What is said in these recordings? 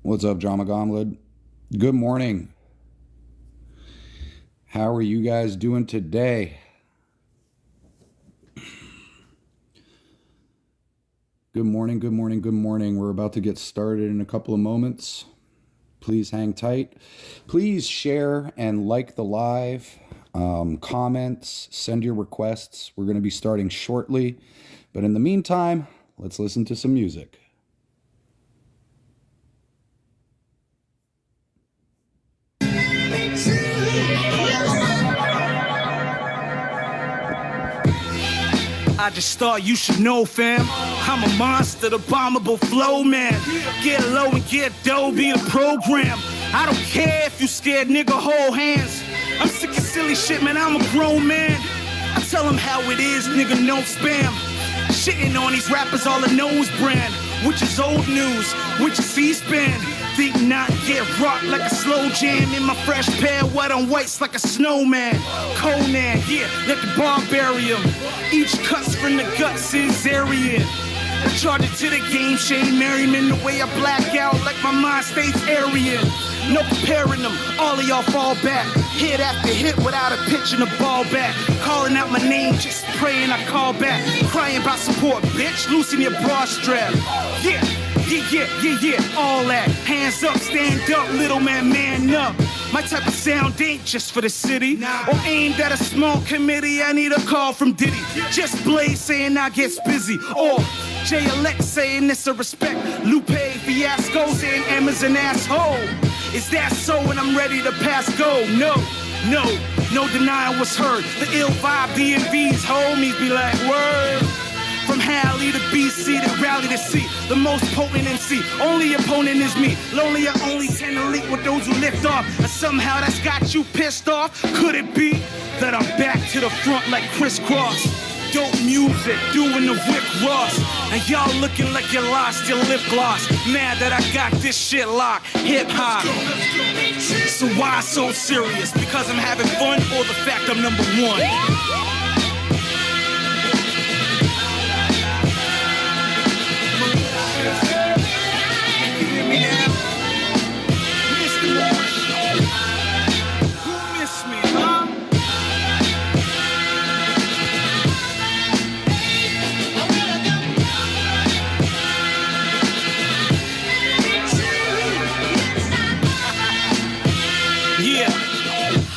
What's up, Drama Gauntlet? Good morning. How are you guys doing today? Good morning, good morning, good morning. We're about to get started in a couple of moments. Please hang tight. Please share and like the live. Comments, send your requests. We're going to be starting shortly. But in the meantime, let's listen to some music. I just thought you should know, fam. I'm a monster, the bombable flow, man. Get low and get dough, be the program. I don't care if you scared, nigga, hold hands. I'm sick of silly shit, man, I'm a grown man. I tell them how it is, nigga, no spam. Shitting on these rappers, all I know is brand. Which is old news, which is C-SPAN. Think not, get rocked like a slow jam. In my fresh pair, white on white's like a snowman. Conan, yeah, let the barbarian. Each cuts from the guts is Aryan. I charge it to the game, Shane Merriman. The way I black out like my mind stays Aryan. No comparing them, all of y'all fall back. Hit after hit without a pitch and a ball back. Calling out my name, just praying I call back. Crying about support, bitch, loosen your bra strap. Yeah, all that. Hands up, stand up, little man up. My type of sound ain't just for the city or aimed at a small committee. I need a call from Diddy. Just Blaze saying I gets busy. Or J-Alex saying it's a respect. Lupe Fiasco saying Emma's an asshole. Is that so when I'm ready to pass go? No denying what's heard. The ill vibe DMV's homies be like, word. From Halley to BC to Rally to C, the most potent MC. Only opponent is me. Lonely, I only tend to link with those who lift off. And somehow that's got you pissed off. Could it be that I'm back to the front like crisscross? Dope music, doing the Rick Ross. And y'all looking like you lost your lip gloss. Mad that I got this shit locked, hip hop. So why so serious? Because I'm having fun or the fact I'm number one?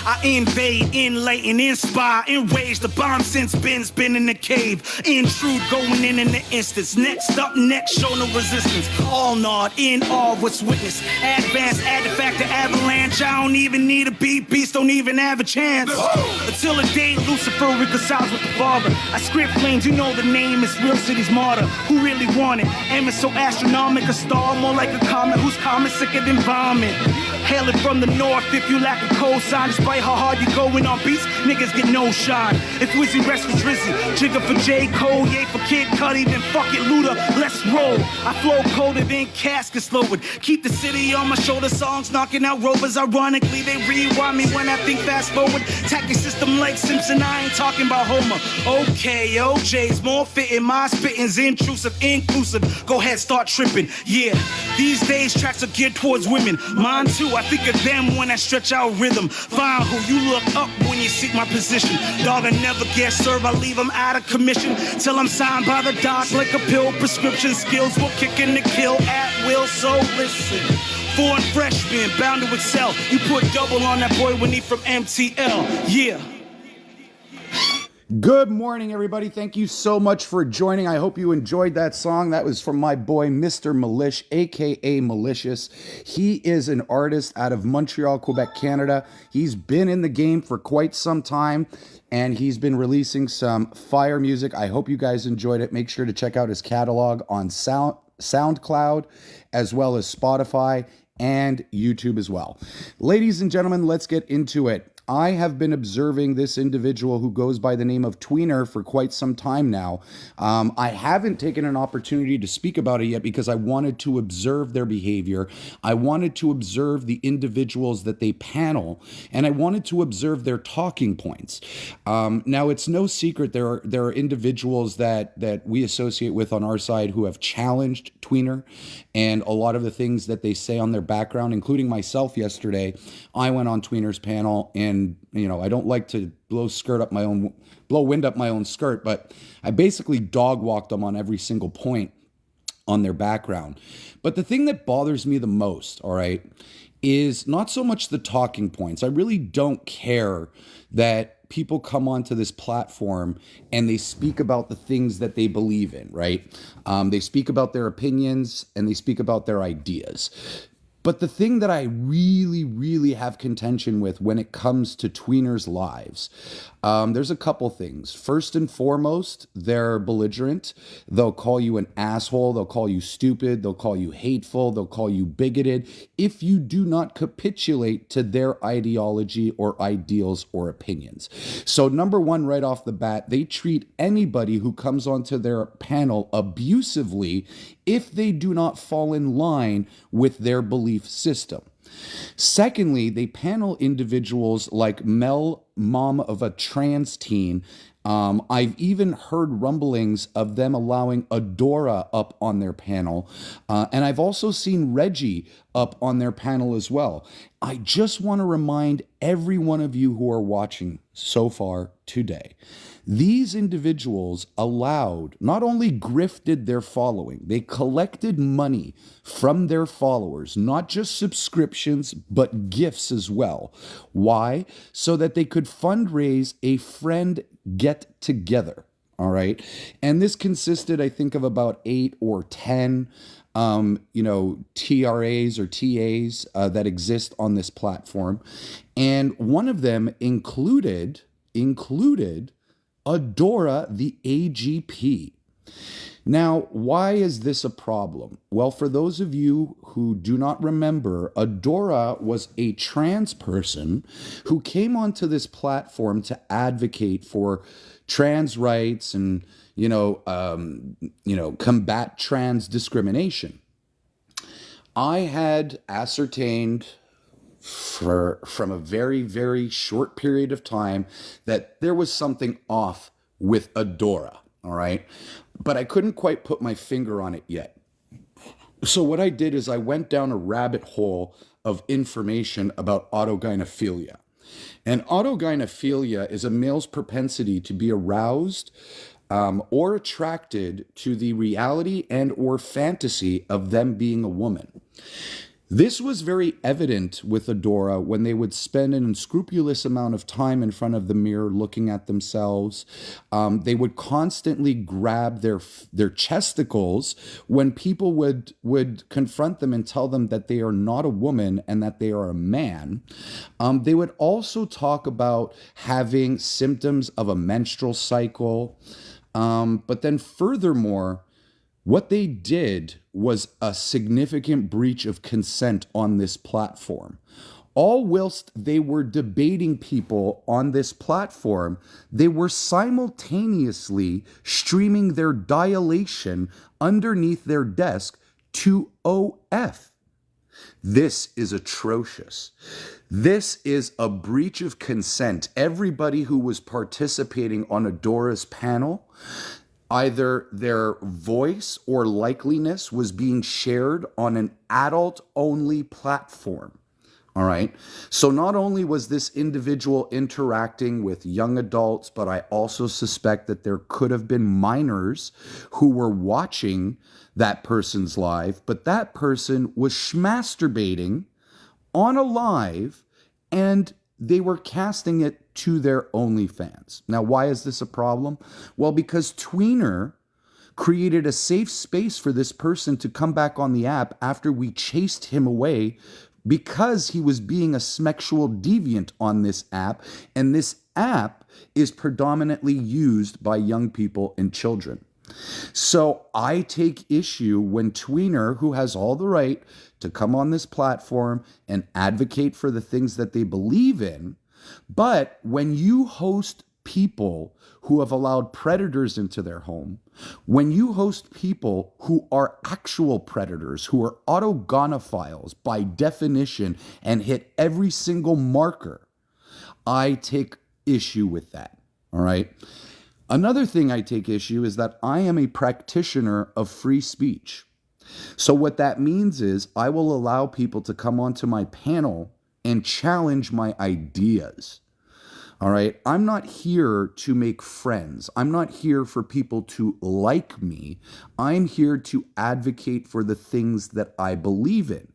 I invade, enlighten, inspire, enrage. The bomb since Ben's been in the cave. Intrude, going in the instance. Next up, next, show no resistance. All nod, in all what's witnessed. Advance, add the factor, avalanche. I don't even need a beat, beast don't even have a chance. Until the day Lucifer reconciles with the Father. I script flames, you know the name is Real City's martyr. Who really want it? Aim is so astronomic, a star more like a comet. Whose comet sicker than vomit? Hailing from the north, if you lack a cosign, despite how hard you going on beats, niggas get no shine. If Wizzy rests for Drizzy, Jigger for J. Cole, yay for Kid Cudi, then fuck it, Luda, let's roll. I flow colder than caskets lowered. Keep the city on my shoulder, songs knocking out rovers. Ironically, they rewind me when I think fast forward. Tacking system like Simpson, I ain't talking about Homer. Okay, OJ's more fitting, my spitting's intrusive, inclusive. Go ahead, start tripping, yeah. These days, tracks are geared towards women. Mine too, I think of them when I stretch out rhythm. Find who you look up when you seek my position. Dog, I never get served, I leave them out of commission. Till I'm signed by the doc like a pill. Prescription skills will kick in the kill at will, so listen. Foreign freshman, bound to excel. You put double on that boy when he from MTL, yeah. Good morning, everybody. Thank you so much for joining. I hope you enjoyed that song. That was from my boy, Mr. Malish, aka Malicious. He is an artist out of Montreal, Quebec, Canada. He's been in the game for quite some time, and he's been releasing some fire music. I hope you guys enjoyed it. Make sure to check out his catalog on SoundCloud, as well as Spotify and YouTube as well. Ladies and gentlemen, let's get into it. I have been observing this individual who goes by the name of Tweener for quite some time now. I haven't taken an opportunity to speak about it yet because I wanted to observe their behavior. I wanted to observe the individuals that they panel, and I wanted to observe their talking points. Now, it's no secret there are individuals that we associate with on our side who have challenged Tweener and a lot of the things that they say on their background, including myself yesterday. I went on Tweener's panel, and I don't like to blow wind up my own skirt, but I basically dog walked them on every single point on their background. But the thing that bothers me the most, all right, is not so much the talking points. I really don't care that people come onto this platform and they speak about the things that they believe in, right? They speak about their opinions and they speak about their ideas. But the thing that I really, really have contention with when it comes to Tweener's lives, there's a couple things. First and foremost, they're belligerent. They'll call you an asshole. They'll call you stupid. They'll call you hateful. They'll call you bigoted if you do not capitulate to their ideology or ideals or opinions. So number one, right off the bat, they treat anybody who comes onto their panel abusively if they do not fall in line with their belief system. Secondly, they panel individuals like Mel, mom of a trans teen. I've even heard rumblings of them allowing Adora up on their panel. And I've also seen Reggie up on their panel as well. I just want to remind every one of you who are watching so far today, these individuals not only grifted their following, they collected money from their followers, not just subscriptions, but gifts as well. Why? So that they could fundraise a friend get together. All right. And this consisted, I think, of about 8 or 10 TRAs or TAs that exist on this platform. And one of them included Adora, the AGP. Now, why is this a problem? Well, for those of you who do not remember, Adora was a trans person who came onto this platform to advocate for trans rights and, combat trans discrimination. I had ascertained from a very, very short period of time that there was something off with Adora, all right? But I couldn't quite put my finger on it yet. So what I did is I went down a rabbit hole of information about autogynephilia. And autogynephilia is a male's propensity to be aroused or attracted to the reality and or fantasy of them being a woman. This was very evident with Adora when they would spend an unscrupulous amount of time in front of the mirror looking at themselves. They would constantly grab their chesticles when people would confront them and tell them that they are not a woman and that they are a man. They would also talk about having symptoms of a menstrual cycle. But then furthermore, what they did was a significant breach of consent on this platform. All whilst they were debating people on this platform, they were simultaneously streaming their dilation underneath their desk to OF. This is atrocious. This is a breach of consent. Everybody who was participating on Adora's panel, either their voice or likeliness was being shared on an adult-only platform. All right. So not only was this individual interacting with young adults, but I also suspect that there could have been minors who were watching that person's live, but that person was schmasturbating on a live and they were casting it to their OnlyFans. Now, why is this a problem? Well, because Tweener created a safe space for this person to come back on the app after we chased him away because he was being a sexual deviant on this app, and this app is predominantly used by young people and children. So I take issue when Tweener, who has all the right to come on this platform and advocate for the things that they believe in, But when you host people who have allowed predators into their home, when you host people who are actual predators, who are autogonophiles by definition and hit every single marker, I take issue with that. All right. Another thing I take issue is that I am a practitioner of free speech. So what that means is I will allow people to come onto my panel and challenge my ideas. All right. I'm not here to make friends. I'm not here for people to like me. I'm here to advocate for the things that I believe in.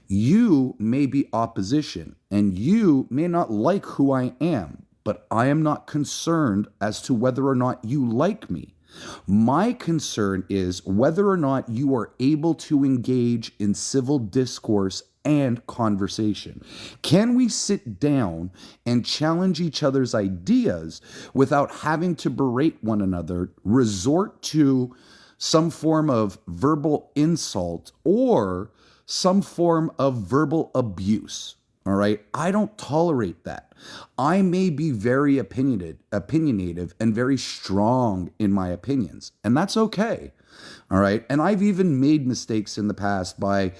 You may be opposition and you may not like who I am, but I am not concerned as to whether or not you like me. My concern is whether or not you are able to engage in civil discourse and conversation. Can we sit down and challenge each other's ideas without having to berate one another, resort to some form of verbal insult or some form of verbal abuse? All right. I don't tolerate that. I may be very opinionative and very strong in my opinions, and that's okay. All right. And I've even made mistakes in the past by,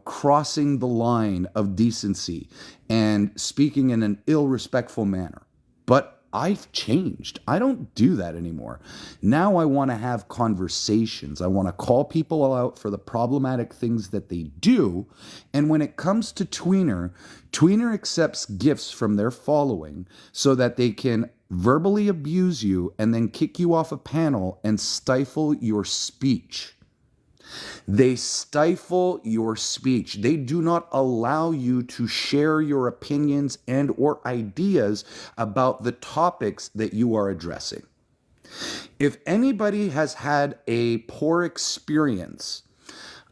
crossing the line of decency and speaking in an ill-respectful manner. But I've changed. I don't do that anymore. Now I want to have conversations. I want to call people out for the problematic things that they do. And when it comes to Tweener, Tweener accepts gifts from their following so that they can verbally abuse you and then kick you off a panel and stifle your speech. They stifle your speech. They do not allow you to share your opinions and or ideas about the topics that you are addressing. If anybody has had a poor experience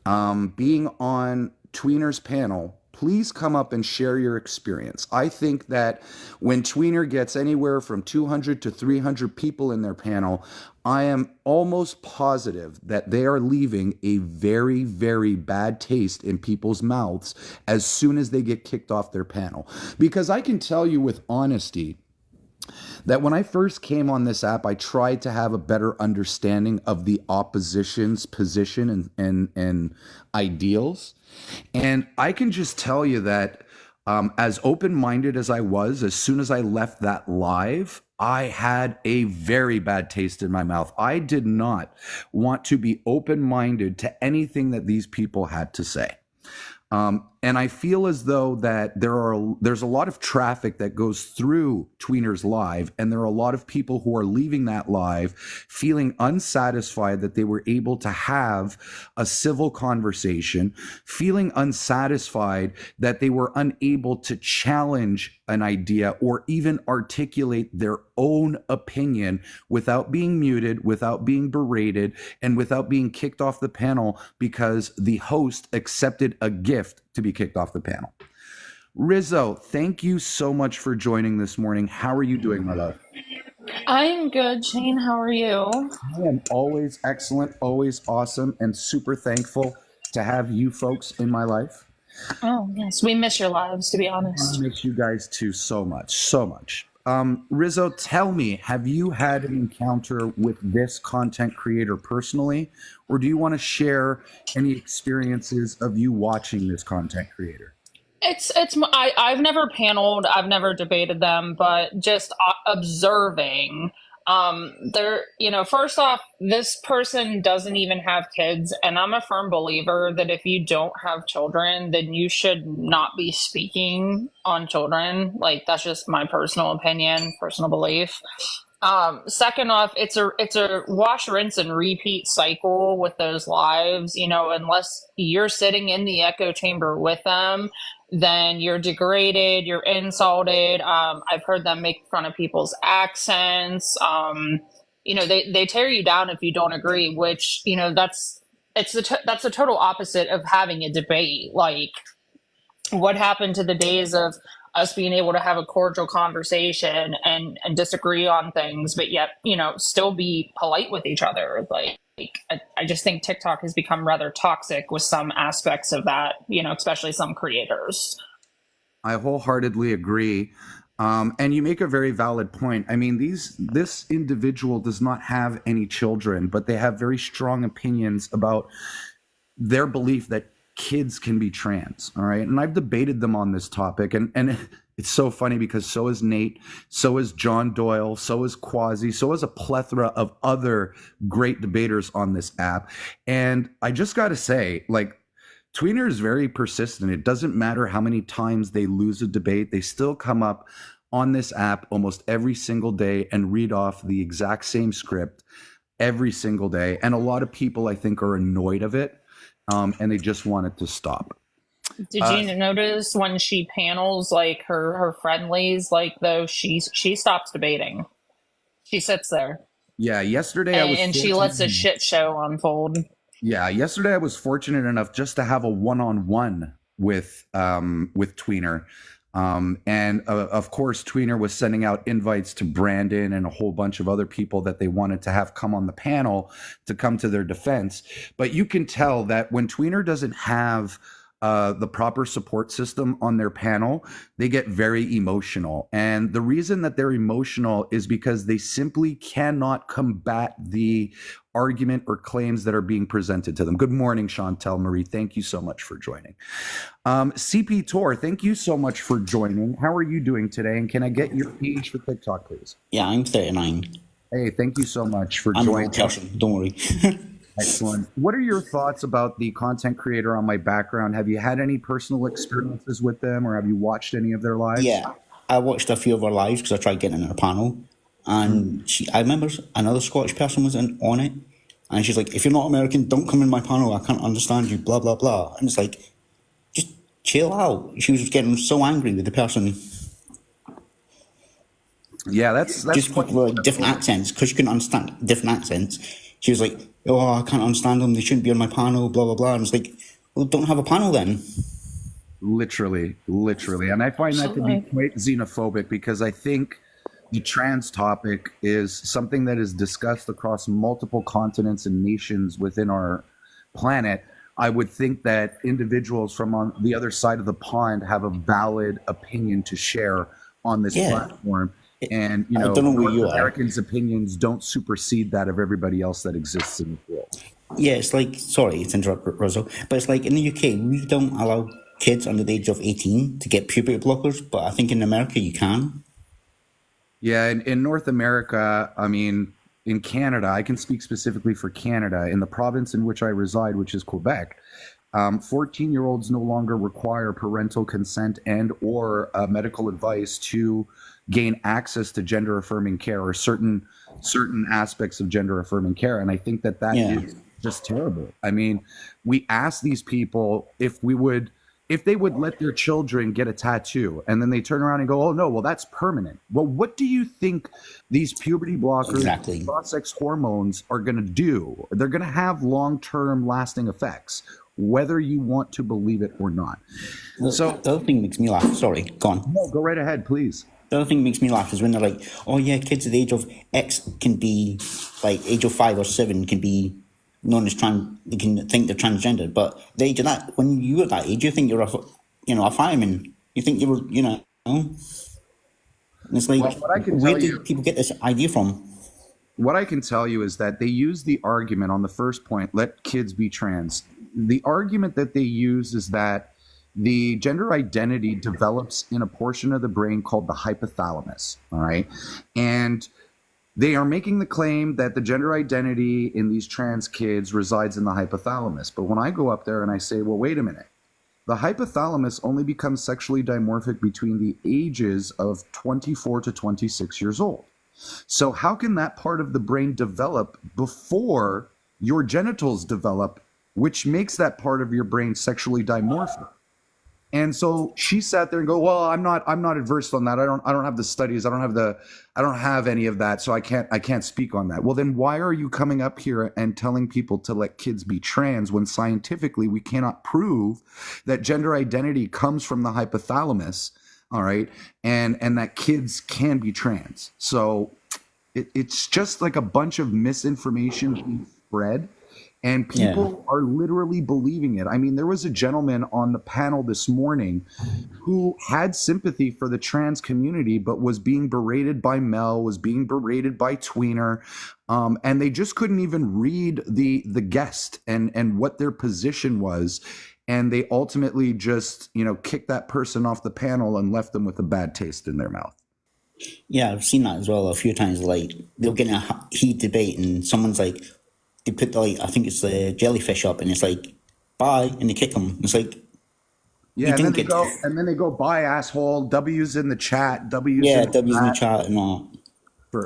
being on Tweener's panel, please come up and share your experience. I think that when Tweener gets anywhere from 200 to 300 people in their panel, I am almost positive that they are leaving a very, very bad taste in people's mouths as soon as they get kicked off their panel. Because I can tell you with honesty that when I first came on this app, I tried to have a better understanding of the opposition's position and ideals. And I can just tell you that as open-minded as I was, as soon as I left that live, I had a very bad taste in my mouth. I did not want to be open-minded to anything that these people had to say. And I feel as though that there's a lot of traffic that goes through Tweener's live, and there are a lot of people who are leaving that live feeling unsatisfied that they were able to have a civil conversation, feeling unsatisfied that they were unable to challenge an idea or even articulate their own opinion without being muted, without being berated, and without being kicked off the panel because the host accepted a gift to be kicked off the panel. Rizzo, thank you so much for joining this morning. How are you doing, my love? I'm good, Shane. How are you? I am always excellent, always awesome, and super thankful to have you folks in my life. Oh, yes. We miss your lives, to be I honest. miss you guys too so much, so much. Rizzo, tell me, have you had an encounter with this content creator personally, or do you want to share any experiences of you watching this content creator? I've never paneled, I've never debated them, but just observing. First off, this person doesn't even have kids, and I'm a firm believer that if you don't have children, then you should not be speaking on children. Like, that's just my personal opinion, personal belief. Second off, it's a wash, rinse, and repeat cycle with those lives. Unless you're sitting in the echo chamber with them, then you're degraded, you're insulted. I've heard them make fun of people's accents. They tear you down if you don't agree, which, that's the total opposite of having a debate. Like, what happened to the days of us being able to have a cordial conversation and disagree on things, but yet, still be polite with each other. Like, I just think TikTok has become rather toxic with some aspects of that, especially some creators. I wholeheartedly agree. And you make a very valid point. I mean, this individual does not have any children, but they have very strong opinions about their belief that kids can be trans. All right. And I've debated them on this topic. And it's so funny because so is Nate, so is John Doyle, so is Quasi, so is a plethora of other great debaters on this app. And I just got to say, like, Tweener is very persistent. It doesn't matter how many times they lose a debate, they still come up on this app almost every single day and read off the exact same script every single day. And a lot of people, I think, are annoyed of it, and they just want it to stop. Did you notice when she panels like her friendlies, like though she stops debating. She sits there. Yeah, yesterday and she lets a shit show unfold. Yeah, yesterday I was fortunate enough just to have a one-on-one with Tweener. And of course, Tweener was sending out invites to Brandon and a whole bunch of other people that they wanted to have come on the panel to come to their defense. But you can tell that when Tweener doesn't have the proper support system on their panel, they get very emotional. And the reason that they're emotional is because they simply cannot combat the argument or claims that are being presented to them. Good morning, Chantel Marie. Thank you so much for joining. CP Tor, thank you so much for joining. How are you doing today? And can I get your age for TikTok, please? Yeah, I'm 39. Hey, thank you so much for I'm joining. a real person, don't worry. Excellent. What are your thoughts about the content creator on my background? Have you had any personal experiences with them, or have you watched any of their lives? Yeah, I watched a few of her lives because I tried getting in her panel. And I remember another Scottish person was on it. And she's like, if you're not American, don't come in my panel. I can't understand you, blah, blah, blah. And it's like, just chill out. She was getting so angry with the person. Yeah, that's just with like, different accents, because she couldn't understand different accents. She was like, oh, I can't understand them. They shouldn't be on my panel, blah, blah, blah. And it's like, well, don't have a panel then. Literally. And I find that to be quite xenophobic, because I think the trans topic is something that is discussed across multiple continents and nations within our planet. I would think that individuals from on the other side of the pond have a valid opinion to share on this platform. And, you know, Americans' opinions don't supersede that of everybody else that exists in the world. Yeah, it's like, sorry to interrupt, Rizzo, but it's like in the UK, we don't allow kids under the age of 18 to get puberty blockers, but I think in America you can. Yeah, in North America, I mean, in Canada, I can speak specifically for Canada, in the province in which I reside, which is Quebec, 14-year-olds no longer require parental consent and or medical advice to gain access to gender affirming care, or certain aspects of gender affirming care. And I think that is just terrible. I mean, we asked these people if they would let their children get a tattoo, and then they turn around and go, oh no, well, that's permanent. Well, what do you think these puberty blockers, cross-sex hormones are going to do? They're going to have long-term lasting effects, whether you want to believe it or not. So the other thing makes me laugh. Sorry, go on. No, go right ahead, please. The other thing that makes me laugh is when they're like, oh yeah, kids at the age of X can be, like, age of 5 or 7 can be known as they can think they're transgender. But the age of that, when you were that age, you think you're a fireman. You think you were, And it's like, where do people get this idea from? What I can tell you is that they use the argument on the first point, let kids be trans. The argument that they use is that the gender identity develops in a portion of the brain called the hypothalamus, all right? And they are making the claim that the gender identity in these trans kids resides in the hypothalamus. But when I go up there and I say, well, wait a minute, the hypothalamus only becomes sexually dimorphic between the ages of 24 to 26 years old. So how can that part of the brain develop before your genitals develop, which makes that part of your brain sexually dimorphic? And so she sat there and go, well, I'm not adverse on that. I don't have the studies. I don't have any of that. So I can't speak on that. Well, then why are you coming up here and telling people to let kids be trans when scientifically we cannot prove that gender identity comes from the hypothalamus? All right. And that kids can be trans. So it's just like a bunch of misinformation being spread. And people are literally believing it. I mean, there was a gentleman on the panel this morning who had sympathy for the trans community, but was being berated by Mel, was being berated by Tweener, and they just couldn't even read the guest and what their position was. And they ultimately just, kicked that person off the panel and left them with a bad taste in their mouth. Yeah, I've seen that as well a few times. Like, they'll get in a heat debate and someone's like, they put I think it's the jellyfish up, and it's like, bye, and they kick them. It's like, yeah, and then they go, bye, asshole. W's in the chat. W's in the chat and all.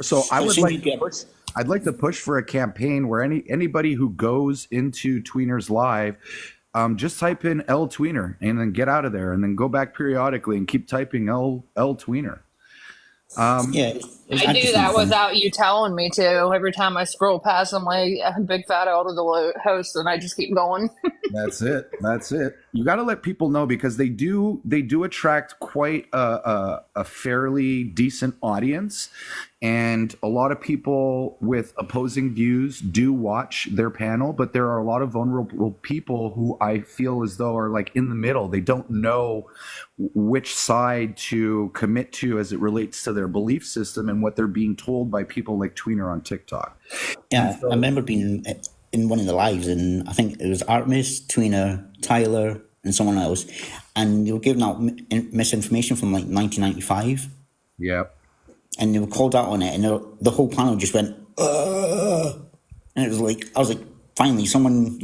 So I'd like to push for a campaign where anybody who goes into Tweener's live, just type in L Tweener and then get out of there, and then go back periodically and keep typing L Tweener. I do that without you telling me to. Every time I scroll past, I'm like, big fat out of the host, and I just keep going. That's it. You got to let people know, because they do attract quite a fairly decent audience, and a lot of people with opposing views do watch their panel, but there are a lot of vulnerable people who I feel as though are like in the middle. They don't know which side to commit to as it relates to their belief system and what they're being told by people like Tweener on TikTok. Yeah, I remember being in one of the lives, and I think it was Artemis, Tweener, Tyler, and someone else, and they were giving out misinformation from like 1995. Yep. And they were called out on it, and the whole panel just went, ugh! And it was like, I was like, finally, someone,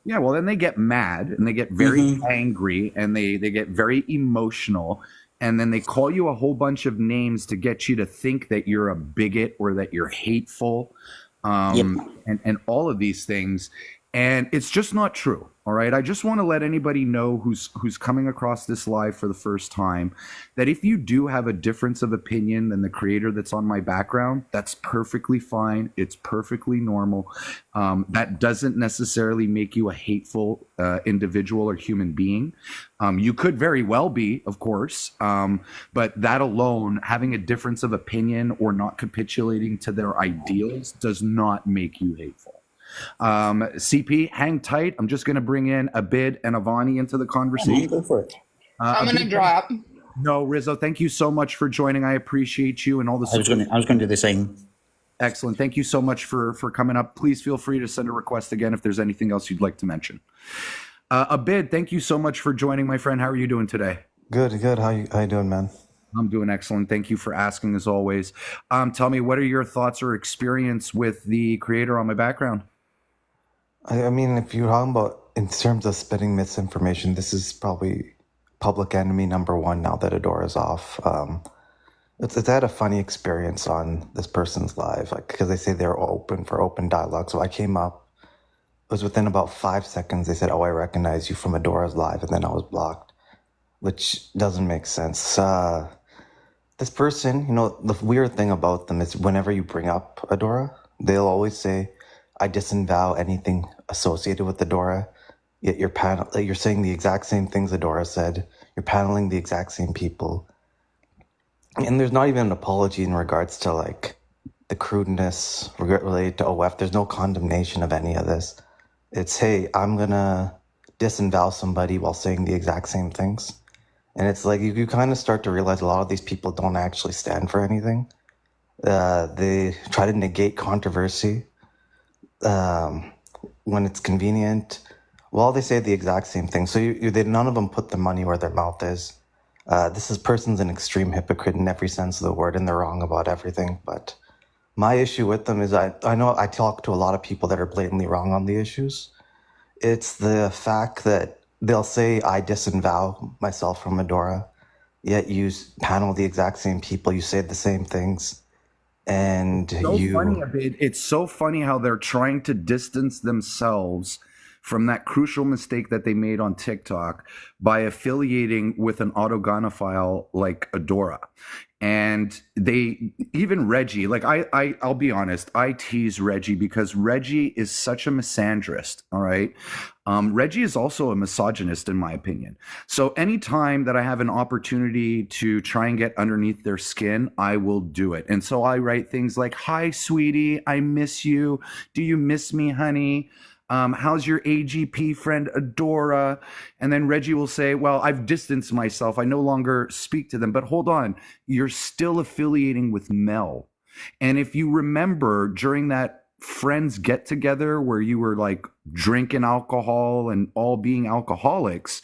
Yeah, well, then they get mad, and they get very angry, and they get very emotional, and then they call you a whole bunch of names to get you to think that you're a bigot or that you're hateful, and all of these things. And it's just not true. All right. I just want to let anybody know who's coming across this live for the first time that if you do have a difference of opinion than the creator that's on my background, that's perfectly fine. It's perfectly normal. That doesn't necessarily make you a hateful individual or human being. You could very well be, of course, but that alone, having a difference of opinion or not capitulating to their ideals, does not make you hateful. CP, hang tight. I'm just going to bring in Abid and Avani into the conversation. Go for it. I'm going to drop. No, Rizzo, thank you so much for joining. I appreciate you and all the support. I was going to do the same. Excellent. Thank you so much for coming up. Please feel free to send a request again if there's anything else you'd like to mention. Abid, thank you so much for joining, my friend. How are you doing today? Good. How you doing, man? I'm doing excellent. Thank you for asking, as always. Tell me, what are your thoughts or experience with the creator on my background? I mean, if you're talking about in terms of spreading misinformation, this is probably public enemy number one now that Adora's off. It's had a funny experience on this person's live, like, because they say they're open for open dialogue. So I came up, it was within about 5 seconds. They said, "Oh, I recognize you from Adora's live," and then I was blocked, which doesn't make sense. This person, the weird thing about them is whenever you bring up Adora, they'll always say, "I disavow anything associated with Adora." Yet you're saying the exact same things Adora said. You're paneling the exact same people. And there's not even an apology in regards to like the crudeness related to OF. There's no condemnation of any of this. It's, hey, I'm gonna disavow somebody while saying the exact same things. And it's like you kind of start to realize a lot of these people don't actually stand for anything. They try to negate controversy when it's convenient. Well, they say the exact same thing. So none of them put their money where their mouth is. This person's an extreme hypocrite in every sense of the word, and they're wrong about everything. But my issue with them is I know I talk to a lot of people that are blatantly wrong on the issues. It's the fact that they'll say, "I disavow myself from Adora," yet you panel the exact same people, you say the same things. And it's so funny how they're trying to distance themselves from that crucial mistake that they made on TikTok by affiliating with an autogonophile like Adora. And they, even Reggie, like I'll be honest, I tease Reggie because Reggie is such a misandrist. All right. Reggie is also a misogynist, in my opinion. So anytime that I have an opportunity to try and get underneath their skin, I will do it. And so I write things like, "Hi, sweetie, I miss you. Do you miss me, honey? How's your AGP friend Adora?" And then Reggie will say, "Well, I've distanced myself. I no longer speak to them." But hold on, you're still affiliating with Mel. And if you remember during that friends get together where you were like drinking alcohol and all being alcoholics,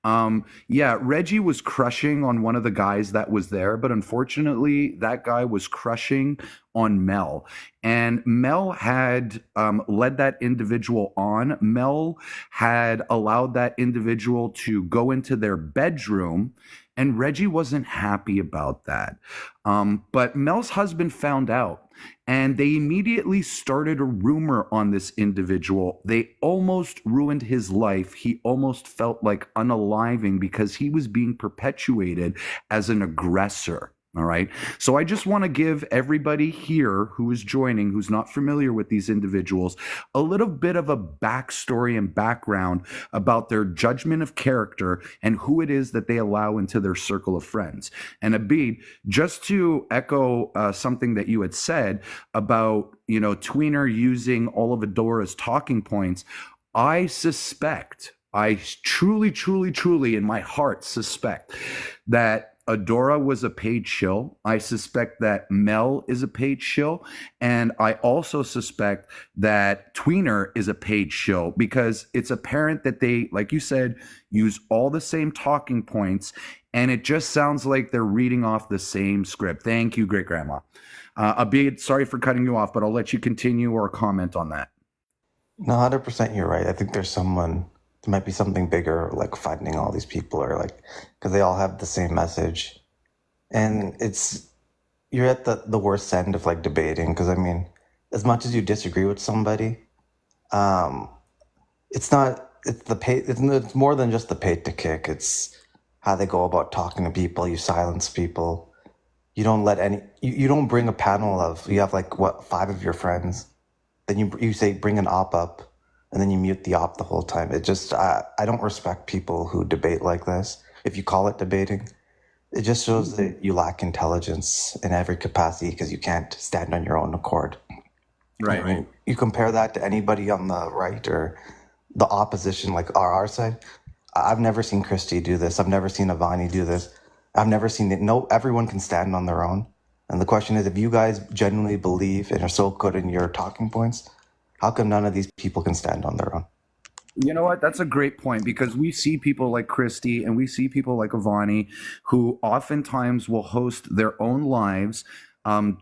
yeah, Reggie was crushing on one of the guys that was there, but unfortunately that guy was crushing on Mel, and Mel had led that individual on. Mel had allowed that individual to go into their bedroom, and Reggie wasn't happy about that. But Mel's husband found out, and they immediately started a rumor on this individual. They almost ruined his life. He almost felt like unaliving because he was being perpetuated as an aggressor. All right. So I just want to give everybody here who is joining, who's not familiar with these individuals, a little bit of a backstory and background about their judgment of character and who it is that they allow into their circle of friends. And Abid, just to echo something that you had said about, Tweener using all of Adora's talking points, I truly in my heart suspect that Adora was a paid shill. I suspect that Mel is a paid shill. And I also suspect that Tweener is a paid shill because it's apparent that they, like you said, use all the same talking points. And it just sounds like they're reading off the same script. Thank you, Great Grandma. Abid, sorry for cutting you off, but I'll let you continue or comment on that. No, 100% you're right. I think there might be something bigger, like finding all these people, or like, because they all have the same message. And you're at the worst end of like debating, because I mean, as much as you disagree with somebody, it's more than just the paid to kick. It's how they go about talking to people. You silence people. You don't you don't bring a panel you have like, 5 of your friends. Then you say, bring an op up. And then you mute the op the whole time. It just, I don't respect people who debate like this. If you call it debating, it just shows that you lack intelligence in every capacity because you can't stand on your own accord. Right. I mean, you compare that to anybody on the right or the opposition, like our side. I've never seen Christy do this. I've never seen Avani do this. I've never seen it. No, everyone can stand on their own. And the question is, if you guys genuinely believe and are so good in your talking points, how come none of these people can stand on their own? You know what? That's a great point, because we see people like Christy and we see people like Avani who oftentimes will host their own lives.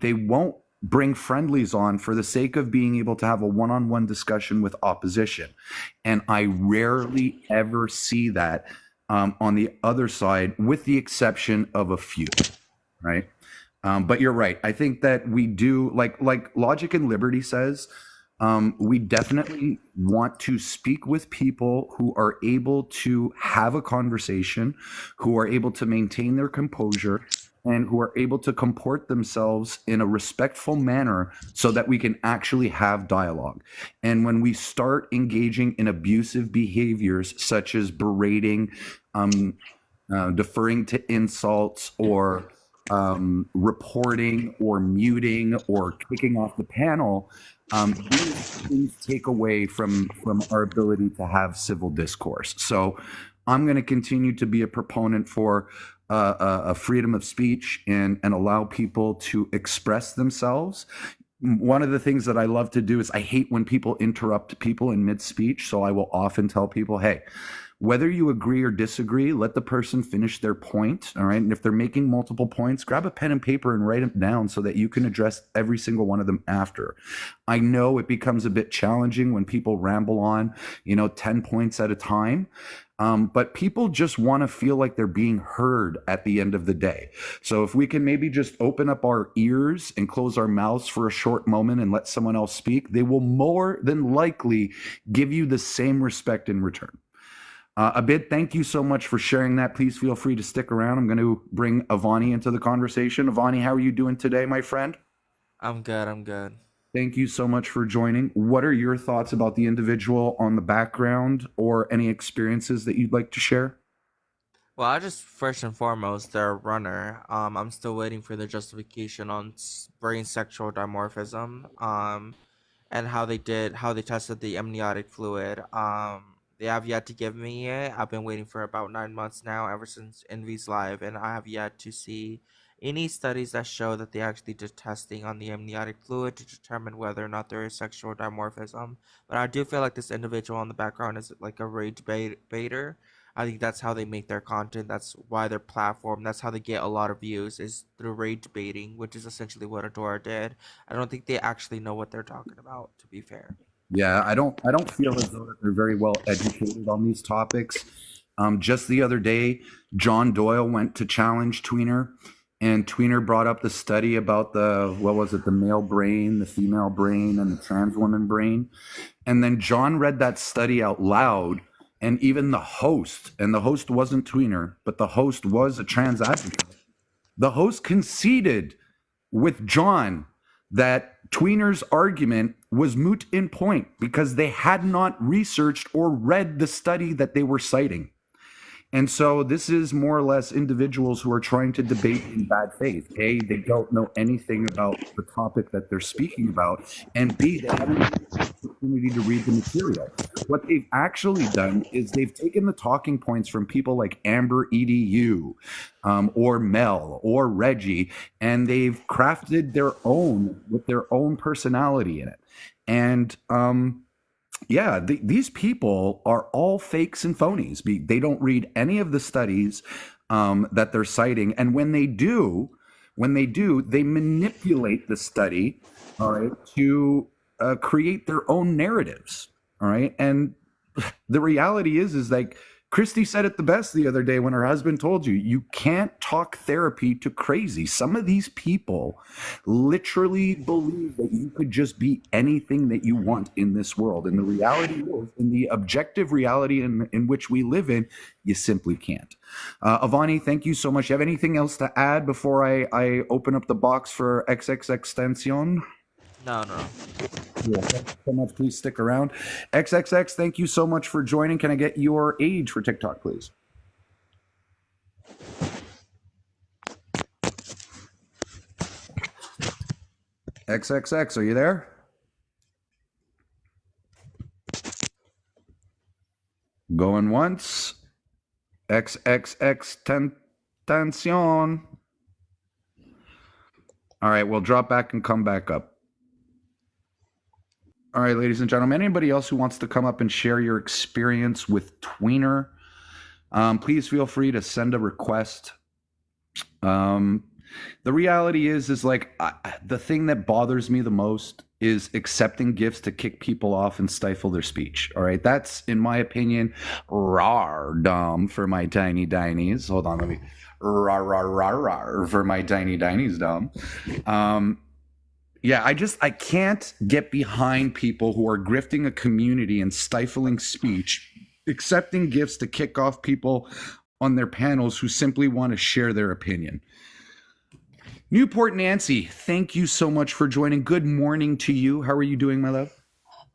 They won't bring friendlies on for the sake of being able to have a one-on-one discussion with opposition. And I rarely ever see that on the other side, with the exception of a few, right? But you're right. I think that we do, like Logic and Liberty says, we definitely want to speak with people who are able to have a conversation, who are able to maintain their composure, and who are able to comport themselves in a respectful manner so that we can actually have dialogue. And when we start engaging in abusive behaviors such as berating, deferring to insults, or reporting or muting or kicking off the panel, these things take away from our ability to have civil discourse. So I'm going to continue to be a proponent for a freedom of speech and allow people to express themselves. One of the things that I love to do is I hate when people interrupt people in mid-speech. So I will often tell people, hey, whether you agree or disagree, let the person finish their point, all right? And if they're making multiple points, grab a pen and paper and write them down so that you can address every single one of them after. I know it becomes a bit challenging when people ramble on, 10 points at a time. But people just want to feel like they're being heard at the end of the day. So if we can maybe just open up our ears and close our mouths for a short moment and let someone else speak, they will more than likely give you the same respect in return. Abid, thank you so much for sharing that. Please feel free to stick around. I'm going to bring Avani into the conversation. Avani, how are you doing today, my friend? I'm good. I'm good. Thank you so much for joining. What are your thoughts about the individual on the background or any experiences that you'd like to share? Well, I just first and foremost, they're a runner. I'm still waiting for the justification on brain sexual dimorphism. And how they tested the amniotic fluid. They have yet to give me it. I've been waiting for about 9 months now, ever since Envy's live, and I have yet to see any studies that show that they actually did testing on the amniotic fluid to determine whether or not there is sexual dimorphism. But I do feel like this individual on the background is like a rage baiter. I think that's how they make their content. That's why their platform, that's how they get a lot of views, is through rage baiting, which is essentially what Adora did. I don't think they actually know what they're talking about, to be fair. Yeah, I don't feel as though that they're very well educated on these topics. Just the other day, John Doyle went to challenge Tweener, and Tweener brought up the study about the male brain, the female brain, and the trans woman brain. And then John read that study out loud, and even the host wasn't Tweener, but the host was a trans advocate. The host conceded with John that Tweener's argument was moot in point because they had not researched or read the study that they were citing. And so this is more or less individuals who are trying to debate in bad faith. A, they don't know anything about the topic that they're speaking about. And B, they haven't had the opportunity to read the material. What they've actually done is they've taken the talking points from people like Amber EDU or Mel or Reggie, and they've crafted their own with their own personality in it. And these people are all fakes and phonies. They don't read any of the studies that they're citing, and when they do, they manipulate the study, all right, to create their own narratives, all right. And the reality is like Christy said it the best the other day when her husband told you can't talk therapy to crazy. Some of these people literally believe that you could just be anything that you want in this world. And the reality is, in the objective reality in which we live in, you simply can't. Avani, thank you so much. You have anything else to add before I open up the box for XXXtension? No. Yeah, thanks so much. Please stick around. XXX, thank you so much for joining. Can I get your age for TikTok, please? XXX, are you there? Going once. XXX tension. All right, we'll drop back and come back up. All right, ladies and gentlemen, anybody else who wants to come up and share your experience with Tweener, please feel free to send a request. The reality is like the thing that bothers me the most is accepting gifts to kick people off and stifle their speech. All right, that's, in my opinion, dumb for my tiny dinies. Hold on, let me for my tiny dinies, dumb. Yeah, I can't get behind people who are grifting a community and stifling speech, accepting gifts to kick off people on their panels who simply want to share their opinion. Newport Nancy, thank you so much for joining. Good morning to you. How are you doing, my love?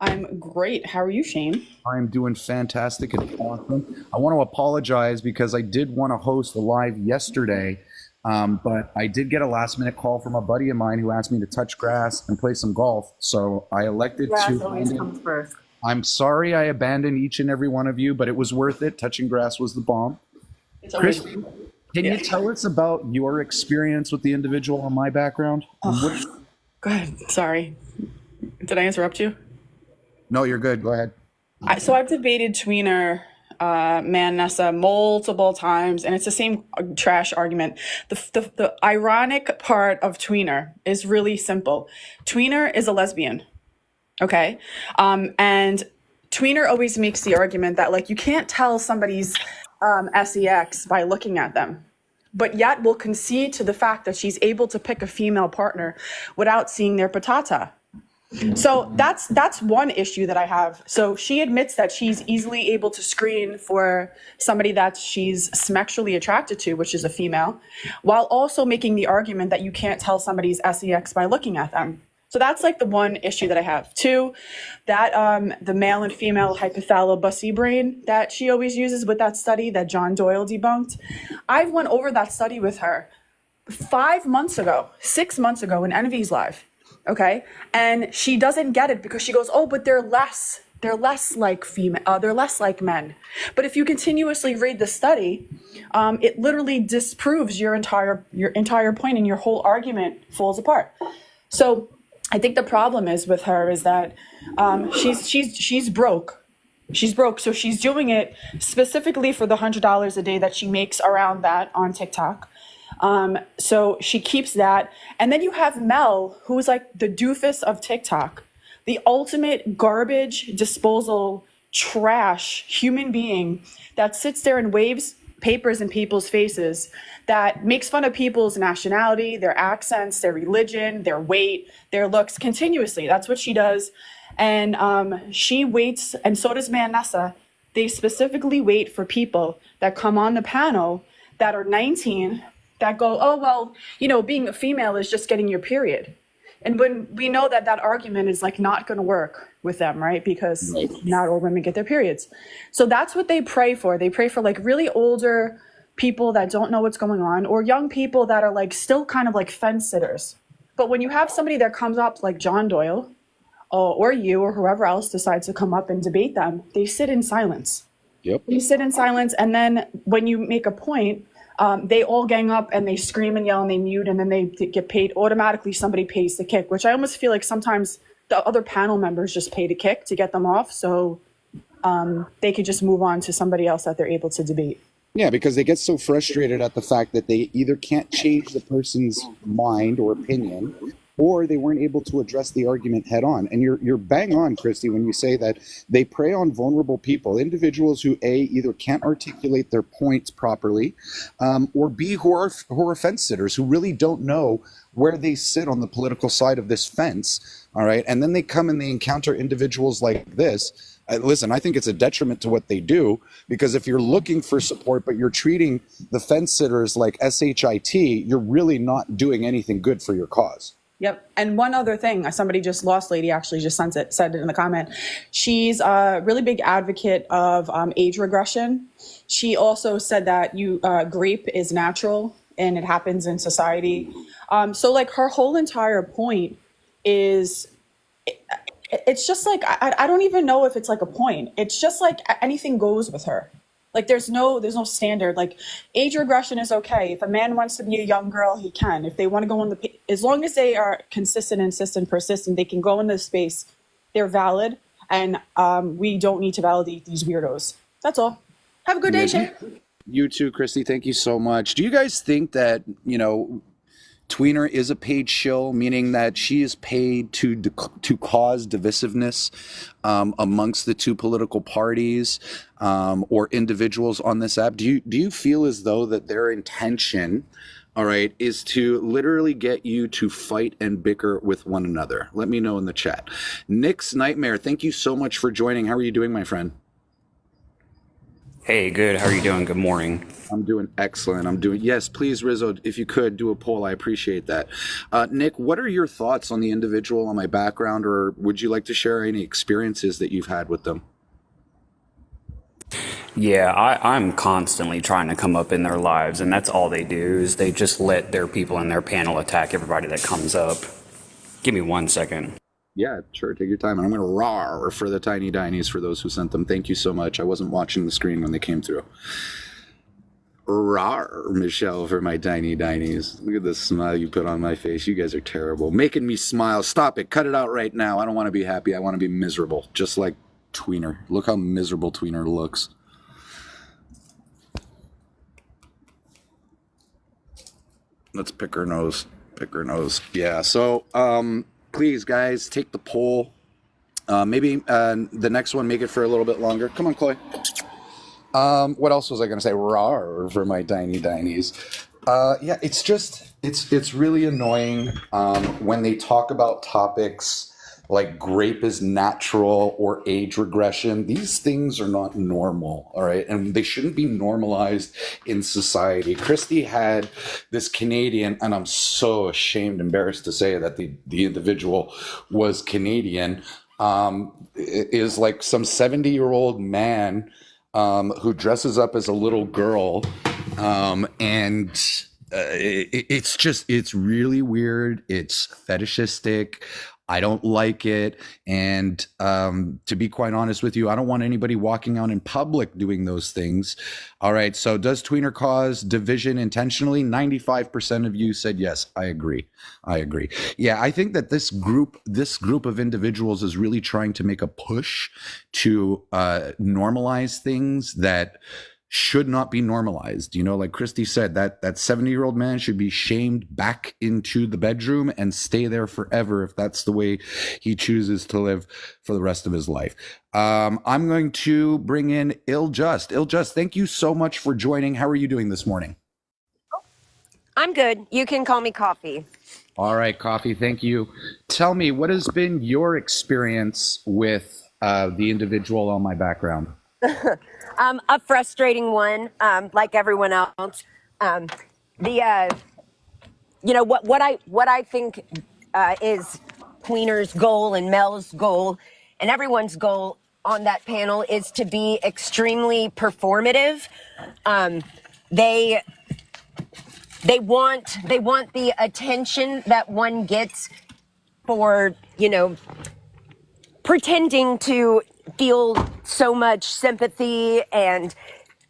I'm great. How are you, Shane? I'm doing fantastic and awesome. I want to apologize because I did want to host a live yesterday. But I did get a last minute call from a buddy of mine who asked me to touch grass and play some golf. So I elected to. Always comes first. I'm sorry I abandoned each and every one of you, but it was worth it. Touching grass was the bomb. Chris, can you tell us about your experience with the individual on my background? Go ahead. Sorry. Did I interrupt you? No, you're good. Go ahead. So I've debated Tweener, Nessa multiple times, and it's the same trash argument. The ironic part of Tweener is really simple. Tweener is a lesbian, okay? And Tweener always makes the argument that like you can't tell somebody's sex by looking at them, but yet will concede to the fact that she's able to pick a female partner without seeing their patata. So that's one issue that I have. So she admits that she's easily able to screen for somebody that she's sexually attracted to, which is a female, while also making the argument that you can't tell somebody's sex by looking at them. So that's like the one issue that I have. Two, that the male and female hypothalamus brain that she always uses with that study that John Doyle debunked. I went over that study with her 6 months ago in Envy's Live. Okay. And she doesn't get it because she goes, oh, but they're less like female, they're less like men. But if you continuously read the study, it literally disproves your entire point, and your whole argument falls apart. So I think the problem is with her is that she's broke. She's broke. So she's doing it specifically for the $100 a day that she makes around that on TikTok. So she keeps that. And then you have Mel, who's like the doofus of TikTok, the ultimate garbage disposal trash human being that sits there and waves papers in people's faces, that makes fun of people's nationality, their accents, their religion, their weight, their looks continuously. That's what she does. And she waits, and so does Manessa. They specifically wait for people that come on the panel that are 19 that go, oh, well, you know, being a female is just getting your period. And when we know that that argument is like not going to work with them, right? Because not all women get their periods. So that's what they pray for. They pray for like really older people that don't know what's going on, or young people that are like still kind of like fence sitters. But when you have somebody that comes up like John Doyle, or you or whoever else decides to come up and debate them, they sit in silence. Yep. They sit in silence. And then when you make a point, they all gang up and they scream and yell and they mute, and then they get paid. Automatically, somebody pays the kick, which I almost feel like sometimes the other panel members just pay the kick to get them off, so they could just move on to somebody else that they're able to debate. Yeah, because they get so frustrated at the fact that they either can't change the person's mind or opinion, or they weren't able to address the argument head on. And you're bang on, Christy, when you say that they prey on vulnerable people, individuals who A, either can't articulate their points properly, or B, who are fence sitters, who really don't know where they sit on the political side of this fence. All right. And then they come and they encounter individuals like this. Listen, I think it's a detriment to what they do, because if you're looking for support, but you're treating the fence sitters like SHIT, you're really not doing anything good for your cause. Yep. And one other thing, somebody just lost lady actually just said it in the comment. She's a really big advocate of age regression. She also said that grief is natural and it happens in society. So like her whole entire point is, it's just like, I don't even know if it's like a point. It's just like anything goes with her. Like there's no standard. Like age regression is okay. If a man wants to be a young girl, he can. If they want to go in as long as they are consistent, insistent, persistent, they can go in this space. They're valid, and we don't need to validate these weirdos. That's all. Have a good day, Shay. You too, Christy. Thank you so much. Do you guys think that, Tweener is a paid shill, meaning that she is paid to cause divisiveness amongst the two political parties or individuals on this app? Do you feel as though that their intention, all right, is to literally get you to fight and bicker with one another? Let me know in the chat. Nick's Nightmare, thank you so much for joining. How are you doing, my friend? Hey, good. How are you doing? Good morning. I'm doing excellent. Yes, please, Rizzo, if you could do a poll, I appreciate that. Nick, what are your thoughts on the individual, on my background, or would you like to share any experiences that you've had with them? Yeah, I'm constantly trying to come up in their lives, and that's all they do is they just let their people in their panel attack everybody that comes up. Give me 1 second. Yeah, sure. Take your time. And I'm going to roar for the tiny dinies for those who sent them. Thank you so much. I wasn't watching the screen when they came through. Roar, Michelle, for my tiny dinies. Look at the smile you put on my face. You guys are terrible. Making me smile. Stop it. Cut it out right now. I don't want to be happy. I want to be miserable. Just like Tweener. Look how miserable Tweener looks. Let's pick her nose. Pick her nose. Yeah, so... please, guys, take the poll. Maybe the next one, make it for a little bit longer. Come on, Chloe. What else was I going to say? Rawr for my tiny tinies. Yeah, it's just, it's really annoying when they talk about topics like grape is natural or age regression. These things are not normal, all right? And they shouldn't be normalized in society. Christy had this Canadian, and I'm so ashamed, embarrassed to say that the individual was Canadian, is like some 70-year-old man who dresses up as a little girl, and it's really weird. It's fetishistic. I don't like it. And to be quite honest with you, I don't want anybody walking out in public doing those things. All right. So does Tweener cause division intentionally? 95% of you said yes. I agree. Yeah, I think that this group of individuals is really trying to make a push to normalize things that should not be normalized. You know, like Christy said, that 70-year-old man should be shamed back into the bedroom and stay there forever if that's the way he chooses to live for the rest of his life. I'm going to bring in Ill-Just. Ill-Just, thank you so much for joining. How are you doing this morning? I'm good. You can call me Coffee. All right, Coffee, thank you. Tell me, what has been your experience with the individual on my background? A frustrating one, like everyone else. You know what I think is Tweener's goal and Mel's goal and everyone's goal on that panel is to be extremely performative. They want the attention that one gets for, you know, pretending to feel so much sympathy and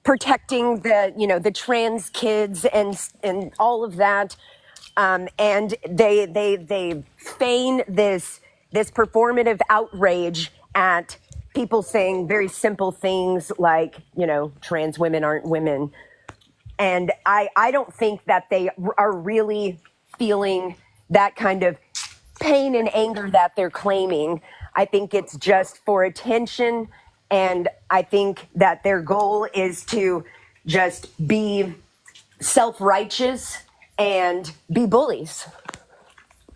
protecting the trans kids and all of that, and they feign this performative outrage at people saying very simple things like, you know, trans women aren't women, and I don't think that they are really feeling that kind of pain and anger that they're claiming. I think it's just for attention, and I think that their goal is to just be self-righteous and be bullies.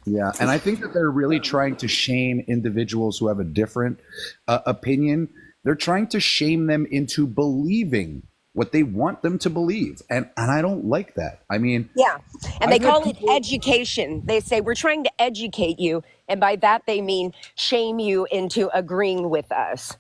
Yeah, and I think that they're really trying to shame individuals who have a different opinion. They're trying to shame them into believing what they want them to believe, and I don't like that. I mean, yeah, and they call it education. They say we're trying to educate you, and by that they mean shame you into agreeing with us.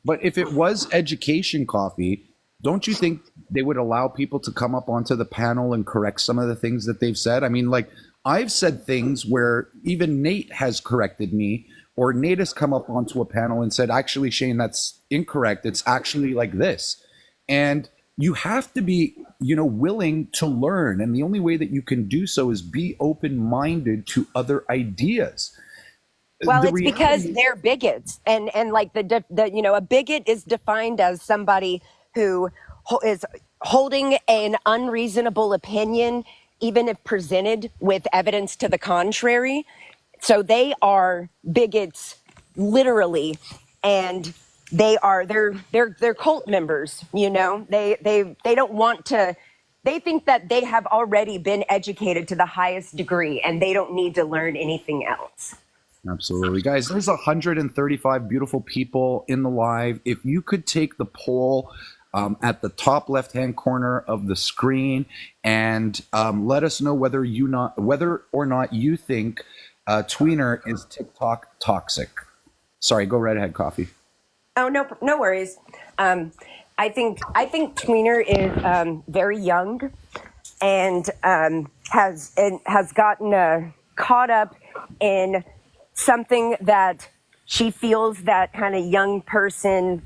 But if it was education, Coffee, don't you think they would allow people to come up onto the panel and correct some of the things that they've said? I mean, like, I've said things where even Nate has corrected me, or Nate has come up onto a panel and said, actually, Shane, that's incorrect. It's actually like this. And you have to be, you know, willing to learn. And the only way that you can do so is be open-minded to other ideas. Well, it's because they're bigots. And like the you know, a bigot is defined as somebody who is holding an unreasonable opinion, even if presented with evidence to the contrary. So they are bigots, literally, and they're cult members. You know, they don't want to. They think that they have already been educated to the highest degree, and they don't need to learn anything else. Absolutely. Guys, there's 135 beautiful people in the live. If you could take the poll at the top left-hand corner of the screen and let us know whether or not you think Tweener is TikTok toxic. Sorry, go right ahead, Coffee. Oh, no worries. I think Tweener is very young and has gotten caught up in something that she feels that kind of young person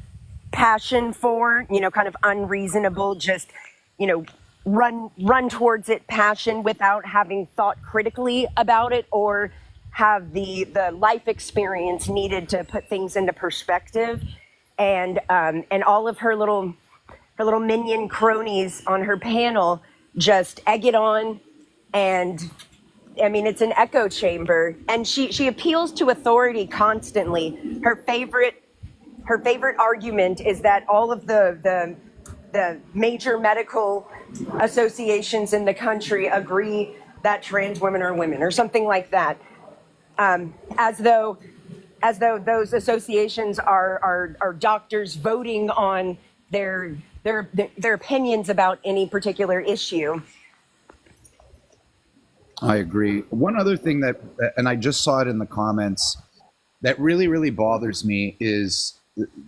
passion for, you know, kind of unreasonable, just, you know, run towards it passion without having thought critically about it or have the life experience needed to put things into perspective. And all of her little minion cronies on her panel just egg it on and I mean, it's an echo chamber, and she appeals to authority constantly. Her favorite argument is that all of the major medical associations in the country agree that trans women are women, or something like that, as though those associations are doctors voting on their opinions about any particular issue. I agree. One other thing that, and I just saw it in the comments, that really, really bothers me is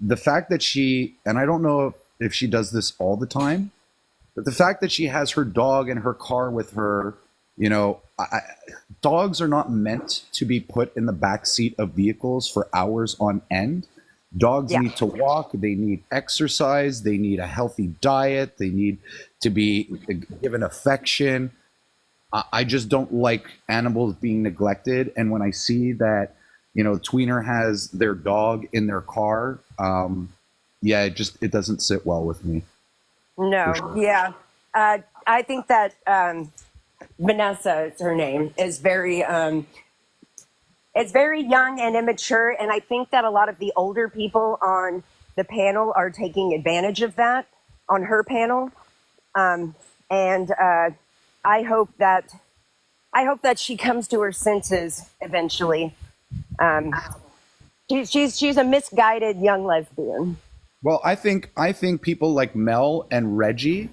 the fact that she, and I don't know if she does this all the time, but the fact that she has her dog in her car with her, you know, dogs are not meant to be put in the back seat of vehicles for hours on end. Dogs need to walk, they need exercise, they need a healthy diet, they need to be given affection. I just don't like animals being neglected. And when I see that, you know, Tweener has their dog in their car, yeah, it doesn't sit well with me. No, Sure. yeah. I think that Vanessa, is her name, is very it's very young and immature, and I think that a lot of the older people on the panel are taking advantage of that on her panel. And I hope that she comes to her senses eventually. She's a misguided young lesbian. Well, I think people like Mel and Reggie,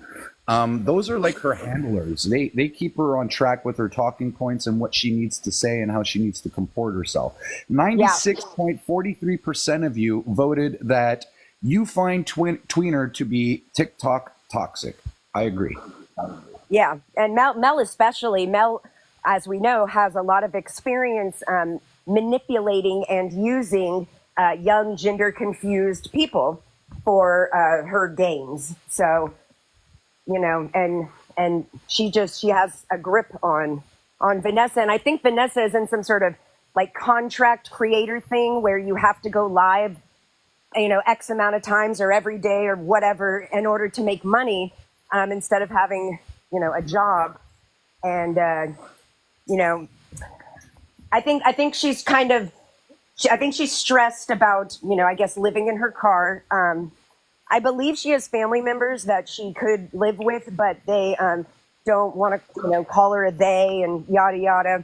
those are like her handlers. They keep her on track with her talking points and what she needs to say and how she needs to comport herself. 96.43% of you voted that you find Tweener to be TikTok toxic. I agree. Yeah, and Mel especially. Mel, as we know, has a lot of experience manipulating and using young, gender-confused people for her gains. So, you know, and she has a grip on Vanessa, and I think Vanessa is in some sort of like contract creator thing where you have to go live, you know, X amount of times or every day or whatever in order to make money, instead of having, you know, a job. And you know, I think she's kind of, I think she's stressed about, you know, I guess living in her car. I believe she has family members that she could live with, but they don't want to, you know, call her a they and yada yada.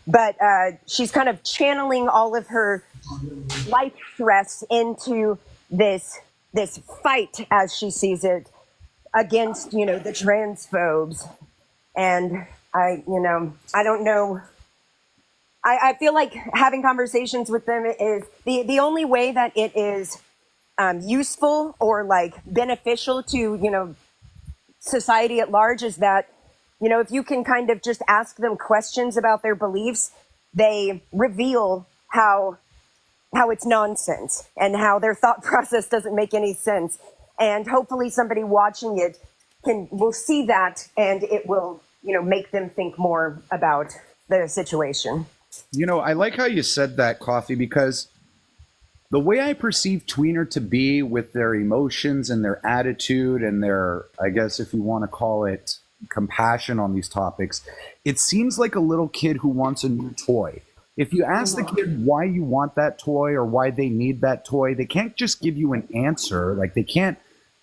But she's kind of channeling all of her life stress into this fight, as she sees it, against, you know, the transphobes. And I don't know. I feel like having conversations with them is the only way that it is useful or like beneficial to, you know, society at large is that, you know, if you can kind of just ask them questions about their beliefs, they reveal how it's nonsense and how their thought process doesn't make any sense. And hopefully somebody watching it will see that, and it will, you know, make them think more about the situation. You know, I like how you said that, Coffee, because the way I perceive Tweener to be with their emotions and their attitude and their, I guess if you want to call it, compassion on these topics, it seems like a little kid who wants a new toy. If you ask the kid why you want that toy or why they need that toy, they can't just give you an answer. Like they can't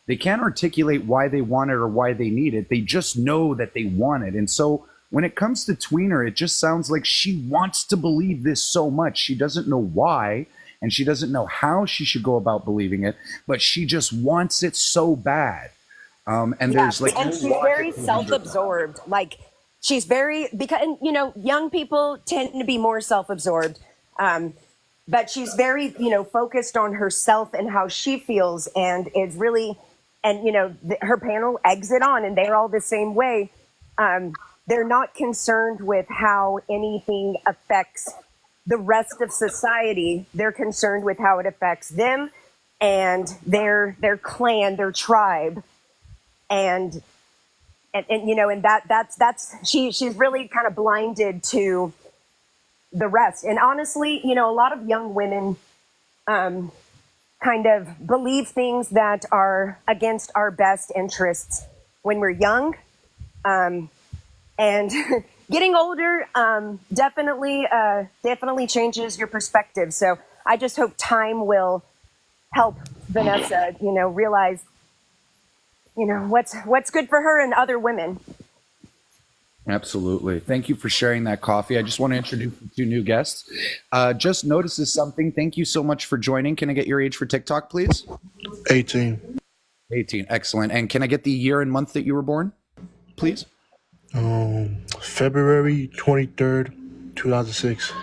articulate why they want it or why they need it. They just know that they want it. And so when it comes to Tweener, it just sounds like she wants to believe this so much. She doesn't know why, and she doesn't know how she should go about believing it, but she just wants it so bad. And there's like, and she's very self-absorbed. Like she's very, because, and, you know, young people tend to be more self-absorbed. But she's very, you know, focused on herself and how she feels, and is really, and, you know, her panel eggs it on, and they're all the same way. They're not concerned with how anything affects the rest of society. They're concerned with how it affects them and their clan, their tribe. And you know, and that's she's really kind of blinded to the rest. And honestly, you know, a lot of young women kind of believe things that are against our best interests when we're young. And, getting older definitely changes your perspective. So I just hope time will help Vanessa, realize, what's good for her and other women. Absolutely. Thank you for sharing that, Coffee. I just want to introduce the two new guests. Just notices something. Thank you so much for joining. Can I get your age for TikTok, please? 18. 18. Excellent. And can I get the year and month that you were born, please? February 23rd, 2006.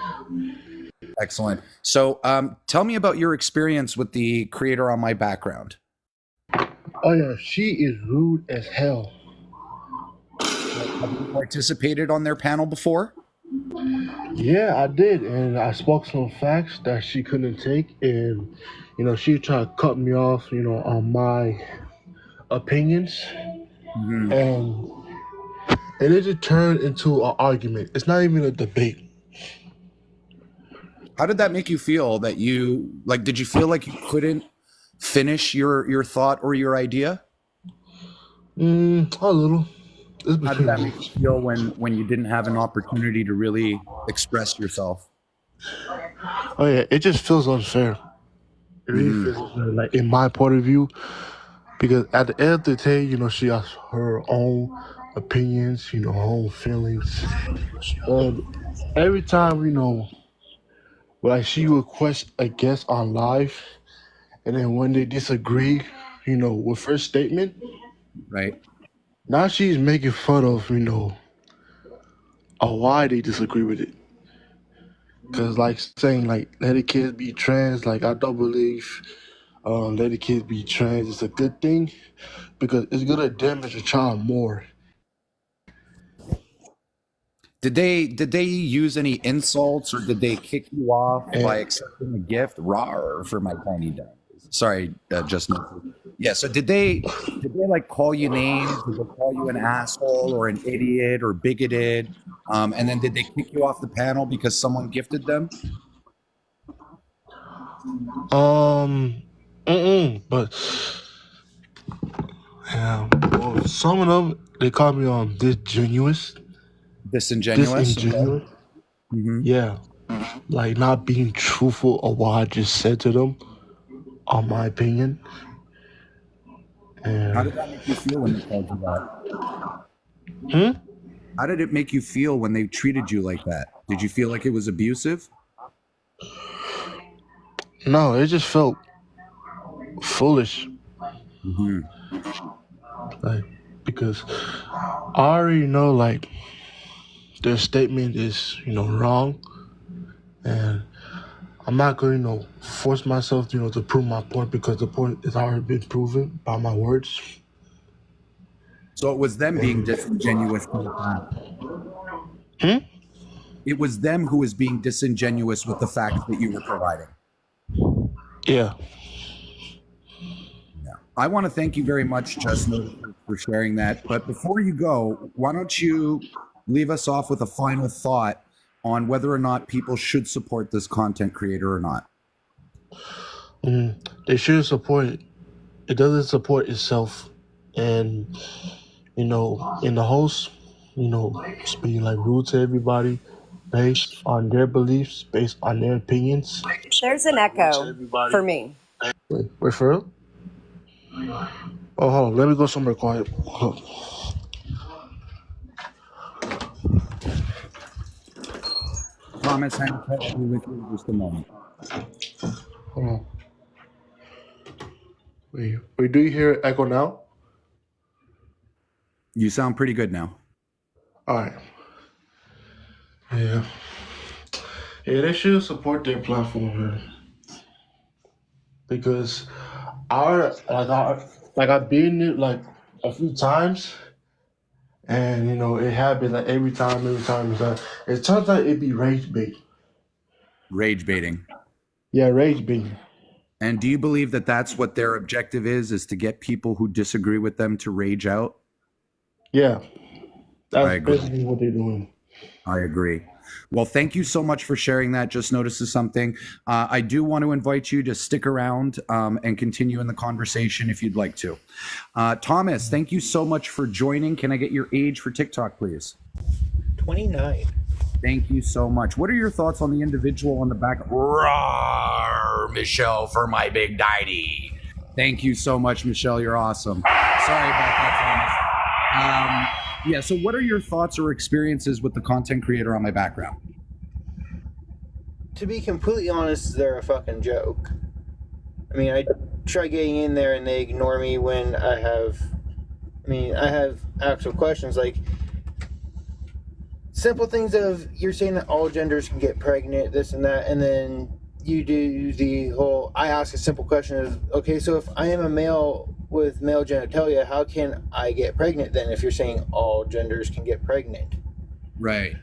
Excellent. So tell me about your experience with the creator on my background. Oh yeah, she is rude as hell. Have you participated on their panel before? Yeah, I did, and I spoke some facts that she couldn't take, and she tried to cut me off, on my opinions, and it just turned into an argument. It's not even a debate. How did that make you feel? That you did you feel like you couldn't finish your thought or your idea? A little. How did that make you feel when you didn't have an opportunity to really express yourself? Oh yeah, it just feels unfair. It really feels unfair, like in my point of view, because at the end of the day, she has her own opinions, her own feelings, and every time, like she requests a guest on live, and then when they disagree, with her statement, Right. now she's making fun of, why they disagree with it. Because, like, saying, like, let the kids be trans, like, I don't believe let the kids be trans is a good thing, because it's going to damage a child more. Did they use any insults, or did they kick you off by accepting a gift? Rawr for my tiny dog. Sorry, just yeah. So did they like call you names? Did they call you an asshole or an idiot or bigoted? And then did they kick you off the panel because someone gifted them? But yeah, well, some of them they call me disingenuous. Disingenuous. Disingenuous. Yeah, like not being truthful of what I just said to them, on my opinion. And How did that make you feel when they called you that? How did it make you feel when they treated you like that? Did you feel like it was abusive? No, it just felt foolish. Like, because I already know, like, their statement is, wrong. And I'm not going to, force myself, to prove my point, because the point has already been proven by my words. So it was them being disingenuous to the fact. It was them who was being disingenuous with the facts that you were providing. Yeah. I want to thank you very much, Justin, for sharing that. But before you go, why don't you leave us off with a final thought on whether or not people should support this content creator or not? They should support it. It doesn't support itself. And, in the host, just being like rude to everybody based on their beliefs, based on their opinions. There's an echo for me. Wait for real? Oh, hold on. Let me go somewhere quiet. Hold on. Thomas, I'm with you in just a moment. Hold on. Wait, do you hear echo now? You sound pretty good now. All right. Yeah. Yeah, they should support their platform, man. Because I've been it like a few times, and it happens like every time. It turns out it be rage bait. Rage baiting. Yeah, rage baiting. And do you believe that that's what their objective is to get people who disagree with them to rage out? Yeah, I that's agree. basically what they're doing. I agree. Well, thank you so much for sharing that. Just notices something. I do want to invite you to stick around and continue in the conversation if you'd like to. Thomas, thank you so much for joining. Can I get your age for TikTok, please? 29. Thank you so much. What are your thoughts on the individual on the back? Roar, Michelle for my big daddy. Thank you so much, Michelle. You're awesome. Sorry about that, Thomas. Yeah, so what are your thoughts or experiences with the content creator on my background? To be completely honest, they're a fucking joke. I mean, I try getting in there and they ignore me when I have actual questions, like simple things of, you're saying that all genders can get pregnant, this and that, and then you do the whole, I ask a simple question of, okay, so if I am a male with male genitalia, how can I get pregnant then if you're saying all genders can get pregnant? Right.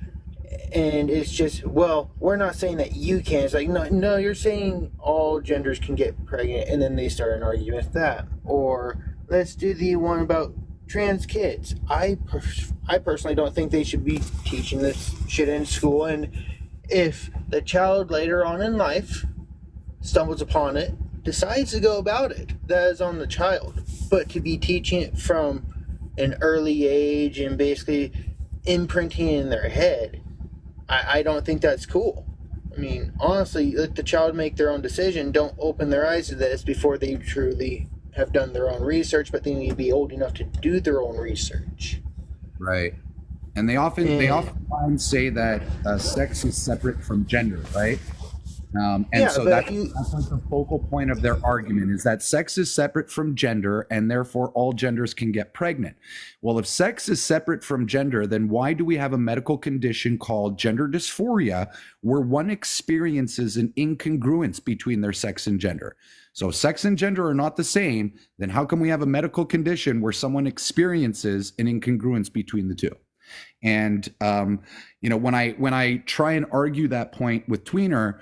And it's just, well, we're not saying that you can. It's like, no, you're saying all genders can get pregnant, and then they start an argument with that. Or let's do the one about trans kids. I personally don't think they should be teaching this shit in school, and if the child later on in life stumbles upon it, decides to go about it, that is on the child. But to be teaching it from an early age and basically imprinting in their head, I don't think that's cool. I mean, honestly, let the child make their own decision. Don't open their eyes to this before they truly have done their own research, but they need to be old enough to do their own research. Right. And they often say that sex is separate from gender, right? So that's like the focal point of their argument, is that sex is separate from gender and therefore all genders can get pregnant. Well, if sex is separate from gender, then why do we have a medical condition called gender dysphoria, where one experiences an incongruence between their sex and gender? So if sex and gender are not the same, then how come we have a medical condition where someone experiences an incongruence between the two? And when I try and argue that point with Tweener,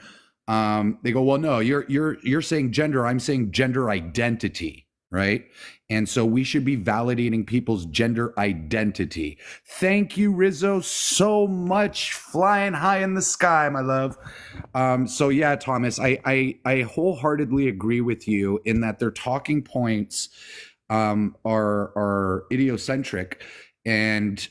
they go, well, no, you're saying gender, I'm saying gender identity, right? And so we should be validating people's gender identity. Thank you, Rizzo, so much. Flying high in the sky, my love. So yeah, Thomas, I wholeheartedly agree with you in that their talking points are idiocentric. And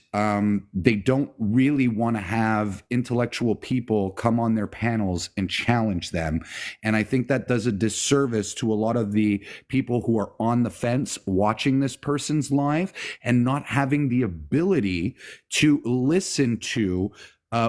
they don't really want to have intellectual people come on their panels and challenge them. And I think that does a disservice to a lot of the people who are on the fence watching this person's live and not having the ability to listen to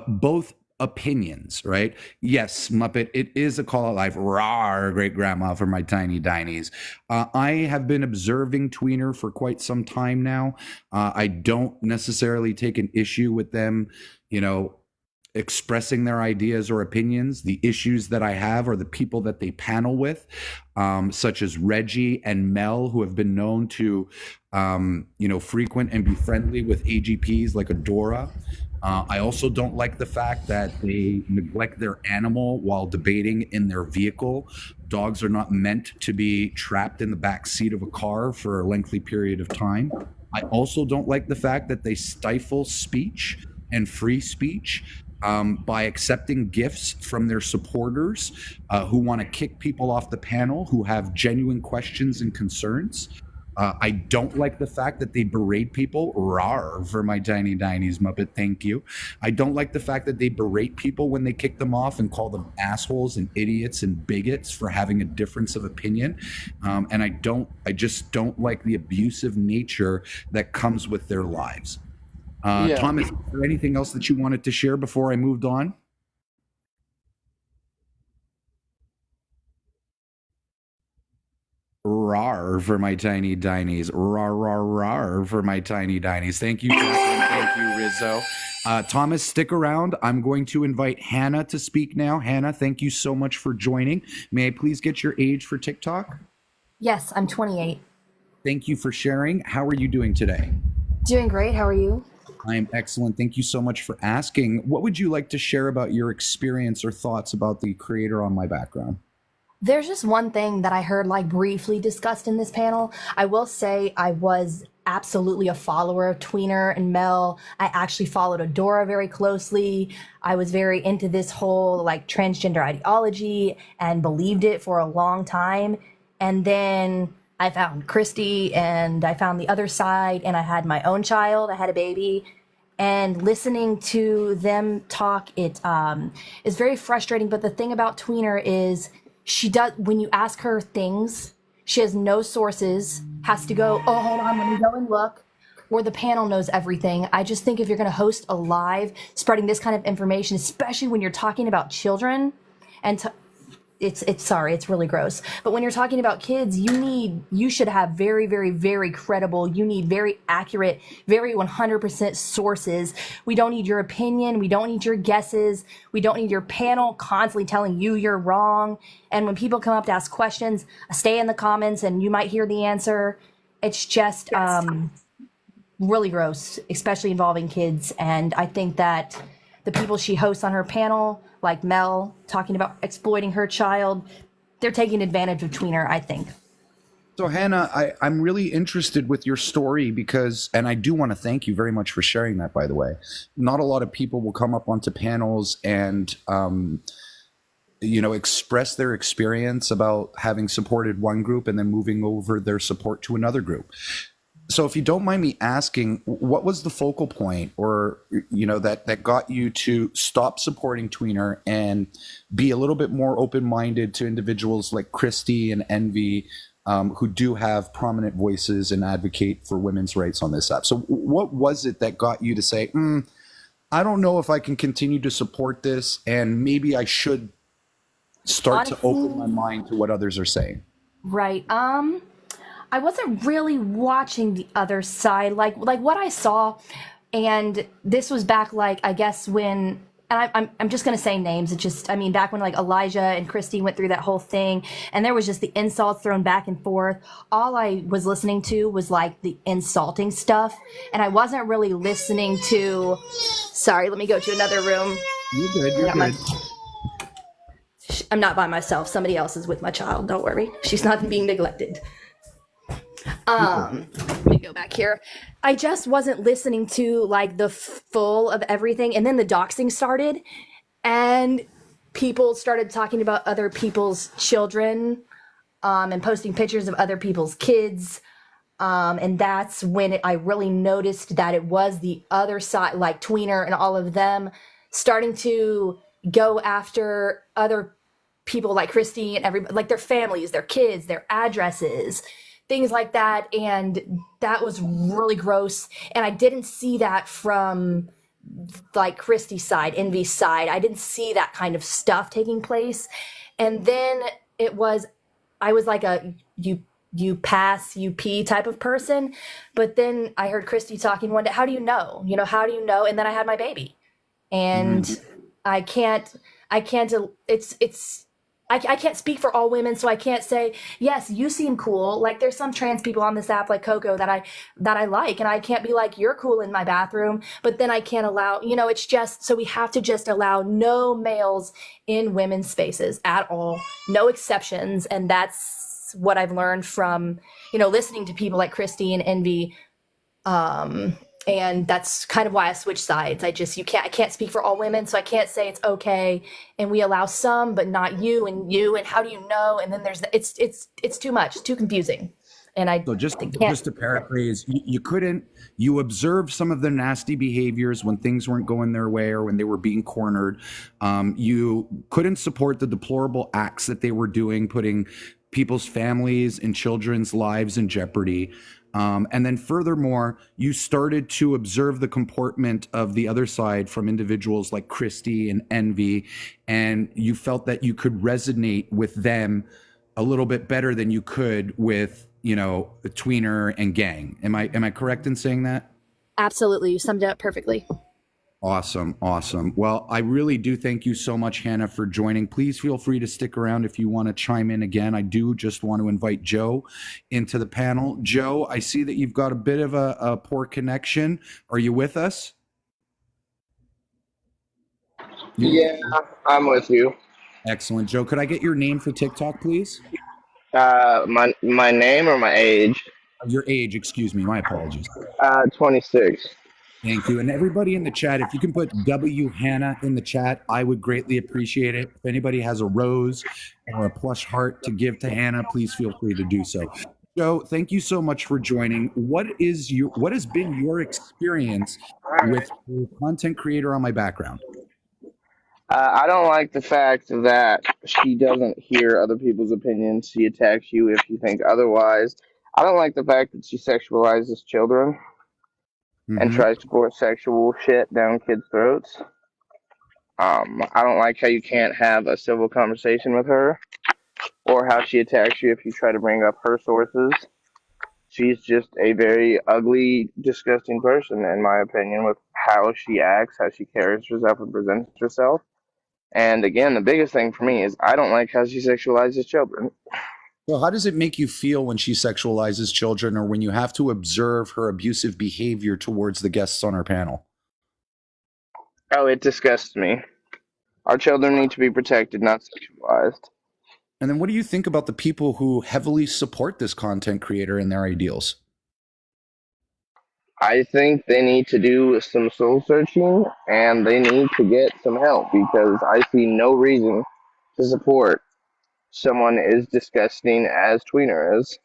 both opinions, right? Yes, Muppet, it is a call out live. Rawr, great grandma for my tiny dinies. I have been observing Tweener for quite some time now. I don't necessarily take an issue with them, expressing their ideas or opinions. The issues that I have are the people that they panel with, such as Reggie and Mel, who have been known to, frequent and be friendly with AGPs like Adora. I also don't like the fact that they neglect their animal while debating in their vehicle. Dogs are not meant to be trapped in the back seat of a car for a lengthy period of time. I also don't like the fact that they stifle speech and free speech by accepting gifts from their supporters who want to kick people off the panel who have genuine questions and concerns. I don't like the fact that they berate people. Rawr for my tiny dinies, Muppet, thank you. I don't like the fact that they berate people when they kick them off and call them assholes and idiots and bigots for having a difference of opinion. And I just don't like the abusive nature that comes with their lives. Thomas, is there anything else that you wanted to share before I moved on? Rawr for my tiny dinies. Rawr for my tiny dinies. Thank you, Catherine. Thank you, Rizzo. Thomas, stick around. I'm going to invite Hannah to speak now. Hannah, thank you so much for joining. May I please get your age for TikTok? Yes, I'm 28. Thank you for sharing. How are you doing today? Doing great. How are you? I am excellent. Thank you so much for asking. What would you like to share about your experience or thoughts about the creator on my background? There's just one thing that I heard briefly discussed in this panel. I will say I was absolutely a follower of Tweener and Mel. I actually followed Adora very closely. I was very into this whole transgender ideology and believed it for a long time. And then I found Christy and I found the other side and I had my own child. I had a baby. and listening to them talk, it is very frustrating. But the thing about Tweener is she does, when you ask her things, she has no sources, has to go, oh, hold on, let me go and look, or the panel knows everything. I just think if you're going to host a live spreading this kind of information, especially when you're talking about children, and it's sorry, it's really gross. But when you're talking about kids, you should have very, very, very credible, you need very accurate, very 100% sources. We don't need your opinion. We don't need your guesses. We don't need your panel constantly telling you you're wrong. And when people come up to ask questions, stay in the comments and you might hear the answer. It's just really gross, especially involving kids. And I think that the people she hosts on her panel, like Mel, talking about exploiting her child, they're taking advantage of Tweener, I think. So Hannah, I'm really interested with your story because, and I do want to thank you very much for sharing that, by the way. Not a lot of people will come up onto panels and, express their experience about having supported one group and then moving over their support to another group. So if you don't mind me asking, what was the focal point or, that got you to stop supporting Tweener and be a little bit more open-minded to individuals like Christy and Envy, who do have prominent voices and advocate for women's rights on this app? So what was it that got you to say, I don't know if I can continue to support this and maybe I should start to open my mind to what others are saying? Right. I wasn't really watching the other side, like what I saw, and this was back, like, I guess when, and I'm just gonna say names. It just, I mean, back when like Elijah and Christy went through that whole thing, and there was just the insults thrown back and forth. All I was listening to was like the insulting stuff, and I wasn't really listening to. Sorry, let me go to another room. You're good. You're good. I'm not by myself. Somebody else is with my child. Don't worry. She's not being neglected. Let me go back here. I just wasn't listening to like the full of everything. And then the doxing started and people started talking about other people's children, and posting pictures of other people's kids. And that's when I really noticed that it was the other side, like Tweener and all of them starting to go after other people like Christy and everybody, like their families, their kids, their addresses, things like that. And that was really gross. And I didn't see that from like Christy's side, Envy's side. I didn't see that kind of stuff taking place. And then I was like a you pass, you pee type of person. But then I heard Christy talking one day, how do you know? How do you know? And then I had my baby. And I can't speak for all women, so I can't say, yes, you seem cool. Like there's some trans people on this app like Coco that I like, and I can't be like, you're cool in my bathroom, but then I can't allow, it's just, so we have to just allow no males in women's spaces at all, no exceptions. And that's what I've learned from, listening to people like Christy and Envy. And that's kind of why I switched sides. I can't speak for all women, so I can't say it's okay and we allow some, but not you, and how do you know? And then it's too much, too confusing. And just to paraphrase, you observed some of the nasty behaviors when things weren't going their way or when they were being cornered. You couldn't support the deplorable acts that they were doing, putting people's families and children's lives in jeopardy. And then furthermore, you started to observe the comportment of the other side from individuals like Christy and Envy, and you felt that you could resonate with them a little bit better than you could with, Tweener and gang. Am I correct in saying that? Absolutely. You summed it up perfectly. Awesome. Well, I really do thank you so much, Hannah, for joining. Please feel free to stick around if you want to chime in again. I do just want to invite Joe into the panel. Joe, I see that you've got a bit of a poor connection. Are you with us? Yeah, I'm with you. Excellent. Joe, could I get your name for TikTok, please? My name or my age? Your age, excuse me. My apologies. 26. Thank you. And everybody in the chat, if you can put W Hannah in the chat, I would greatly appreciate it. If anybody has a rose or a plush heart to give to Hannah, please feel free to do so. Joe, thank you so much for joining. What has been your experience with a content creator on my background? I don't like the fact that she doesn't hear other people's opinions. She attacks you if you think otherwise. I don't like the fact that she sexualizes children and Mm-hmm. tries to force sexual shit down kids' throats. I don't like how you can't have a civil conversation with her, or how she attacks you if you try to bring up her sources. She's just a very ugly, disgusting person, in my opinion, with how she acts, how she carries herself and presents herself. And again, the biggest thing for me is I don't like how she sexualizes children. Well, how does it make you feel when she sexualizes children, or when you have to observe her abusive behavior towards the guests on our panel? Oh, it disgusts me. Our children need to be protected, not sexualized. And then what do you think about the people who heavily support this content creator and their ideals? I think they need to do some soul searching and they need to get some help because I see no reason to support someone as disgusting as Tweener is.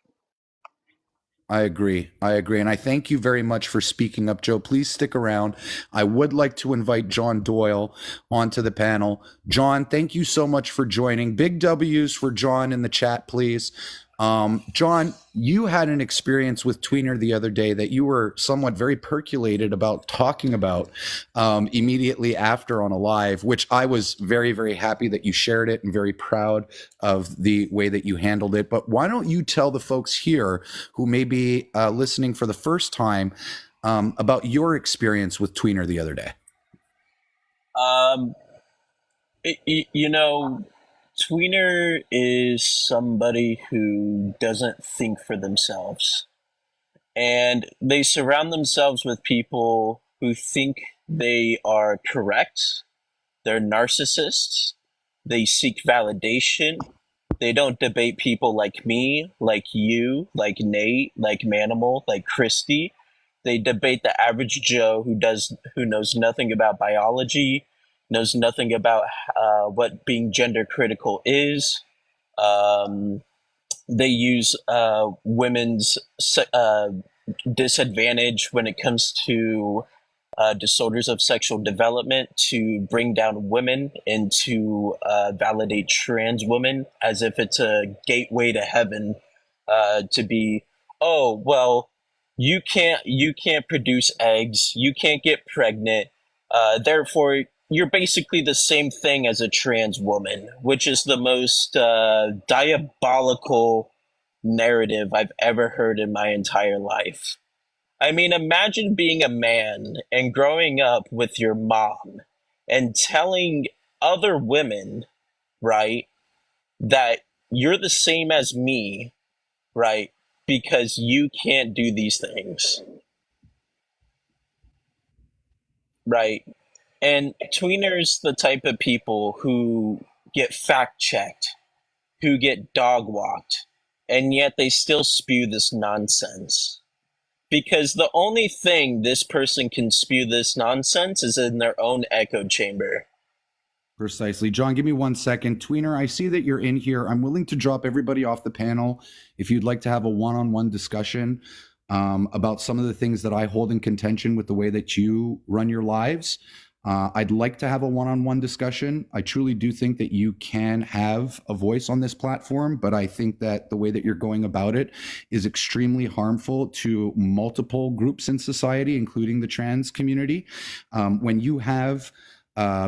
I agree. I agree. And I thank you very much for speaking up, Joe. Please stick around. I would like to invite John Doyle onto the panel. John, thank you so much for joining. Big W's for John in the chat, please. John, you had an experience with Tweener the other day that you were somewhat very percolated about talking about immediately after on a live, which I was very, very happy that you shared it and very proud of the way that you handled it. But why don't you tell the folks here who may be listening for the first time about your experience with Tweener the other day? You know, Tweener is somebody who doesn't think for themselves. And they surround themselves with people who think they are correct. They're narcissists. They seek validation. They don't debate people like me, like you, like Nate, like Manimal, like Christy. They debate the average Joe who knows nothing about biology, knows nothing about what being gender critical is. They use women's disadvantage when it comes to disorders of sexual development to bring down women and to validate trans women as if it's a gateway to heaven, to be, oh well, you can't produce eggs, you can't get pregnant, therefore you're basically the same thing as a trans woman, which is the most diabolical narrative I've ever heard in my entire life. I mean, imagine being a man and growing up with your mom and telling other women, right, that you're the same as me, right, because you can't do these things, right? And tweeners the type of people who get fact checked, who get dog walked, and yet they still spew this nonsense. Because the only thing this person can spew this nonsense is in their own echo chamber. Precisely. John, give me 1 second. Tweener, I see that you're in here. I'm willing to drop everybody off the panel if you'd like to have a one-on-one discussion about some of the things that I hold in contention with the way that you run your lives. I'd like to have a one-on-one discussion. I truly do think that you can have a voice on this platform, but I think that the way that you're going about it is extremely harmful to multiple groups in society, including the trans community. When you have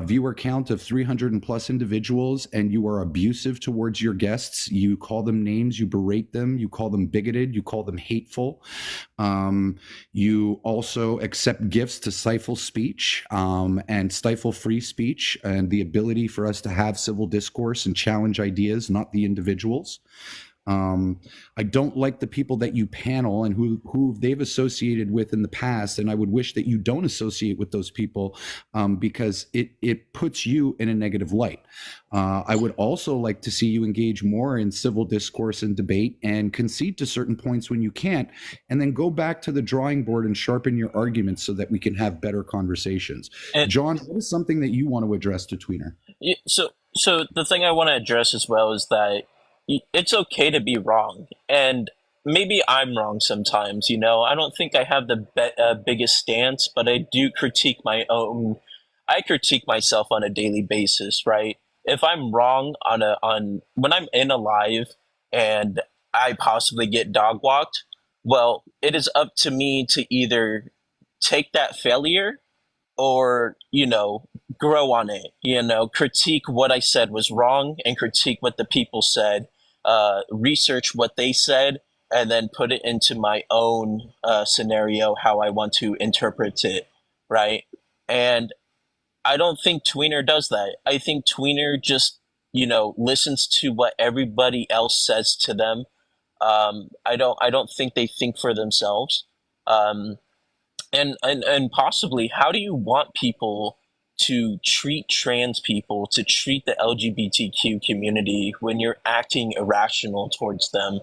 viewer count of 300 and plus individuals and you are abusive towards your guests, you call them names, you berate them, you call them bigoted, you call them hateful. You also accept gifts to stifle speech and stifle free speech and the ability for us to have civil discourse and challenge ideas, not the individuals. I don't like the people that you panel and who they've associated with in the past, and I would wish that you don't associate with those people because it puts you in a negative light. I would also like to see you engage more in civil discourse and debate and concede to certain points when you can't, and then go back to the drawing board and sharpen your arguments so that we can have better conversations. And John, what is something that you want to address to Tweener? So the thing I want to address as well is that it's okay to be wrong. And maybe I'm wrong sometimes. I don't think I have the biggest stance, but I do critique my own. I critique myself on a daily basis, right? If I'm wrong on when I'm in a live and I possibly get dog walked, well, it is up to me to either take that failure or grow on it, critique what I said was wrong and critique what the people said, research what they said, and then put it into my own scenario, how I want to interpret it, right? And I don't think Tweener does that. I think Tweener just listens to what everybody else says to them. I don't think they think for themselves. um, and possibly, how do you want people to treat trans people, to treat the LGBTQ community when you're acting irrational towards them,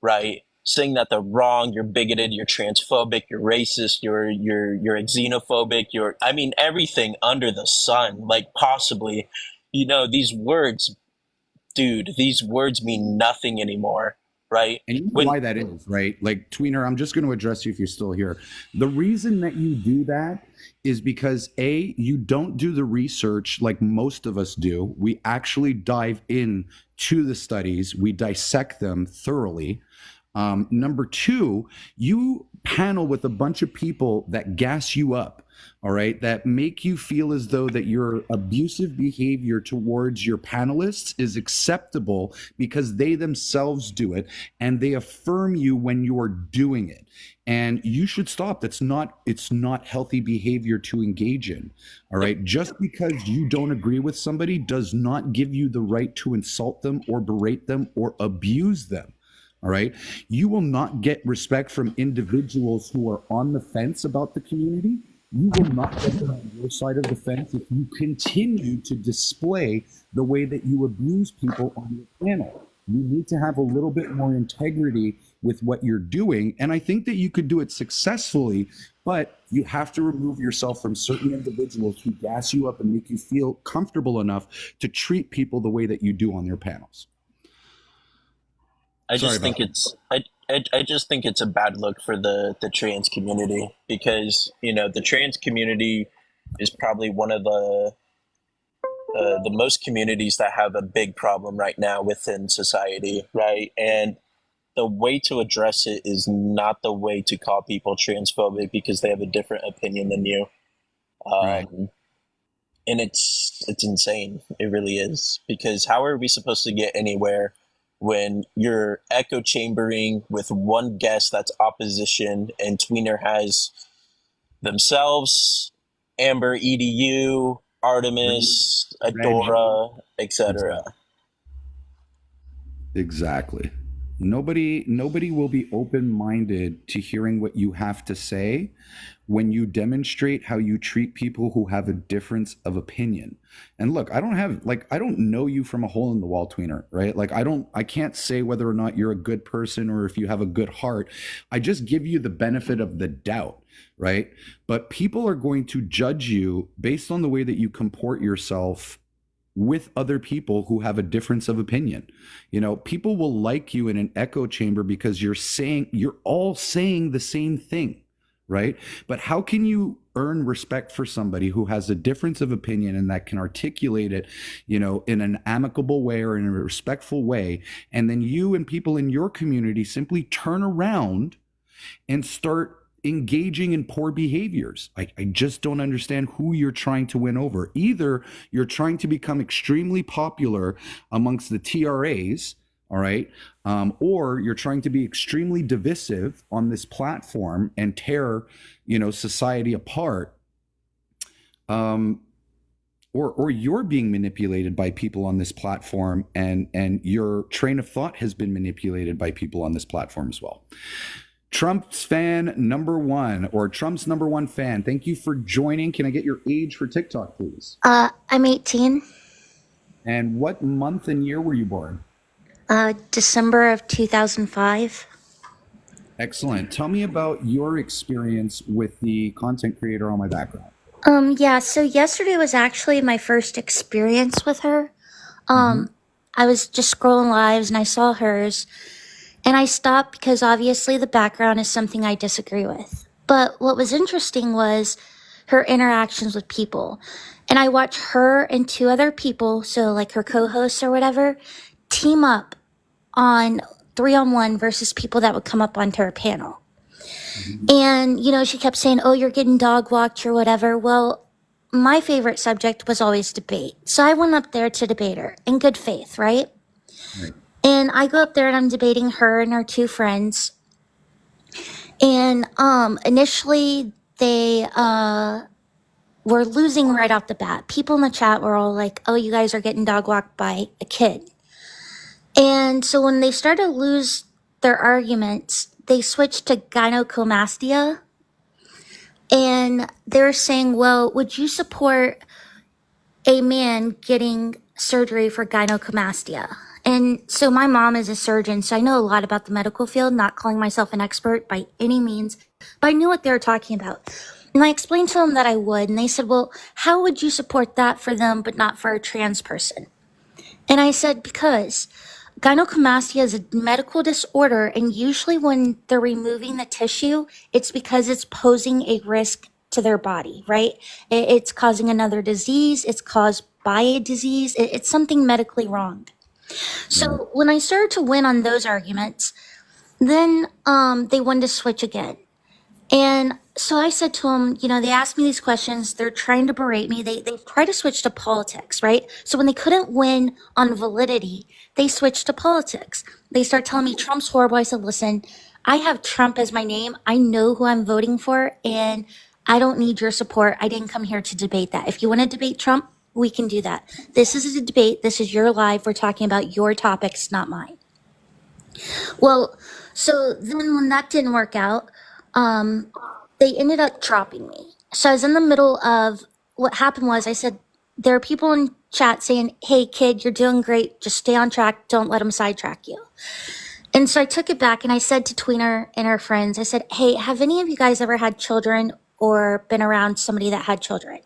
right? Saying that they're wrong, you're bigoted, you're transphobic, you're racist, you're xenophobic, I mean everything under the sun, like possibly, these words, dude, these words mean nothing anymore, right? And you know why that is, right? Like, Tweener, I'm just going to address you if you're still here. The reason that you do that is because you don't do the research like most of us do. We actually dive in to the studies, we dissect them thoroughly. Number two, you panel with a bunch of people that gas you up, all right, that make you feel as though that your abusive behavior towards your panelists is acceptable because they themselves do it, and they affirm you when you are doing it. And you should stop. It's not healthy behavior to engage in. All right. Just because you don't agree with somebody does not give you the right to insult them or berate them or abuse them. All right. You will not get respect from individuals who are on the fence about the community. You will not get them on your side of the fence if you continue to display the way that you abuse people on your panel. You need to have a little bit more integrity with what you're doing. And I think that you could do it successfully, but you have to remove yourself from certain individuals who gas you up and make you feel comfortable enough to treat people the way that you do on their panels. I just think it's a bad look for the trans community, because the trans community is probably one of the most communities that have a big problem right now within society, right? And the way to address it is not the way to call people transphobic because they have a different opinion than you. Right. And it's insane. It really is, because how are we supposed to get anywhere when you're echo chambering with one guest that's opposition, and Tweener has themselves, Amber, EDU, Artemis, Adora, etc. Exactly. Nobody will be open-minded to hearing what you have to say when you demonstrate how you treat people who have a difference of opinion. And look, I don't know you from a hole in the wall, Tweener, right? Like, I can't say whether or not you're a good person or if you have a good heart. I just give you the benefit of the doubt, right? But people are going to judge you based on the way that you comport yourself with other people who have a difference of opinion. People will like you in an echo chamber because you're all saying the same thing, right? But how can you earn respect for somebody who has a difference of opinion and that can articulate it, in an amicable way or in a respectful way, and then you and people in your community simply turn around and start engaging in poor behaviors? I just don't understand who you're trying to win over. Either you're trying to become extremely popular amongst the TRAs, all right, or you're trying to be extremely divisive on this platform and tear, society apart, or you're being manipulated by people on this platform, and your train of thought has been manipulated by people on this platform as well. Trump's fan number one, or Trump's number one fan, thank you for joining. Can I get your age for TikTok, please? I'm 18. And what month and year were you born? December of 2005. Excellent. Tell me about your experience with the content creator on my background. Yeah, so yesterday was actually my first experience with her. I was just scrolling lives and I saw hers, And I stopped because obviously the background is something I disagree with. But what was interesting was her interactions with people. And I watched her and two other people, so like her co-hosts or whatever, team up on 3-on-1 versus people that would come up onto her panel. And, you know, she kept saying, oh, you're getting dog walked or whatever. Well, my favorite subject was always debate. So I went up there to debate her in good faith, right? And I go up there and I'm debating her and her two friends. And initially they were losing right off the bat. People in the chat were all like, oh, you guys are getting dog walked by a kid. And so when they started to lose their arguments, they switched to gynecomastia. And they're saying, well, would you support a man getting surgery for gynecomastia? And so my mom is a surgeon, so I know a lot about the medical field, not calling myself an expert by any means, but I knew what they were talking about. And I explained to them that I would, and they said, well, how would you support that for them, but not for a trans person? And I said, because gynecomastia is a medical disorder, and usually when they're removing the tissue, it's because it's posing a risk to their body, right? It's causing another disease. It's caused by a disease. It's something medically wrong. So when I started to win on those arguments, then they wanted to switch again. And so I said to them, you know, they asked me these questions. They're trying to berate me. They try to switch to politics, right? So when they couldn't win on validity, they switched to politics. They start telling me Trump's horrible. I said, listen, I have Trump as my name. I know who I'm voting for, and I don't need your support. I didn't come here to debate that. If you want to debate Trump, we can do that. This is a debate. This is your live. We're talking about your topics, not mine. Well, so then when that didn't work out, they ended up dropping me. So I was in the middle of what happened was I said, there are people in chat saying, hey, kid, you're doing great. Just stay on track. Don't let them sidetrack you. And so I took it back and I said to Tweener and her friends, I said, hey, have any of you guys ever had children or been around somebody that had children?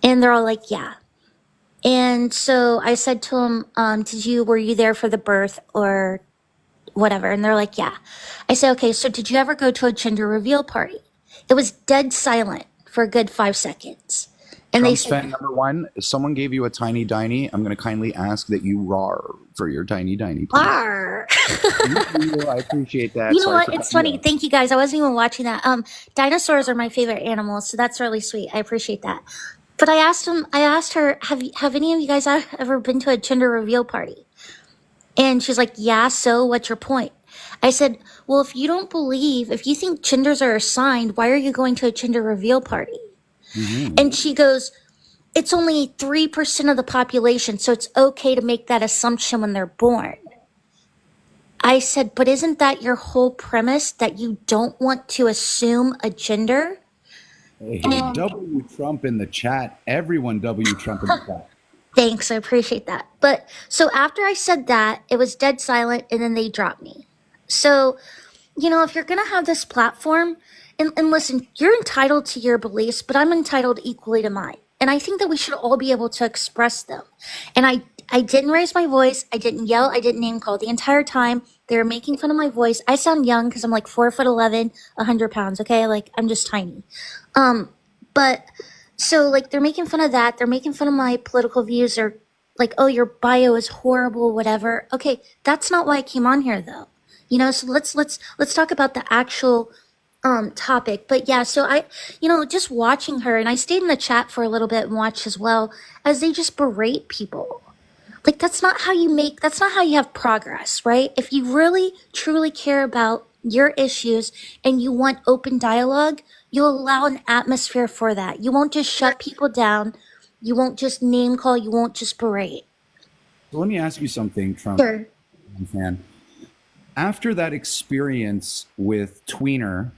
And they're all like, yeah. And so I said to them, were you there for the birth or whatever? And they're like, yeah. I said, okay, so did you ever go to a gender reveal party? It was dead silent for a good 5 seconds. And Trump's they said, fan number one, if someone gave you a tiny diny, I'm going to kindly ask that you roar for your tiny diny. Arr. I appreciate that. You know Sorry what? for It's cutting you funny. off. Thank you guys. I wasn't even watching that. Dinosaurs are my favorite animals, so that's really sweet. I appreciate that. But I asked her, have any of you guys ever been to a gender reveal party? And she's like, yeah, so what's your point? I said, well, if you think genders are assigned, why are you going to a gender reveal party? And she goes, it's only 3% of the population, so it's okay to make that assumption when they're born. I said, but isn't that your whole premise, that you don't want to assume a gender? Hey, W Trump in the chat. Everyone W Trump in the chat. Thanks, I appreciate that. But so after I said that, it was dead silent, and then they dropped me. So, you know, if you're going to have this platform, and listen, you're entitled to your beliefs, but I'm entitled equally to mine. And I think that we should all be able to express them. And I didn't raise my voice. I didn't yell. I didn't name call the entire time. They were making fun of my voice. I sound young because I'm like 4'11", 100 pounds. Okay. Like I'm just tiny. But so like they're making fun of that. They're making fun of my political views, or like, oh, your bio is horrible, whatever. Okay. That's not why I came on here though. You know, so let's talk about the actual topic. But yeah, so I, you know, just watching her, and I stayed in the chat for a little bit and watched as well, as they just berate people. Like that's not how you have progress, right? If you really truly care about your issues and you want open dialogue, you'll allow an atmosphere for that. You won't just shut people down. You won't just name call. You won't just berate. So let me ask you something, Trump fan. After that experience with Tweener,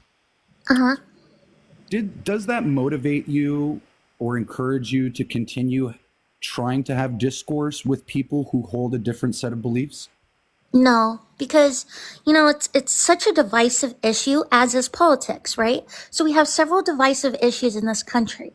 does that motivate you or encourage you to continue trying to have discourse with people who hold a different set of beliefs? No, because, you know, it's such a divisive issue, as is politics, right? So we have several divisive issues in this country.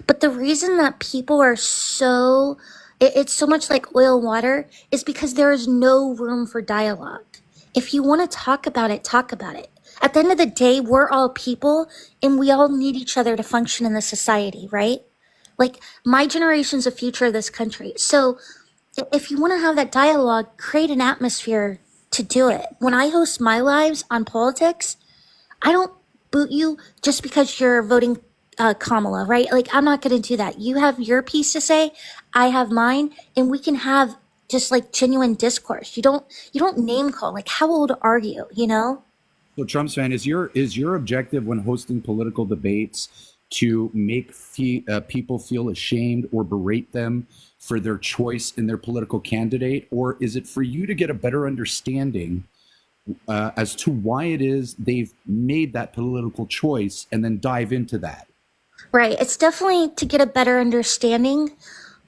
But the reason that people are it's so much like oil and water is because there is no room for dialogue. If you want to talk about it, talk about it. At the end of the day, we're all people and we all need each other to function in the society, right? Like, my generation's the future of this country. So if you want to have that dialogue, create an atmosphere to do it. When I host my lives on politics, I don't boot you just because you're voting Kamala, right? Like, I'm not going to do that. You have your piece to say, I have mine, and we can have just like genuine discourse. You don't name call. Like, how old are you? You know? So, Trump's fan, is your objective when hosting political debates to make people feel ashamed or berate them for their choice in their political candidate, or is it for you to get a better understanding as to why it is they've made that political choice and then dive into that? Right. It's definitely to get a better understanding.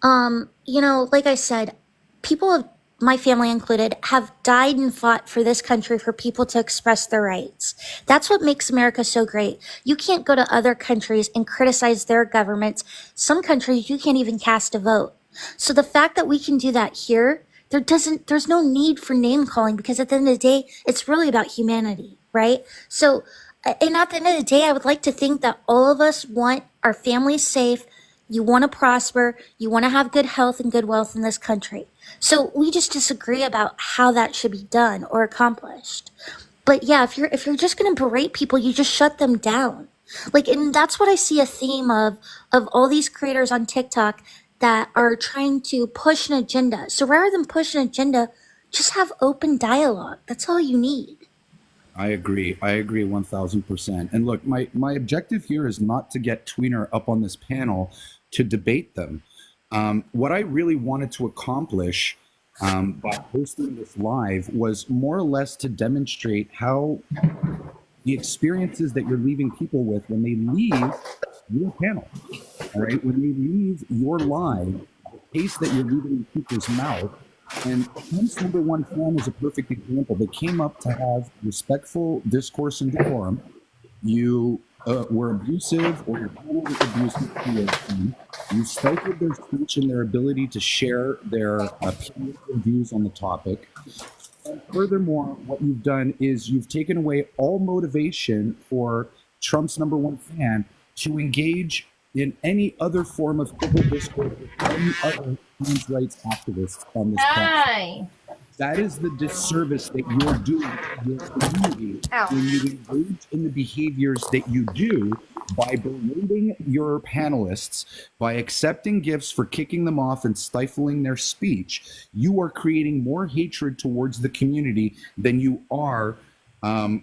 Like I said, people of my family included have died and fought for this country for people to express their rights. That's what makes America so great. You can't go to other countries and criticize their governments. Some countries you can't even cast a vote. So the fact that we can do that here, there's no need for name calling, because at the end of the day, it's really about humanity, right? So, and at the end of the day, I would like to think that all of us want our families safe. You want to prosper. You want to have good health and good wealth in this country. So we just disagree about how that should be done or accomplished. But yeah, if you're just going to berate people, you just shut them down. Like, and that's what I see a theme of all these creators on TikTok that are trying to push an agenda. So rather than push an agenda, just have open dialogue. That's all you need. I agree 1000%. And look, my objective here is not to get Tweener up on this panel to debate them. What I really wanted to accomplish by hosting this live was more or less to demonstrate how the experiences that you're leaving people with when they leave your panel, all right, when they leave your live, the taste that you're leaving in people's mouth. And Trump's number one fan is a perfect example. They came up to have respectful discourse and decorum. You were abusive, or your panel was abusive towards them. You stifled their speech and their ability to share their opinions and views on the topic. And furthermore, what you've done is you've taken away all motivation for Trump's number one fan to engage in any other form of civil discourse with any other trans rights activists on this platform. That is the disservice that you're doing to your community when you engage in the behaviors that you do by berating your panelists, by accepting gifts for kicking them off and stifling their speech. You are creating more hatred towards the community than you are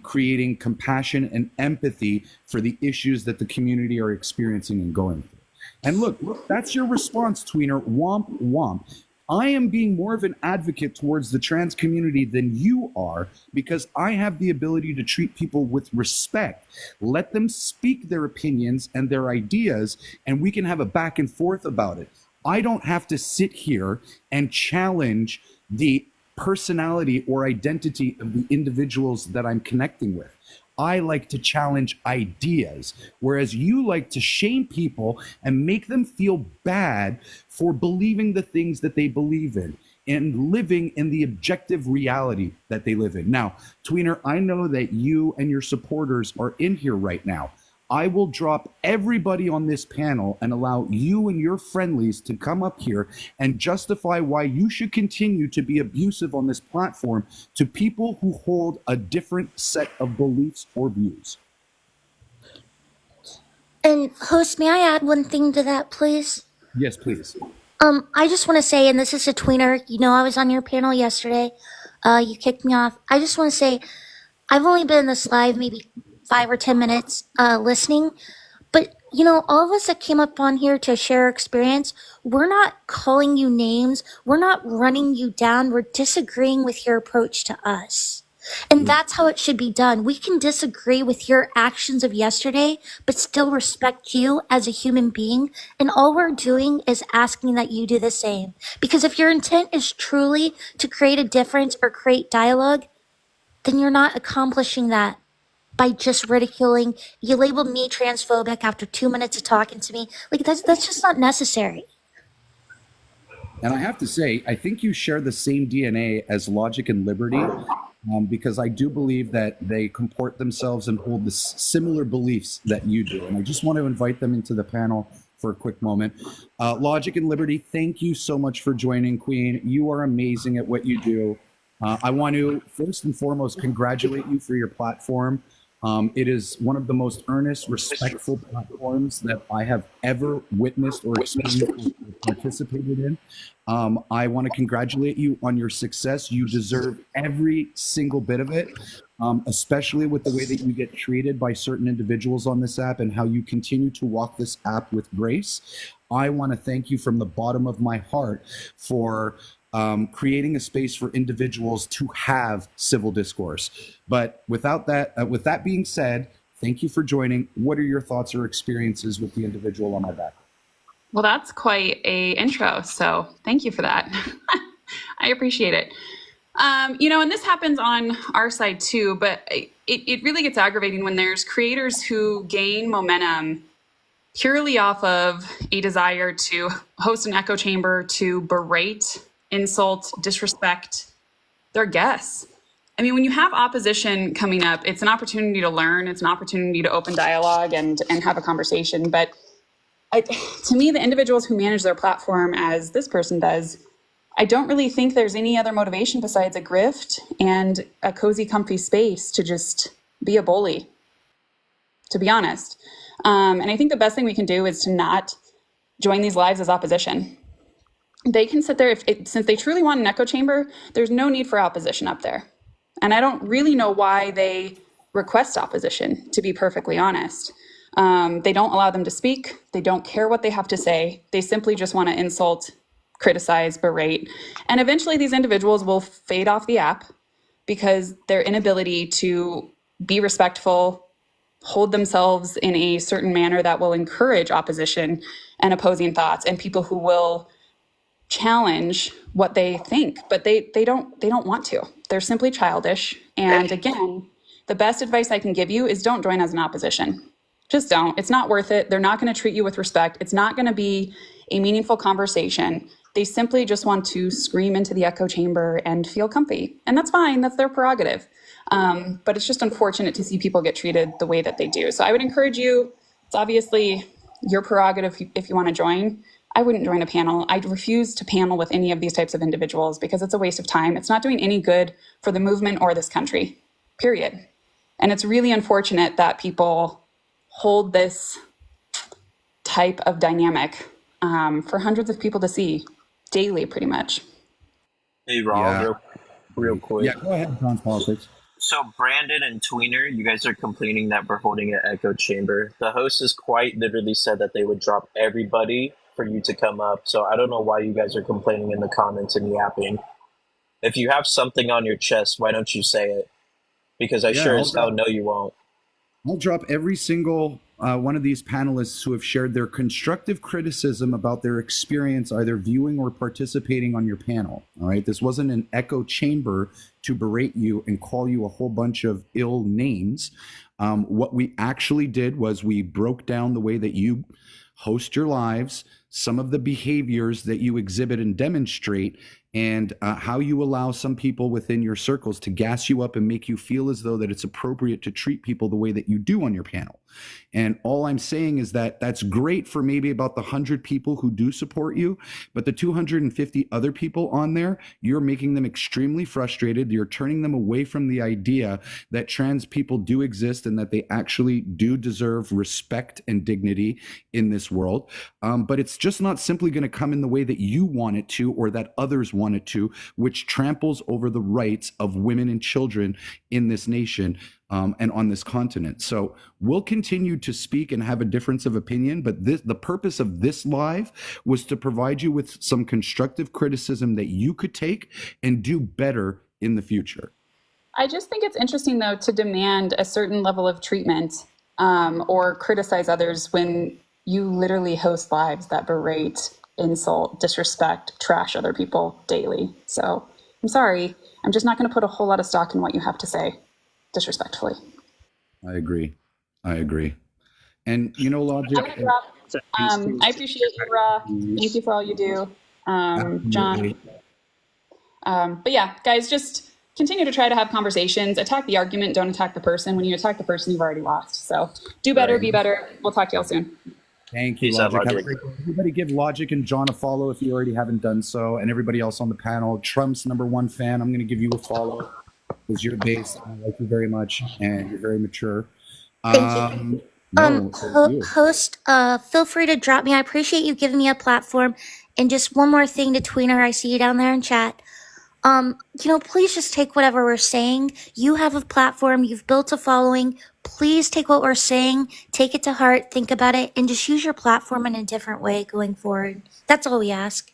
creating compassion and empathy for the issues that the community are experiencing and going through. And look, that's your response, Tweener. Womp womp. I am being more of an advocate towards the trans community than you are, because I have the ability to treat people with respect. Let them speak their opinions and their ideas, and we can have a back and forth about it. I don't have to sit here and challenge the personality or identity of the individuals that I'm connecting with. I like to challenge ideas, whereas you like to shame people and make them feel bad for believing the things that they believe in and living in the objective reality that they live in. Now, Tweener, I know that you and your supporters are in here right now. I will drop everybody on this panel and allow you and your friendlies to come up here and justify why you should continue to be abusive on this platform to people who hold a different set of beliefs or views. And host, may I add one thing to that, please? Yes, please. I just want to say, and this is a Tweener, you know, I was on your panel yesterday. You kicked me off. I just want to say, I've only been in this live maybe 5 or 10 minutes listening, but you know, all of us that came up on here to share our experience, we're not calling you names, we're not running you down, we're disagreeing with your approach to us. And that's how it should be done. We can disagree with your actions of yesterday, but still respect you as a human being. And all we're doing is asking that you do the same. Because if your intent is truly to create a difference or create dialogue, then you're not accomplishing that by just ridiculing. You labeled me transphobic after 2 minutes of talking to me. Like, that's just not necessary. And I have to say, I think you share the same DNA as Logic and Liberty. because I do believe that they comport themselves and hold the similar beliefs that you do. And I just want to invite them into the panel for a quick moment. Logic and Liberty, thank you so much for joining, Queen. You are amazing at what you do. I want to first and foremost congratulate you for your platform. It is one of the most earnest, respectful platforms that I have ever witnessed or experienced or participated in. I want to congratulate you on your success. You deserve every single bit of it, especially with the way that you get treated by certain individuals on this app and how you continue to walk this app with grace. I want to thank you from the bottom of my heart for creating a space for individuals to have civil discourse. But with that being said, thank you for joining. What are your thoughts or experiences with the individual on my back? Well, that's quite a intro, so thank you for that. I appreciate it. And this happens on our side too, but it really gets aggravating when there's creators who gain momentum purely off of a desire to host an echo chamber, to berate, insult, disrespect their guests. I mean, when you have opposition coming up, it's an opportunity to learn, it's an opportunity to open dialogue and have a conversation. But to me, the individuals who manage their platform as this person does, I don't really think there's any other motivation besides a grift and a cozy, comfy space to just be a bully, to be honest. And I think the best thing we can do is to not join these lives as opposition. They can sit there, since they truly want an echo chamber, there's no need for opposition up there. And I don't really know why they request opposition, to be perfectly honest. They don't allow them to speak. They don't care what they have to say. They simply just want to insult, criticize, berate. And eventually these individuals will fade off the app because their inability to be respectful, hold themselves in a certain manner that will encourage opposition and opposing thoughts and people who will challenge what they think, but they don't want to. They're simply childish. And again, the best advice I can give you is don't join as an opposition. Just don't. It's not worth it. They're not going to treat you with respect. It's not going to be a meaningful conversation. They simply just want to scream into the echo chamber and feel comfy. And that's fine. That's their prerogative. But it's just unfortunate to see people get treated the way that they do. So I would encourage you, it's obviously your prerogative if you want to join. I wouldn't join a panel. I'd refuse to panel with any of these types of individuals because it's a waste of time. It's not doing any good for the movement or this country, period. And it's really unfortunate that people hold this type of dynamic for hundreds of people to see daily, pretty much. Hey, Raw, real quick. Yeah, go ahead, John's Politics. So Brandon and Tweener, you guys are complaining that we're holding an echo chamber. The host has quite literally said that they would drop everybody for you to come up. So I don't know why you guys are complaining in the comments and yapping. If you have something on your chest, why don't you say it? Because I sure as hell know you won't. I'll drop every single one of these panelists who have shared their constructive criticism about their experience either viewing or participating on your panel. All right, this wasn't an echo chamber to berate you and call you a whole bunch of ill names. What we actually did was we broke down the way that you host your lives, some of the behaviors that you exhibit and demonstrate, and how you allow some people within your circles to gas you up and make you feel as though that it's appropriate to treat people the way that you do on your panel. And all I'm saying is that that's great for maybe about the 100 people who do support you, but the 250 other people on there, you're making them extremely frustrated. You're turning them away from the idea that trans people do exist and that they actually do deserve respect and dignity in this world. But it's just not simply going to come in the way that you want it to or that others want it to, which tramples over the rights of women and children in this nation. And on this continent. So we'll continue to speak and have a difference of opinion, but the purpose of this live was to provide you with some constructive criticism that you could take and do better in the future. I just think it's interesting, though, to demand a certain level of treatment or criticize others when you literally host lives that berate, insult, disrespect, trash other people daily. So I'm sorry. I'm just not going to put a whole lot of stock in what you have to say. Disrespectfully. I agree. And Logic. I appreciate you, Ra. Thank you for all you do, John. But yeah, guys, just continue to try to have conversations. Attack the argument, don't attack the person. When you attack the person, you've already lost. So do better, be better. We'll talk to y'all soon. Thank you, Peace out, Logic. Logic. Everybody give Logic and John a follow if you already haven't done so, and everybody else on the panel. Trump's #1 fan. I'm going to give you a follow because you're based. I like you very much, and you're very mature. Thank you. No, thank you. Host, feel free to drop me. I appreciate you giving me a platform. And just one more thing to Tweener, I see you down there in chat. Please just take whatever we're saying. You have a platform, you've built a following. Please take what we're saying, take it to heart, think about it, and just use your platform in a different way going forward. That's all we ask.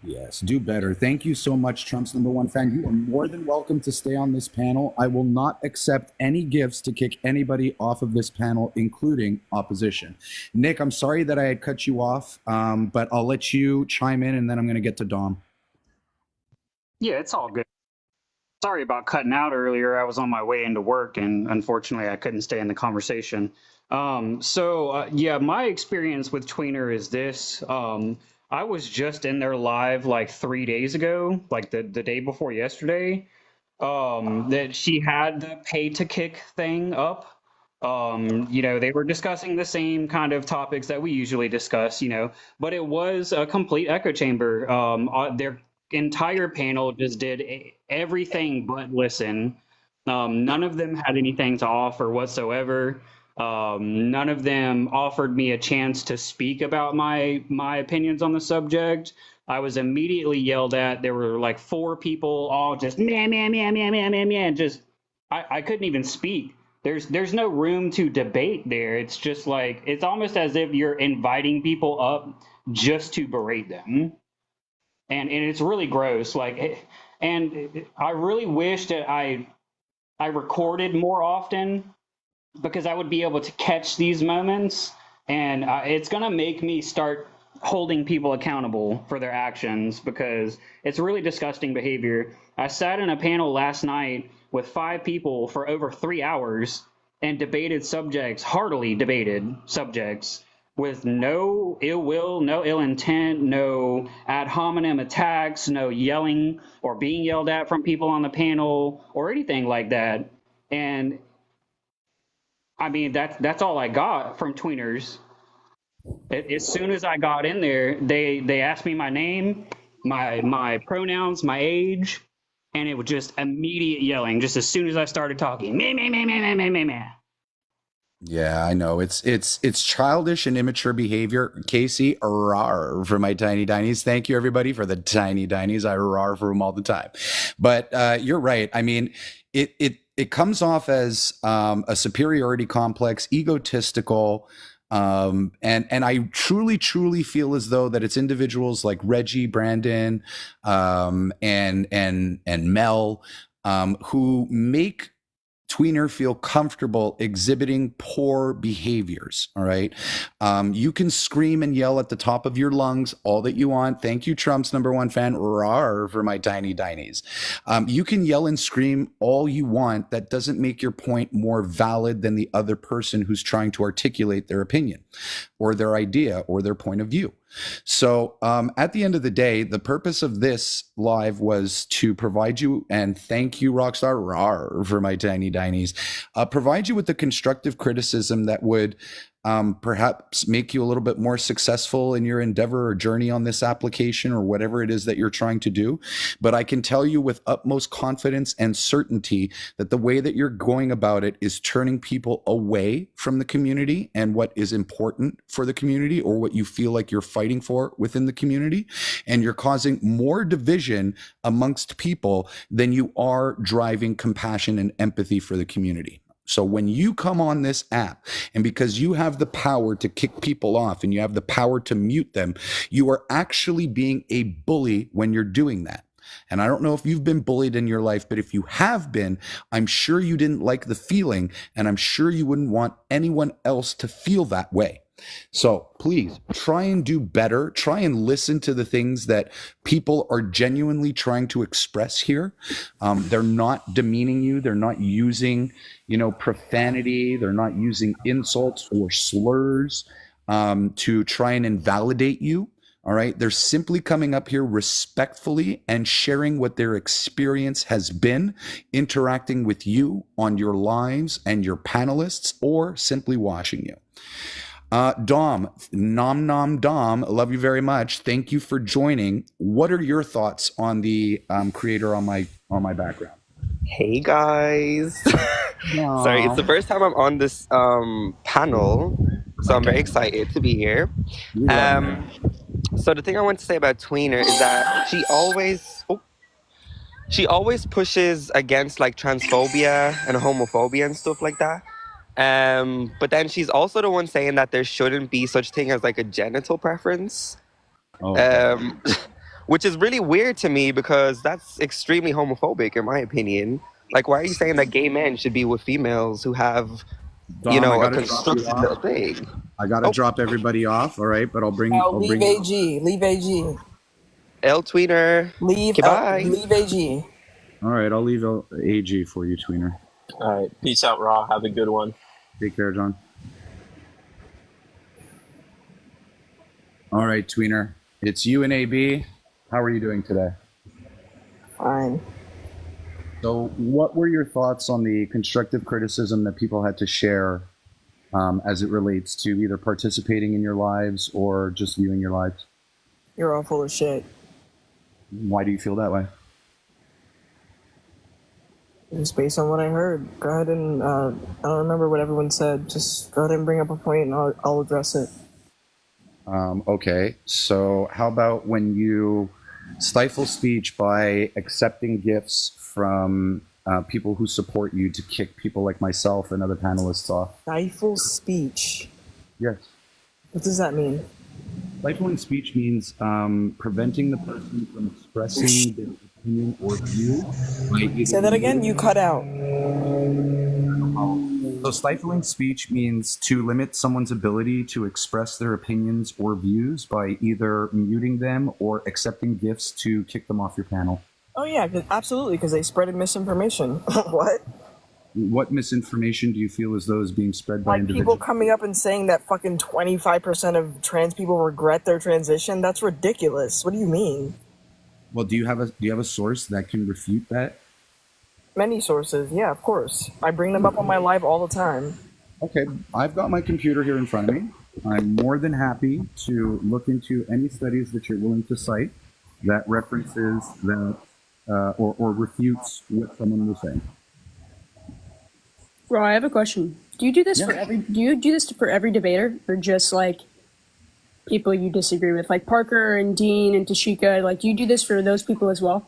Yes, do better. Thank you so much, Trump's #1 fan. You are more than welcome to stay on this panel. I will not accept any gifts to kick anybody off of this panel, including opposition. Nick, I'm sorry that I had cut you off, but I'll let you chime in, and then I'm going to get to Dom. Yeah, it's all good. Sorry about cutting out earlier. I was on my way into work, and unfortunately, I couldn't stay in the conversation. My experience with Tweener is this. I was just in their live like 3 days ago, like the day before yesterday, that she had the pay to kick thing up. They were discussing the same kind of topics that we usually discuss, but it was a complete echo chamber. Their entire panel just did everything but listen. None of them had anything to offer whatsoever. None of them offered me a chance to speak about my opinions on the subject. I was immediately yelled at. There were like 4 people all just man. Just I couldn't even speak. There's no room to debate there. It's just like it's almost as if you're inviting people up just to berate them. And it's really gross. And I really wish that I recorded more often, because I would be able to catch these moments, and it's going to make me start holding people accountable for their actions, because it's really disgusting behavior. I sat in a panel last night with 5 people for over 3 hours and heartily debated subjects with no ill will, no ill intent, no ad hominem attacks, no yelling or being yelled at from people on the panel or anything like that. And I mean, that's all I got from Tweeners. As soon as I got in there, they asked me my name, my pronouns, my age, and it was just immediate yelling. Just as soon as I started talking, me. Yeah, I know. It's childish and immature behavior. Casey, rar for my tiny dinies. Thank you, everybody, for the tiny dinies. I rar for them all the time. But you're right. I mean, it comes off as a superiority complex, egotistical, and I truly feel as though that it's individuals like Reggie, Brandon, and Mel, who make Tweener feel comfortable exhibiting poor behaviors. All right. You can scream and yell at the top of your lungs all that you want. Thank you, Trump's #1 fan. Rar for my tiny dinies. You can yell and scream all you want. That doesn't make your point more valid than the other person who's trying to articulate their opinion or their idea or their point of view. So at the end of the day, the purpose of this live was to provide you, and thank you, Rockstar Rar for my tiny dinies, provide you with the constructive criticism that would perhaps make you a little bit more successful in your endeavor or journey on this application or whatever it is that you're trying to do. But I can tell you with utmost confidence and certainty that the way that you're going about it is turning people away from the community and what is important for the community or what you feel like you're fighting for within the community. And you're causing more division amongst people than you are driving compassion and empathy for the community. So when you come on this app, and because you have the power to kick people off and you have the power to mute them, you are actually being a bully when you're doing that. And I don't know if you've been bullied in your life, but if you have been, I'm sure you didn't like the feeling, and I'm sure you wouldn't want anyone else to feel that way. So please try and do better. Try and listen to the things that people are genuinely trying to express here. They're not demeaning you. They're not using, profanity. They're not using insults or slurs to try and invalidate you. All right. They're simply coming up here respectfully and sharing what their experience has been, interacting with you on your lives and your panelists, or simply watching you. Dom, Nom Nom Dom, love you very much. Thank you for joining. What are your thoughts on the creator on my background? Hey guys. Sorry, it's the first time I'm on this panel, so I'm very excited to be here. So the thing I want to say about Tweener is that she always pushes against like transphobia and homophobia and stuff like that. But then she's also the one saying that there shouldn't be such thing as like a genital preference. Which is really weird to me because that's extremely homophobic in my opinion. Like, why are you saying that gay men should be with females who have, Dom, a constructed little thing? I gotta drop everybody off, all right? But I'll bring. Leave AG. Leave AG. L Tweener. Leave. Goodbye. Leave AG. All right, I'll leave AG for you, Tweener. All right. Peace out, Raw. Have a good one. Take care, John. All right, Tweener. It's you and AB. How are you doing today? Fine. So what were your thoughts on the constructive criticism that people had to share as it relates to either participating in your lives or just viewing your lives? You're all full of shit. Why do you feel that way? Just based on what I heard. Go ahead and, I don't remember what everyone said. Just go ahead and bring up a point and I'll address it. Okay, so how about when you stifle speech by accepting gifts from people who support you to kick people like myself and other panelists off? Stifle speech? Yes. What does that mean? Stifling speech means preventing the person from expressing their opinion or view. Say that again? You cut out. So stifling speech means to limit someone's ability to express their opinions or views by either muting them or accepting gifts to kick them off your panel. Oh yeah, absolutely, because they spreaded misinformation. What? What misinformation do you feel as though is being spread by Like individuals? people coming up and saying that fucking 25% of trans people regret their transition? That's ridiculous. What do you mean? Well, do you have a source that can refute that? Many sources, yeah, of course. I bring them up on my live all the time. Okay, I've got my computer here in front of me. I'm more than happy to look into any studies that you're willing to cite that references that or refutes what someone was saying. Raw, I have a question. Do you do this for Yeah. every? Do you do this for every debater, or just like people you disagree with, like Parker and Dean and Tashika? Like, do you do this for those people as well?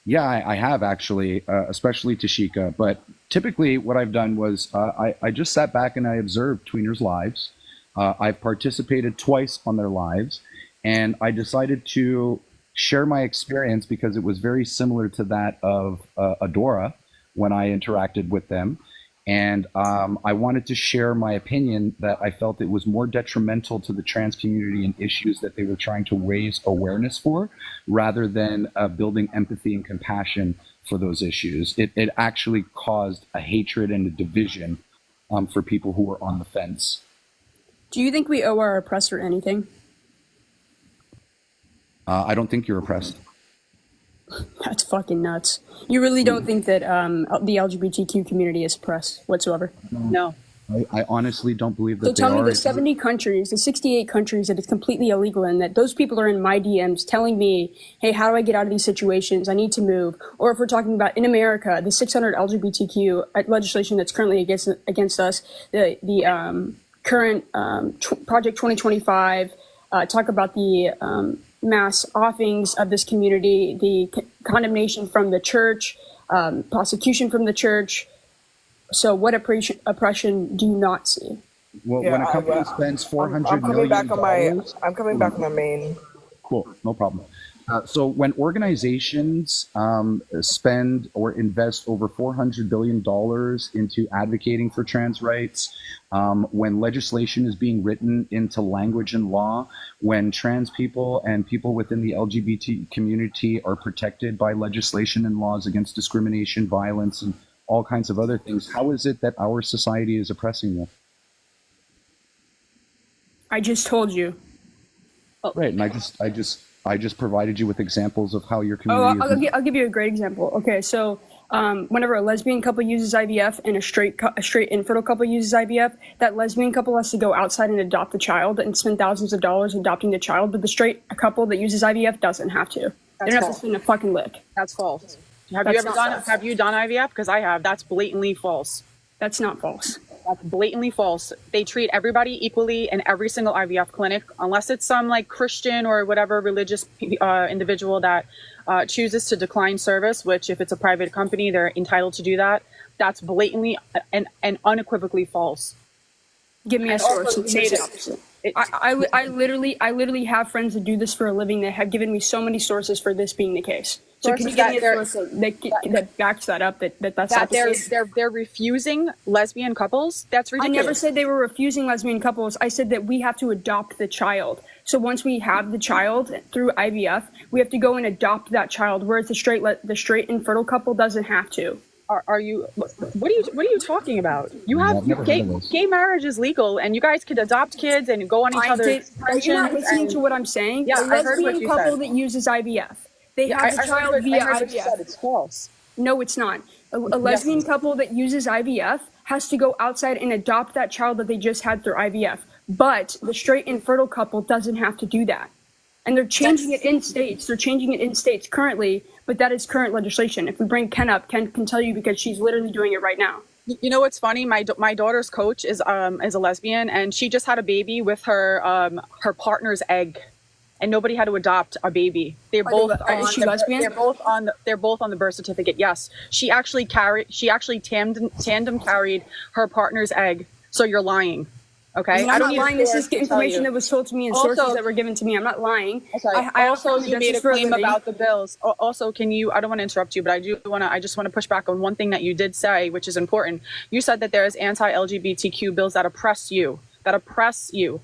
Yeah, I have actually, especially Tashika. But typically what I've done was I just sat back and I observed Tweener's lives. I've participated twice on their lives, and I decided to share my experience because it was very similar to that of Adora when I interacted with them. And I wanted to share my opinion that I felt it was more detrimental to the trans community and issues that they were trying to raise awareness for, rather than building empathy and compassion for those issues. It actually caused a hatred and a division for people who were on the fence. Do you think we owe our oppressor anything? I don't think you're oppressed. That's fucking nuts. You really don't think that the LGBTQ community is oppressed whatsoever? No. I honestly don't believe that So they tell me are. the 70 countries, the 68 countries that it's completely illegal in, that those people are in my DMs telling me, hey, how do I get out of these situations? I need to move. Or if we're talking about in America, the 600 LGBTQ legislation that's currently against us, the current Project 2025, talk about the mass offings of this community, the condemnation from the church, prosecution from the church. So what oppression do you not see? Well, when a company spends $400 million, I'm coming back on my main. Cool, no problem. So when organizations spend or invest over $400 billion into advocating for trans rights, when legislation is being written into language and law, when trans people and people within the LGBT community are protected by legislation and laws against discrimination, violence, and all kinds of other things, how is it that our society is oppressing them? I just told you. Right, and I just provided you with examples of how your Oh, community is. I'll give you a great example. Okay, so whenever a lesbian couple uses IVF and a straight infertile couple uses IVF, that lesbian couple has to go outside and adopt the child and spend thousands of dollars adopting the child, but the straight couple that uses IVF doesn't have to. They don't have to spend a fucking lick. That's false. Have you done IVF? Because I have. That's blatantly false. That's not false. That's blatantly false. They treat everybody equally in every single IVF clinic, unless it's some like Christian or whatever religious individual that chooses to decline service, which if it's a private company, they're entitled to do that. That's blatantly and unequivocally false. Give me a source that says the opposite. I literally have friends that do this for a living that have given me so many sources for this being the case. So can you give me a source that backs that up? That's they're refusing lesbian couples? That's ridiculous. I never said they were refusing lesbian couples. I said that we have to adopt the child. So once we have the child through IVF, we have to go and adopt that child, whereas the straight infertile couple doesn't have to. Are you? What are you talking about? You have gay marriage is legal, and you guys could adopt kids and go on each other's. Are you not listening to what I'm saying? Yeah, a lesbian couple that uses IVF, they have the child via IVF. It's false. No, it's not. A lesbian couple that uses IVF has to go outside and adopt that child that they just had through IVF. But the straight infertile couple doesn't have to do that. And they're changing it in states. They're changing it in states currently, but that is current legislation. If we bring Ken up, Ken can tell you because she's literally doing it right now. You know what's funny? My daughter's coach is a lesbian, and she just had a baby with her partner's egg, and nobody had to adopt a baby. They're both is she lesbian? They're both on the birth certificate. Yes, she actually tandem carried her partner's egg. So you're lying. Okay, I'm not lying. This is information that was told to me and sources that were given to me. I'm not lying. Okay. Also, you made a claim about the bills. Also, can you? I don't want to interrupt you, but I just want to push back on one thing that you did say, which is important. You said that there is anti-LGBTQ bills that oppress you.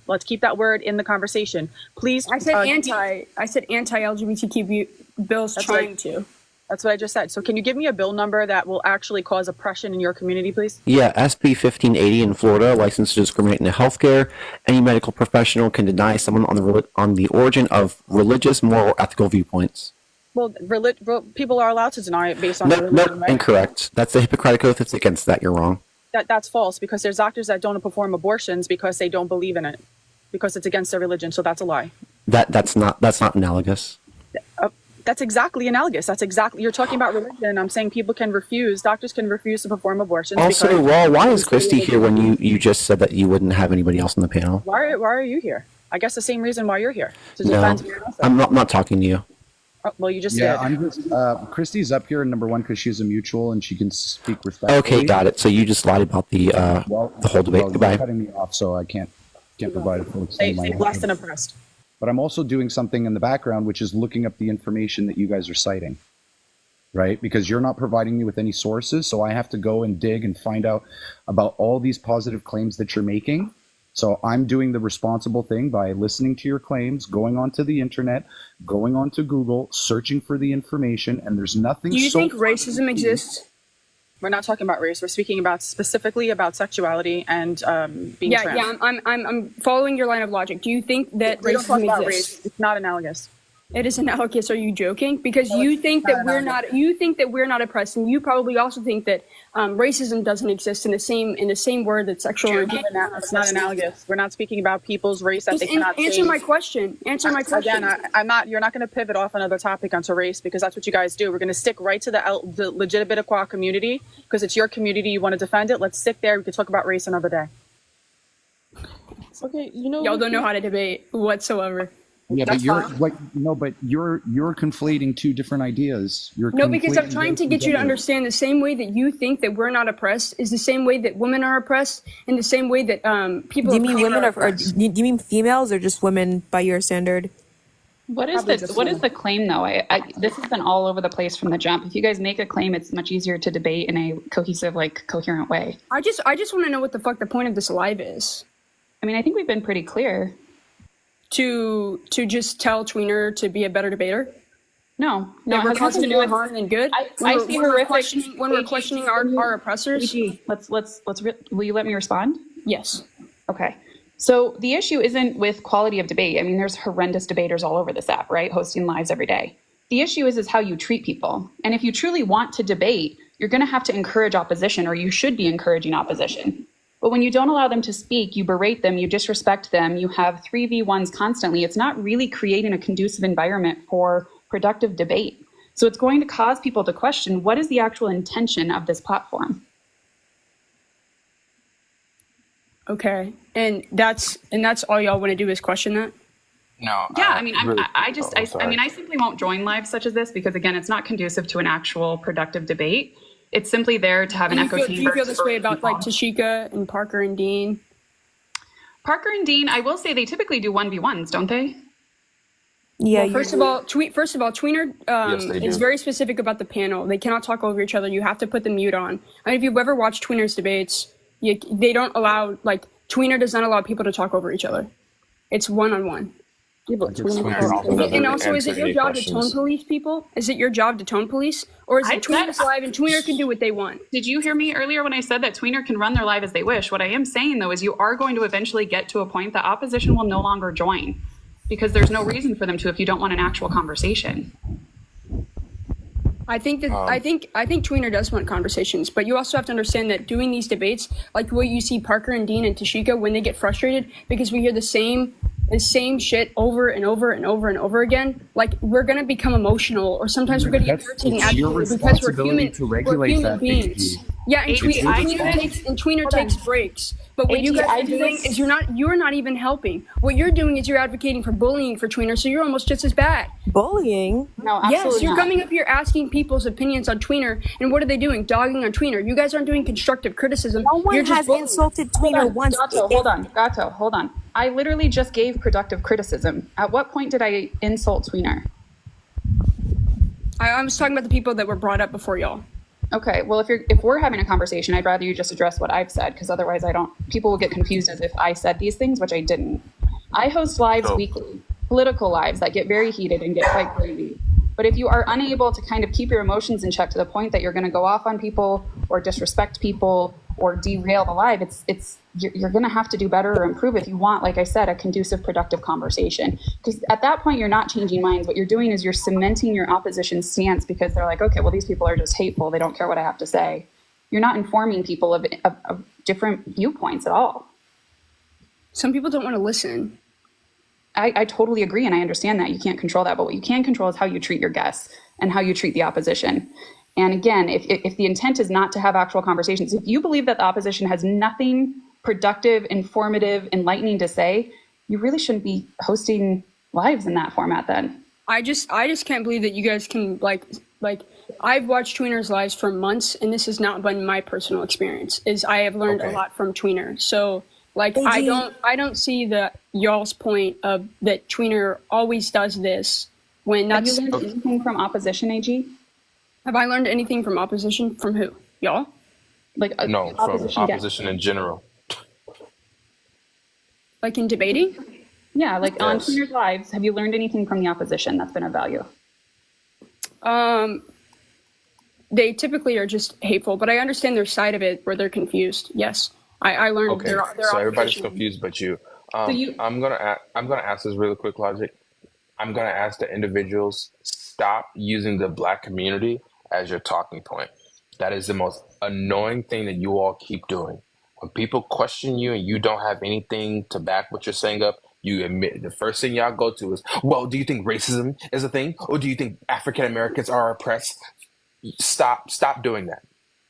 Let's keep that word in the conversation, please. I said anti-LGBTQ bills trying to. That's what I just said. So can you give me a bill number that will actually cause oppression in your community, please? Yeah, SB 1580 in Florida, licensed to discriminate in healthcare. Any medical professional can deny someone on the origin of religious, moral, or ethical viewpoints. Well, people are allowed to deny it based on religion, No, right? Incorrect. That's the Hippocratic Oath. It's against that. You're wrong. That's false, because there's doctors that don't perform abortions because they don't believe in it, because it's against their religion. So that's a lie. That's not analogous. That's exactly analogous. You're talking about religion. I'm saying doctors can refuse to perform abortions. Also, why is Christy here when you just said that you wouldn't have anybody else on the panel? Why are you here? I guess the same reason why you're here, to No, defend your own. I'm not talking to you. Oh, well, you just Yeah, did. I'm just, Christy's up here, number one, because she's a mutual and she can speak respectfully. Okay, got it. So you just lied about the whole debate. Goodbye. You're cutting me off, so I can't provide a full extent. Say blessed and oppressed. But I'm also doing something in the background, which is looking up the information that you guys are citing, right? Because you're not providing me with any sources, so I have to go and dig and find out about all these positive claims that you're making. So I'm doing the responsible thing by listening to your claims, going onto the internet, going onto Google, searching for the information, and there's nothing. Do you think racism exists? We're not talking about race. We're speaking about specifically about sexuality and being trans. Yeah. I'm following your line of logic. Do you think that We don't talk racism about exists? race. It's not analogous. It is analogous. Are you joking? Because you think that we're not. You think that we're not oppressed, and you probably also think that racism doesn't exist in the same word that sexual orientation. It's not analogous. We're not speaking about people's race that Just they cannot answer change. my question. Answer my question. Again, I'm not. You're not going to pivot off another topic onto race, because that's what you guys do. We're going to stick right to the legitimate equal community, because it's your community. You want to defend it. Let's stick there. We can talk about race another day. Okay, y'all don't know how to debate whatsoever. Yeah, but you're conflating two different ideas. No, because I'm trying to get you to understand the same way that you think that we're not oppressed is the same way that women are oppressed, and the same way that people. Do you mean women are or do you mean females or just women by your standard? What is the claim though? This has been all over the place from the jump. If you guys make a claim, it's much easier to debate in a cohesive, coherent way. I just want to know what the fuck the point of this live is. I mean, I think we've been pretty clear. To just tell Tweener to be a better debater? No, that we're it has nothing to do with harm than good. I see horrific. When we're questioning our oppressors. Will you let me respond? Yes. Okay. So the issue isn't with quality of debate. I mean, there's horrendous debaters all over this app, right? Hosting lives every day. The issue is how you treat people. And if you truly want to debate, you're going to have to encourage opposition, or you should be encouraging opposition. But when you don't allow them to speak, you berate them, you disrespect them, you have 3v1s constantly, it's not really creating a conducive environment for productive debate. So it's going to cause people to question, what is the actual intention of this platform? Okay, and that's all y'all want to do is question that? No. Yeah, I mean, I sorry. I simply won't join lives such as this because, again, it's not conducive to an actual productive debate. It's simply there to have an echo Do chamber. you feel this way about like Tashika and Parker and Dean? Parker and Dean, I will say they typically do 1v1s, don't they? Yeah. Well, first of all, Tweener Yes, they is do. very specific about the panel. They cannot talk over each other. You have to put the mute on. I mean, if you've ever watched Tweener's debates, they don't allow, like, Tweener does not allow people to talk over each other. It's one-on-one. And also, is it your job to tone police people? Is it your job to tone police? Or is it Tweener's live and Tweener can do what they want? Did you hear me earlier when I said that Tweener can run their live as they wish? What I am saying, though, is you are going to eventually get to a point that opposition will no longer join because there's no reason for them to if you don't want an actual conversation. I think Tweener does want conversations, but you also have to understand that doing these debates, like what you see Parker and Dean and Tashika when they get frustrated because we hear the same shit over and over and over and over again, like we're gonna become emotional, or sometimes we're gonna get irritating because we're human beings. Yeah, and Tweener takes breaks. But what you guys are doing is you're not even helping. What you're doing is you're advocating for bullying for Tweener, so you're almost just as bad. Bullying? No, absolutely yes, you're not. coming up here asking people's opinions on Tweener, and what are they doing? Dogging on Tweener. You guys aren't doing constructive criticism. No one has insulted Tweener once. Gato, hold on. I literally just gave productive criticism. At what point did I insult Tweener? I was talking about the people that were brought up before y'all. Okay, well, if we're having a conversation, I'd rather you just address what I've said, because otherwise people will get confused as if I said these things, which I didn't. I host lives weekly, political lives that get very heated and get quite crazy. But if you are unable to kind of keep your emotions in check to the point that you're going to go off on people or disrespect people or derail the live, you're going to have to do better or improve if you want, like I said, a conducive, productive conversation. Because at that point, you're not changing minds. What you're doing is you're cementing your opposition's stance because they're like, okay, well, these people are just hateful. They don't care what I have to say. You're not informing people of different viewpoints at all. Some people don't want to listen. I totally agree, and I understand that. You can't control that, but what you can control is how you treat your guests and how you treat the opposition. And again, if the intent is not to have actual conversations, if you believe that the opposition has nothing productive, informative, enlightening to say, you really shouldn't be hosting lives in that format then. I just can't believe that you guys can like I've watched Tweener's lives for months, and this has not been my personal experience. I have learned a lot from Tweener. So like I don't see y'all's point of that Tweener always does this when that's. Have you learned anything from opposition, AG? Have I learned anything from opposition? From who? Y'all? No, from opposition in general. Like in debating? Yeah, like on Tweener's lives, have you learned anything from the opposition that's been of value? They typically are just hateful, but I understand their side of it where they're confused. Yes, I learned. Okay, so everybody's confused, but you. I'm gonna ask this really quick, Logic. I'm gonna ask the individuals, stop using the Black community as your talking point. That is the most annoying thing that you all keep doing. When people question you and you don't have anything to back what you're saying up, you admit the first thing y'all go to is, well, do you think racism is a thing? Or do you think African Americans are oppressed? Stop doing that.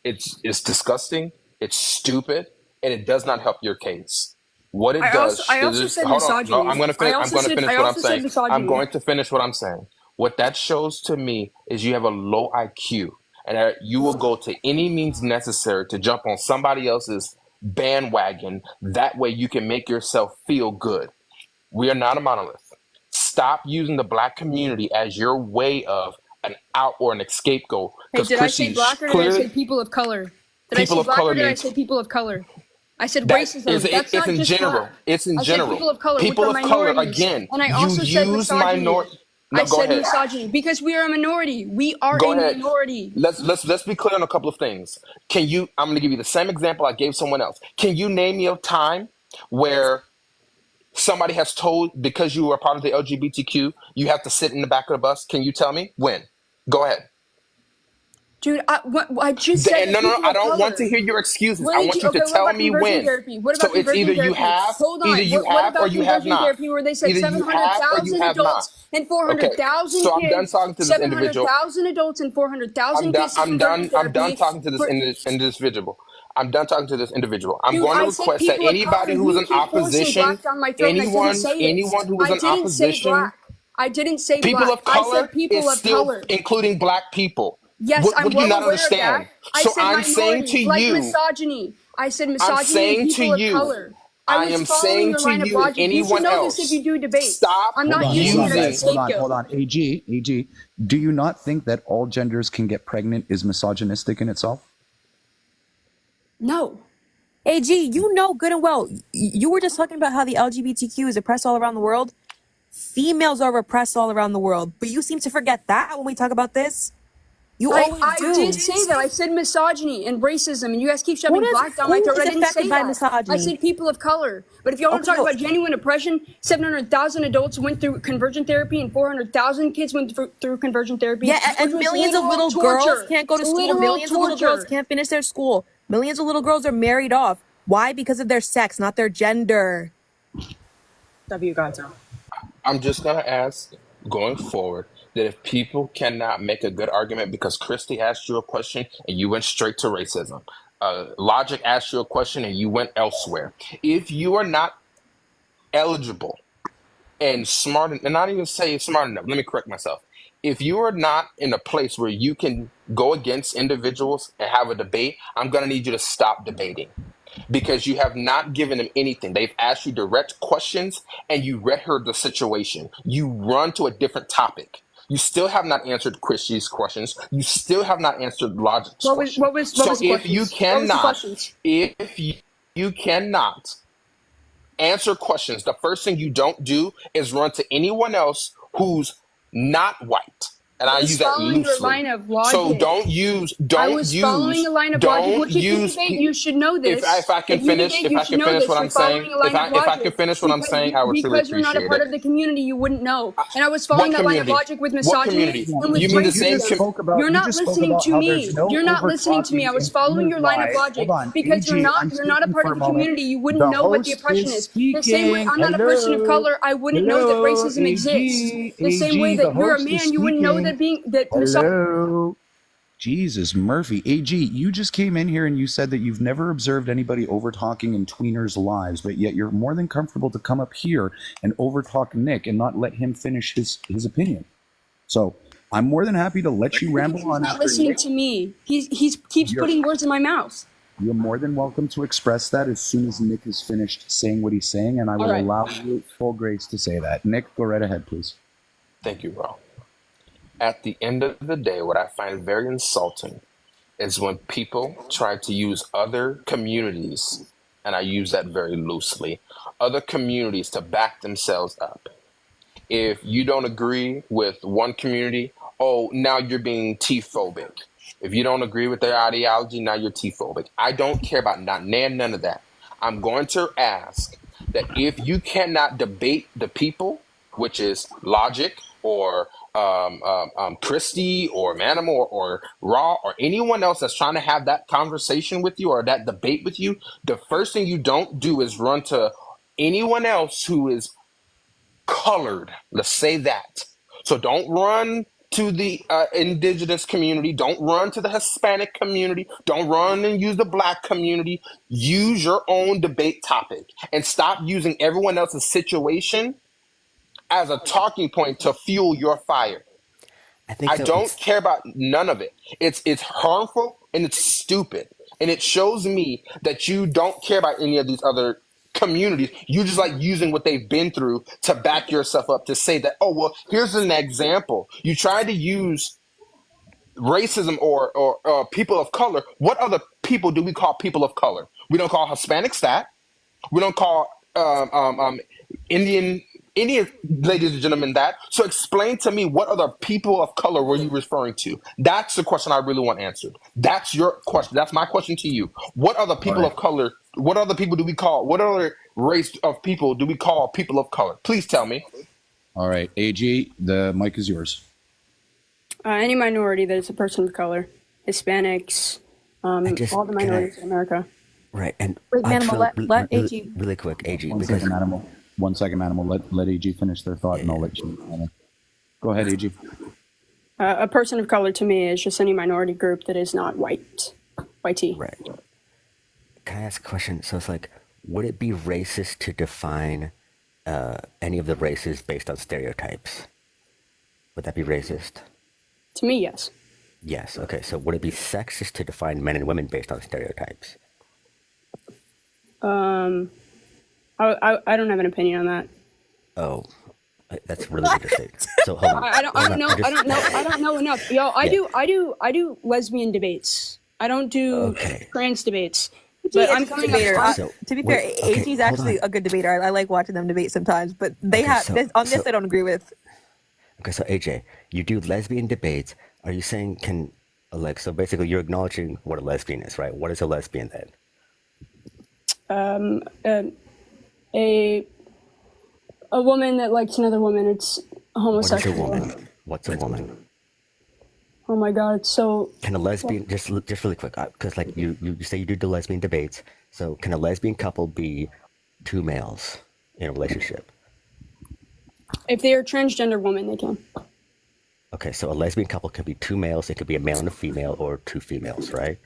It's disgusting, it's stupid, and it does not help your case. What it does. I also said misogyny. No, I'm going to finish what I'm saying. I'm going to finish what I'm saying. What that shows to me is you have a low IQ, and that you will go to any means necessary to jump on somebody else's bandwagon. That way you can make yourself feel good. We are not a monolith. Stop using the Black community as your way of an out or an scapegoat. Hey, did I say Black or did I say people of color? Did I say Black or did I say people of color? I said racism. That's not in just general. Black. It's in I said general. people of color. People which of are color, minorities. again. And I also said misogyny. I said misogyny because we are a minority. We are a minority. Let's be clear on a couple of things. I'm going to give you the same example I gave someone else. Can you name me a time where somebody has told, because you are part of the LGBTQ, you have to sit in the back of the bus? Can you tell me when? Go ahead. Dude, I just said No, people I of don't want color. to hear your excuses. What I did want you? you Okay, to what tell about me conversion when. therapy? What So about it's conversion either you therapy? have, Hold either on. you What have or about you have conversion not. therapy where they said Either you have or you 700,000 have not. adults and Okay, 400,000 so I'm done kids, talking to this individual. 700,000 adults and 400,000 kids to I'm conversion done. I'm done therapy? talking to this For, individual. I'm done talking to this individual. I'm dude, going to I said request that people of color. anybody who is You in keep forcing opposition, black down my throat, and I didn't say this. anyone who is I in didn't say opposition, black. I didn't say people black. of I said color people is of still color. including black people. Yes, I'm What do you well not aware of that. understand? I So said I'm saying to minorities, like you, misogyny. I said I'm misogyny and saying to people of you, color. I I was am following saying your to line of you and logic. You should anyone know this if you else, do debates. stop I'm Hold not on, using hold on, that as a guys. Hold on, scapegoat. hold on. AG, do you not think that all genders can get pregnant is misogynistic in itself? No. AG, you know good and well. You were just talking about how the LGBTQ is oppressed all around the world. Females are repressed all around the world, but you seem to forget that when we talk about this. You always I do. did say that. I said misogyny and racism, and you guys keep shoving Who black down my throat. is I didn't affected say by that. misogyny? I said people of color. But if y'all want to talk about genuine oppression, 700,000 adults went through conversion therapy, and 400,000 kids went through conversion therapy. Yeah, and which was millions of literal little girls torture. can't go to school. Literal Millions of little girls torture. can't finish their school. Millions of little girls are married off. Why? Because of their sex, not their gender. W. Gonzo. I'm just going to ask going forward that if people cannot make a good argument because Christy asked you a question and you went straight to racism, Logic asked you a question and you went elsewhere. If you are not eligible and smart, and not even say smart enough, let me correct myself. If you are not in a place where you can go against individuals and have a debate, I'm going to need you to stop debating. Because you have not given them anything. They've asked you direct questions and you read her the situation. You run to a different topic. You still have not answered Christy's questions. You still have not answered Logic's questions. What was So the if you questions? What was the cannot, questions? if you cannot answer questions, the first thing you don't do is run to anyone else who's not white. And I was use that following your loosely. line of So logic. I was following a line of logic, which if you debate, you should know this. If I can finish what I'm saying, if I can finish what I'm saying, I would truly because you're not a appreciate part it. of the community, you wouldn't know. And I was following What that line of community? logic with What misogyny community? and with You mean the racism. same You're not listening to me. You're not listening to me. I was following your line of logic because you're not a part of the community. You wouldn't know what the oppression is. The same way I'm not a person of color, I wouldn't know that racism exists. The same way that you're a man, you wouldn't know that Hello. Jesus, Murphy. AG, you just came in here and you said that you've never observed anybody over-talking in tweeners' lives, but yet you're more than comfortable to come up here and over-talk Nick and not let him finish his opinion. So I'm more than happy to let you ramble on. He's not listening to me. He keeps putting words in my mouth. You're more than welcome to express that as soon as Nick is finished saying what he's saying, and I will allow you full grace to say that. Nick, go right ahead, please. Thank you, Ro. At the end of the day, what I find very insulting is when people try to use other communities, and I use that very loosely, other communities to back themselves up. If you don't agree with one community, oh, now you're being T-phobic. If you don't agree with their ideology, now you're T-phobic. I don't care about none of that. I'm going to ask that if you cannot debate the people, which is Logic or Christy or Manimal or Raw or anyone else that's trying to have that conversation with you or that debate with you, the first thing you don't do is run to anyone else who is colored. Let's say that. So don't run to the indigenous community. Don't run to the Hispanic community. Don't run and use the black community. Use your own debate topic and stop using everyone else's situation as a talking point to fuel your fire. I don't care about none of it. It's harmful and it's stupid. And it shows me that you don't care about any of these other communities. You just like using what they've been through to back yourself up to say that, oh, well, here's an example. You try to use racism or people of color. What other people do we call people of color? We don't call Hispanics that. We don't call Indian ladies and gentlemen that. So explain to me what other people of color were you referring to? That's the question I really want answered. That's your question. That's my question to you. What other people of color? What other people do we call? What other race of people do we call people of color? Please tell me. All right, AG, the mic is yours. Any minority that is a person of color, Hispanics, all the minorities in America. Right, and Wait, Manimal, let AG. Really quick, AG. One second, Animal. 1 second, Animal. Let AG finish their thought, and I'll let you. Go ahead, AG. A person of color to me is just any minority group that is not white. Whitey. Right. Can I ask a question? So it's like, would it be racist to define any of the races based on stereotypes? Would that be racist? To me, yes. Yes. Okay. So would it be sexist to define men and women based on stereotypes? I don't have an opinion on that. Oh, that's really interesting. So hold on. I don't know enough. Yo, I do lesbian debates. I don't do trans debates. But I'm coming debater. up. To be fair, AG is actually a good debater. I like watching them debate sometimes, but they I don't agree with. Okay, so AJ, you do lesbian debates. Are you saying so basically you're acknowledging what a lesbian is, right? What is a lesbian then? A woman that likes another woman. It's homosexual. What is a woman? What's a woman? Oh my God, it's so. Can a lesbian just really quick? Because like you say you do the lesbian debates. So can a lesbian couple be two males in a relationship? If they are transgender women, they can. Okay, so a lesbian couple can be two males. It could be a male and a female, or two females, right?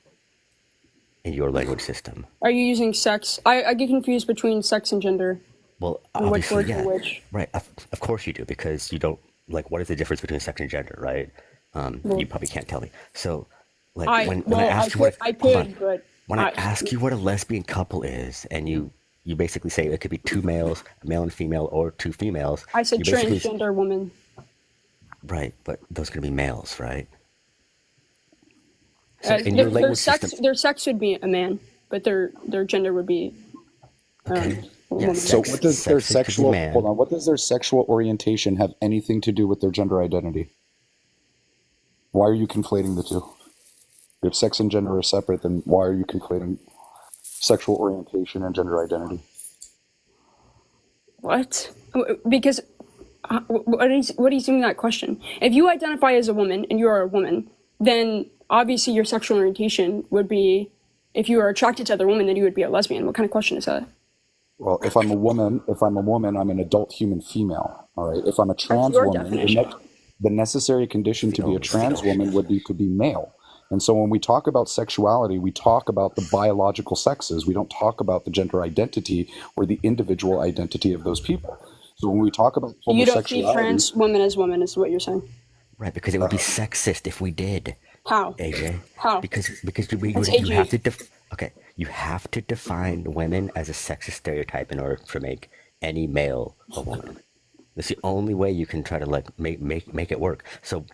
In your language system. Are you using sex? I get confused between sex and gender. Well, and which obviously, word for which. Right. Of course you do, because you don't what is the difference between sex and gender, right? You probably can't tell me. So, when I ask you when I ask you what a lesbian couple is, and you basically say it could be two males, a male and female, or two females. I said transgender woman. Right, but those are going to be males, right? So their sex would be a man, but their gender would be. Yeah, so what does their sexual what does their sexual orientation have anything to do with their gender identity? Why are you conflating the two? If sex and gender are separate, then why are you conflating sexual orientation and gender identity? What? Because what are you saying that question? If you identify as a woman and you are a woman, then obviously your sexual orientation would be, if you are attracted to other women, then you would be a lesbian. What kind of question is that? Well, if I'm a woman, I'm an adult human female. All right. If I'm a trans woman, the necessary condition to be a trans woman would be to be male. And so when we talk about sexuality, we talk about the biological sexes. We don't talk about the gender identity or the individual identity of those people. So when we talk about homosexuality, you don't see trans women as women, is what you're saying. Right, because it would be sexist if we did. How? AJ. How? Because you have to define women as a sexist stereotype in order to make any male a woman. That's the only way you can try to make it work. So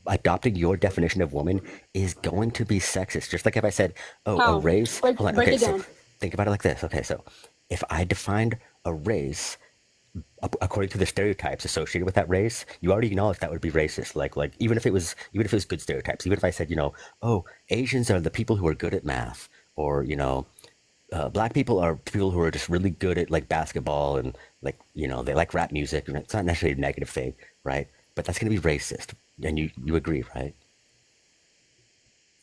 adopting your definition of woman is going to be sexist. Just like if I said, a race. Break it down. So think about it like this. Okay, so if I defined a race according to the stereotypes associated with that race, you already acknowledge that would be racist. Like even if it was good stereotypes, even if I said, Asians are the people who are good at math, or black people are people who are just really good at like basketball and they like rap music, and it's not necessarily a negative thing, right? But that's going to be racist, and you agree, right?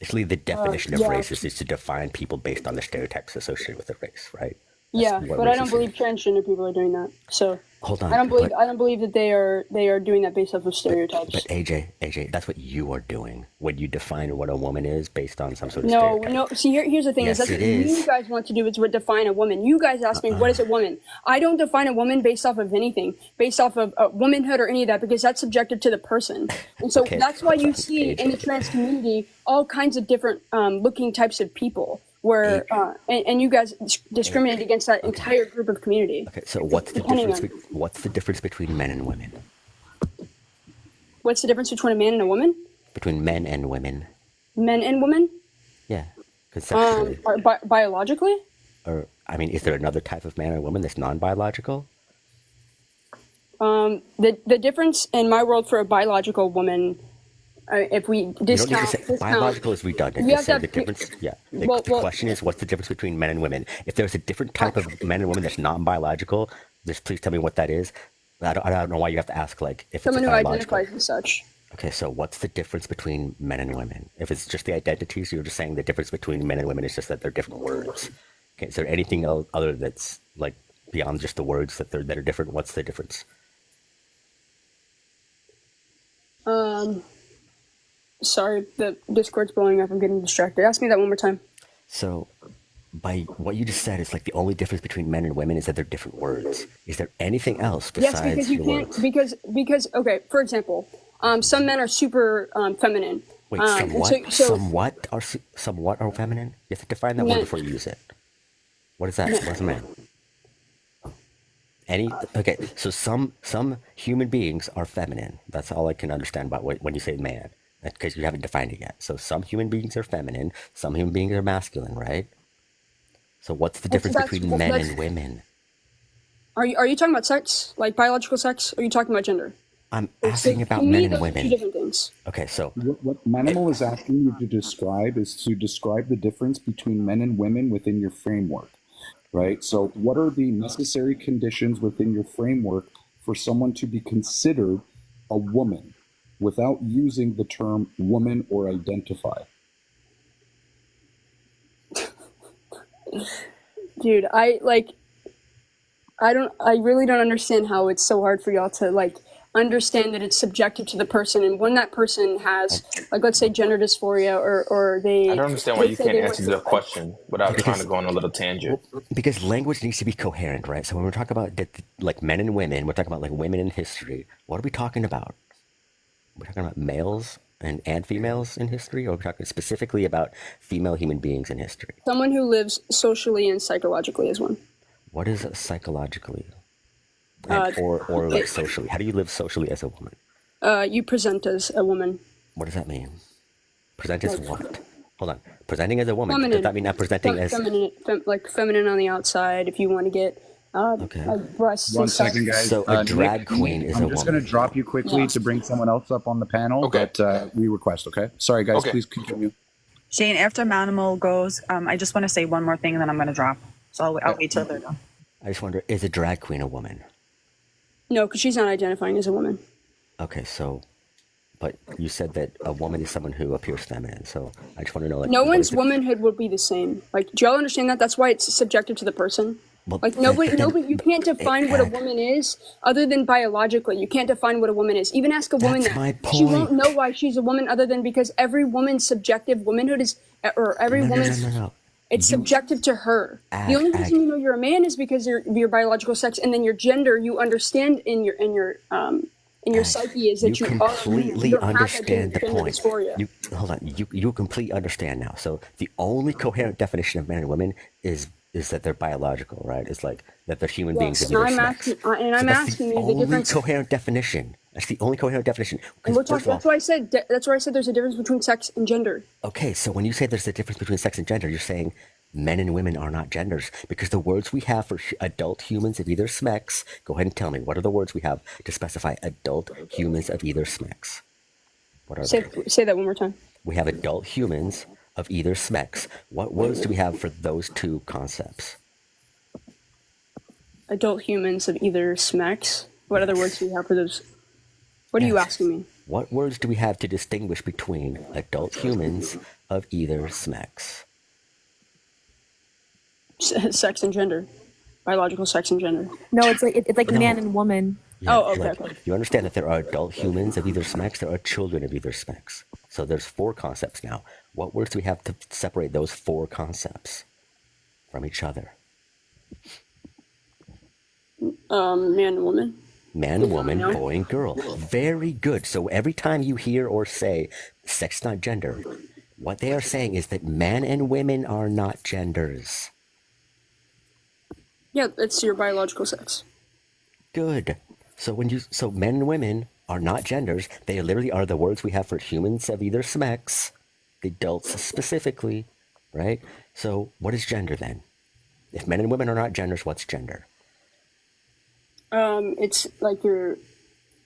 Actually, the definition of racist is to define people based on the stereotypes associated with the race, right? Yeah, but I don't believe transgender people are doing that. So hold on. I don't believe that they are doing that based off of stereotypes. But AJ, that's what you are doing when you define what a woman is based on some sort of stereotype. No. See, here's the thing: yes, that's what you guys want to do is define a woman. You guys ask me what is a woman. I don't define a woman based off of anything, based off of womanhood or any of that, because that's subjective to the person. And so that's why you see in the trans community all kinds of different looking types of people. Where and you guys discriminate against that entire group of community. Okay, so what's the difference between men and women? What's the difference between a man and a woman? Between men and women. Men and women? Yeah, conceptually. Biologically? Or is there another type of man or woman that's non-biological? The difference in my world for a biological woman, If we You don't need to discount, say biological is redundant. you Just have to say the have, difference. Yeah. well, The question is, what's the difference between men and women? If there's a different type of men and women that's non-biological, just please tell me what that is. I don't know why you have to ask like if it's a someone who biological. identifies as such. Okay, so what's the difference between men and women? If it's just the identities, you're just saying the difference between men and women is just that they're different words. Okay, is there anything else other that's like beyond just the words that are different? What's the difference? Sorry, the Discord's blowing up. I'm getting distracted. Ask me that one more time. So, by what you just said, it's like the only difference between men and women is that they're different words. Is there anything else Yes, besides because you your can't words? because okay. For example, some men are super feminine. Wait, And somewhat, so somewhat are feminine. You have to define that word men, before you use it. What is that? men. What's a man? Okay, so some human beings are feminine. That's all I can understand about when you say man, because you haven't defined it yet. So some human beings are feminine, some human beings are masculine, right? So what's the difference between men and women? Are you talking about sex, like biological sex? Or are you talking about gender? I'm So asking about to me, men and those are two women. different things. Okay, so What Manimal is asking you to describe is to describe the difference between men and women within your framework, right? So, what are the necessary conditions within your framework for someone to be considered a woman without using the term woman or identify? Dude, I really don't understand how it's so hard for y'all to like understand that it's subjective to the person, and when that person has, like, let's say gender dysphoria, or I don't understand why you say can't they answer the question without trying to go on a little tangent. because language needs to be coherent, right? So when we're talking about like men and women, we're talking about like women in history. What are we talking about? We're talking about males and females in history, or we're talking specifically about female human beings in history? someone who lives socially and psychologically as one. What is psychologically Uh, or like socially? How do you live socially as a woman? you present as a woman, What does that mean? Present as like what? Hold on. Presenting as a woman. Does feminine, that mean not presenting as? like feminine on the outside. If you want to get Okay. like breasts One and stuff. second, guys. So a drag Nick, queen is I'm a just going woman. to drop you quickly Yeah. to bring someone else up on the panel Okay. that we request, okay? Sorry, guys, Okay. please continue. Shane, after Manimal goes, I just want to say one more thing and then I'm going to drop. So I'll wait till they're done. I just wonder, is a drag queen a woman? No, because she's not identifying as a woman. Okay, so, but you said that a woman is someone who appears feminine. So I just want to know, like, No what is one's the- womanhood will be the same. Like, do y'all understand that? That's why it's subjective to the person. Well, Like then- nobody, then- you can't define what a Ed, woman is other than biologically. You can't define what a woman is. Even ask a woman That's my that she won't point. know why she's a woman other than because every woman's subjective womanhood is, or every woman's, no. it's subjective to her. The only reason you know you're a man is because of your biological sex, and then your gender you understand in your psyche is that You you completely don't have that understand the gender point. dysphoria. Hold on. You completely understand now. So the only coherent definition of men and women is that they're biological, right? It's like that they're human beings of Yes, either I'm sex. asking, and So I'm that's asking the you the only difference. coherent definition. That's the only coherent definition. And we're 'Cause talking. first of all, That's why I said. That's why I said there's a difference between sex and gender. okay, so when you say there's a difference between sex and gender, you're saying men and women are not genders because the words we have for adult humans of either sex. Go ahead and tell me what are the words we have to specify adult humans of either sex? What are they? Say that one more time. We have adult humans of either sex. What words do we have for those two concepts? Adult humans of either sex. What other words do you have for those? What are you asking me? What words do we have to distinguish between adult humans of either sex? Sex and gender, biological sex and gender. No, it's like No. man and woman. Yeah, Oh, okay, like, okay. you understand that there are adult humans of either sex, there are children of either sex. So there's 4 concepts now. What words do we have to separate those 4 concepts from each other? Man and woman. Man, woman, No. boy, and girl. Very good. So every time you hear or say sex not gender, what they are saying is that men and women are not genders. Yeah, it's your biological sex. Good. So men and women are not genders. They literally are the words we have for humans of either sex, the adults specifically, right? So what is gender then? If men and women are not genders, what's gender? It's like your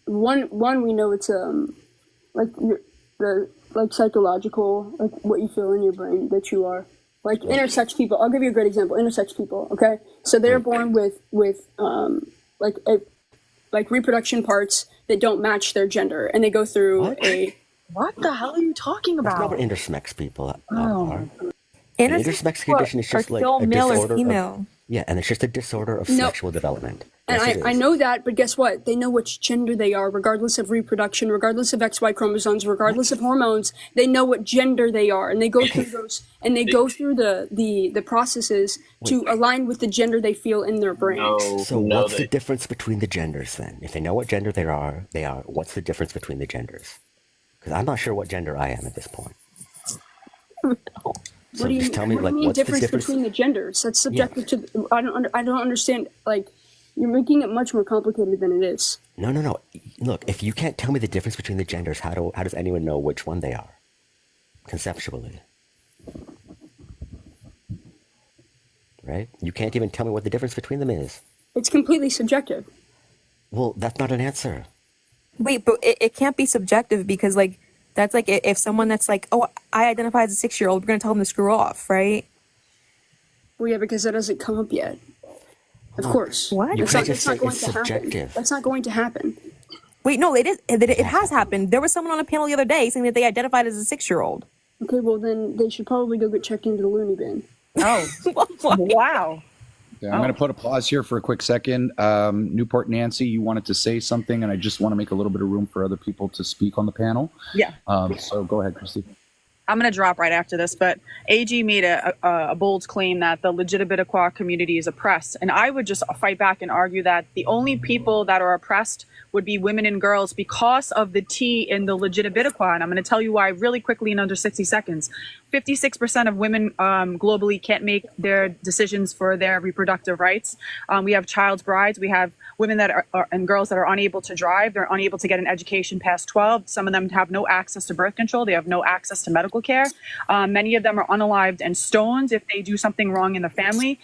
one. We know it's like the like psychological, like what you feel in your brain that you are. Like intersex people, I'll give you a great example. Intersex people, okay? So they're born with like reproduction parts that don't match their gender, and they go through a. What the hell are you talking That's not about? what intersex people are. Oh. An intersex condition is just like a male or disorder. female. Yeah, and it's just a disorder of No. sexual development. And Yes, it I is. know that, but guess what? They know which gender they are, regardless of reproduction, regardless of XY chromosomes, regardless of hormones. They know what gender they are, and they go through those, and they go through the processes to align with the gender they feel in their brain. So what's the difference between the genders then? If they know what gender they are, what's the difference between the genders? Because I'm not sure what gender I am at this point. So What do you just tell me, what do like, you mean what's the difference difference? between the genders? That's subjective to. I don't understand. Like, you're making it much more complicated than it is. No. Look, if you can't tell me the difference between the genders, how does anyone know which one they are? Conceptually. Right? You can't even tell me what the difference between them is. It's completely subjective. Well, that's not an answer. Wait, but it can't be subjective because, like, that's like if someone that's like, oh, I identify as a 6-year-old, we're going to tell them to screw off, right? Well, yeah, because that doesn't come up yet. Of course. What? You That's can't not, just that's not say going it's to happen. subjective. That's not going to happen. Wait, no, it has happened. There was someone on a panel the other day saying that they identified as a 6-year-old. Okay, well, then they should probably go get checked into the loony bin. Oh, wow. Okay, I'm going to put a pause here for a quick second. Newport Nancy, you wanted to say something, and I just want to make a little bit of room for other people to speak on the panel. Yeah. So go ahead, Christy. I'm going to drop right after this, but AG made a bold claim that the Legitibitiqua community is oppressed. And I would just fight back and argue that the only people that are oppressed would be women and girls because of the T in the Legitibitiqua. And I'm going to tell you why really quickly in under 60 seconds. 56% of women globally can't make their decisions for their reproductive rights. We have child's brides. We have women that are and girls that are unable to drive. They're unable to get an education past 12. Some of them have no access to birth control. They have no access to medical care. Many of them are unalived and stoned if they do something wrong in the family.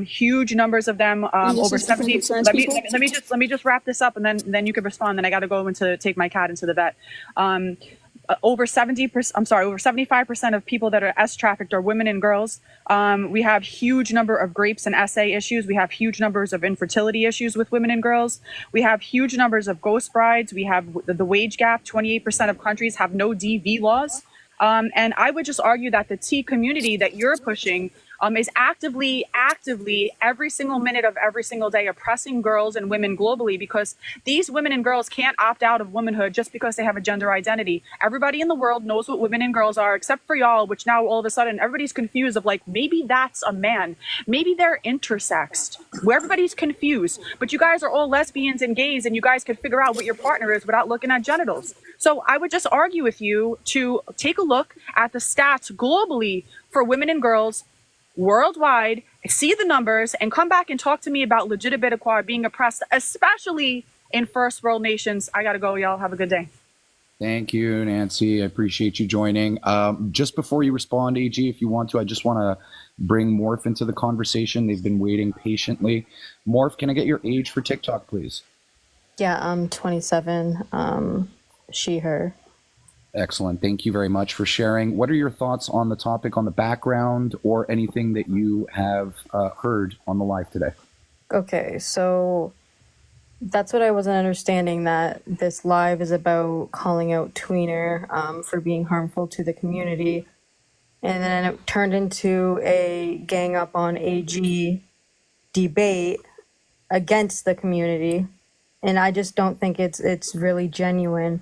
Huge numbers of them, over 70. Let me just wrap this up, and then you can respond. Then I got to go into take my cat into the vet. Over 75% of people that are trafficked are women and girls. We have huge number of rapes and SA issues. We have huge numbers of infertility issues with women and girls. We have huge numbers of ghost brides. We have the wage gap. 28% of countries have no DV laws. And I would just argue that the T community that you're pushing is actively every single minute of every single day oppressing girls and women globally, because these women and girls can't opt out of womanhood just because they have a gender identity. Everybody in the world knows what women and girls are, except for y'all, which now all of a sudden everybody's confused of like, maybe that's a man, maybe they're intersexed, where everybody's confused. But you guys are all lesbians and gays, and you guys could figure out what your partner is without looking at genitals. So I would just argue with you to take a look at the stats globally for women and girls worldwide, see the numbers, and come back and talk to me about Legitibitiqua being oppressed, especially in first world nations. I gotta go, y'all. Have a good day. Thank you, Nancy. I appreciate you joining. Just before you respond, AG, if you want to, I just want to bring Morph into the conversation. They've been waiting patiently. Morph, can I get your age for TikTok, please? Yeah, I'm 27. She, her. Excellent. Thank you very much for sharing. What are your thoughts on the topic, on the background, or anything that you have heard on the live today? Okay, so that's what I wasn't understanding, that this live is about calling out Tweener for being harmful to the community. And then it turned into a gang up on AG debate against the community. And I just don't think it's really genuine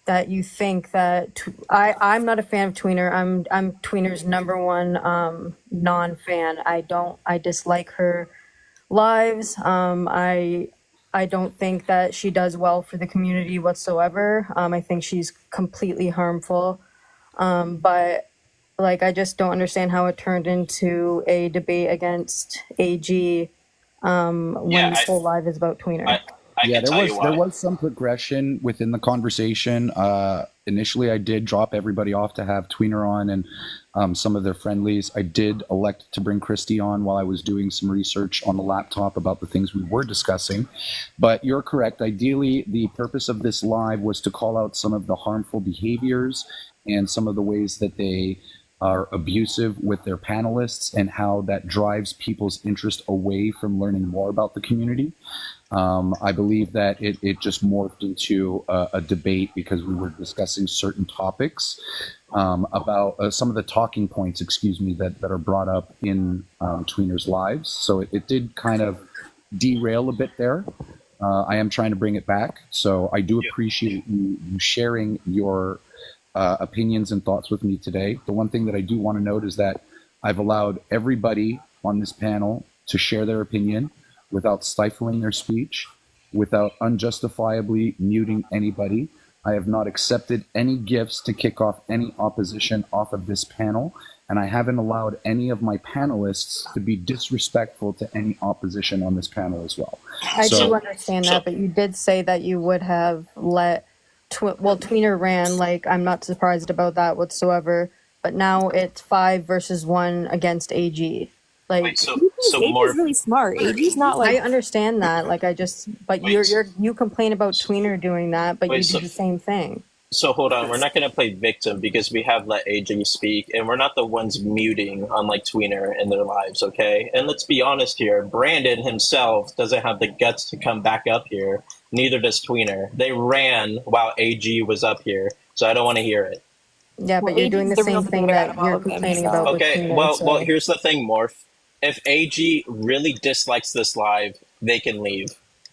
that you think that I'm not a fan of Tweener. I'm Tweener's #1 non-fan. I dislike her lives. I don't think that she does well for the community whatsoever. I think she's completely harmful. But like, I just don't understand how it turned into a debate against AG when this whole live is about Tweener. Yeah, there was some progression within the conversation. initially I did drop everybody off to have Tweener on and some of their friendlies. I did elect to bring Christy on while I was doing some research on the laptop about the things we were discussing. But you're correct. Ideally, the purpose of this live was to call out some of the harmful behaviors and some of the ways that they are abusive with their panelists and how that drives people's interest away from learning more about the community. I believe that it just morphed into a debate because we were discussing certain topics about some of the talking points, that are brought up in Tweener's lives. So it did kind of derail a bit there. I am trying to bring it back. So I do appreciate you sharing your opinions and thoughts with me today. The one thing that I do want to note is that I've allowed everybody on this panel to share their opinion without stifling their speech, without unjustifiably muting anybody. I have not accepted any gifts to kick off any opposition off of this panel, and I haven't allowed any of my panelists to be disrespectful to any opposition on this panel as well. I do understand that, but you did say that you would have let, Tweener ran, like, I'm not surprised about that whatsoever, but now it's 5 versus 1 against AG. Like, Wait, so AG's really smart. AG's not like. I understand that. Like, but you complain about Tweener doing that, but you do the same thing. So hold on, we're not going to play victim because we have let AJ speak, and we're not the ones muting unlike Tweener in their lives, okay? And let's be honest here, Brandon himself doesn't have the guts to come back up here. Neither does Tweener. They ran while AG was up here, so I don't want to hear it. Yeah, but you're doing the same thing that you're complaining about. Okay, well, here's the thing, Morph. If AG really dislikes this live, they can leave.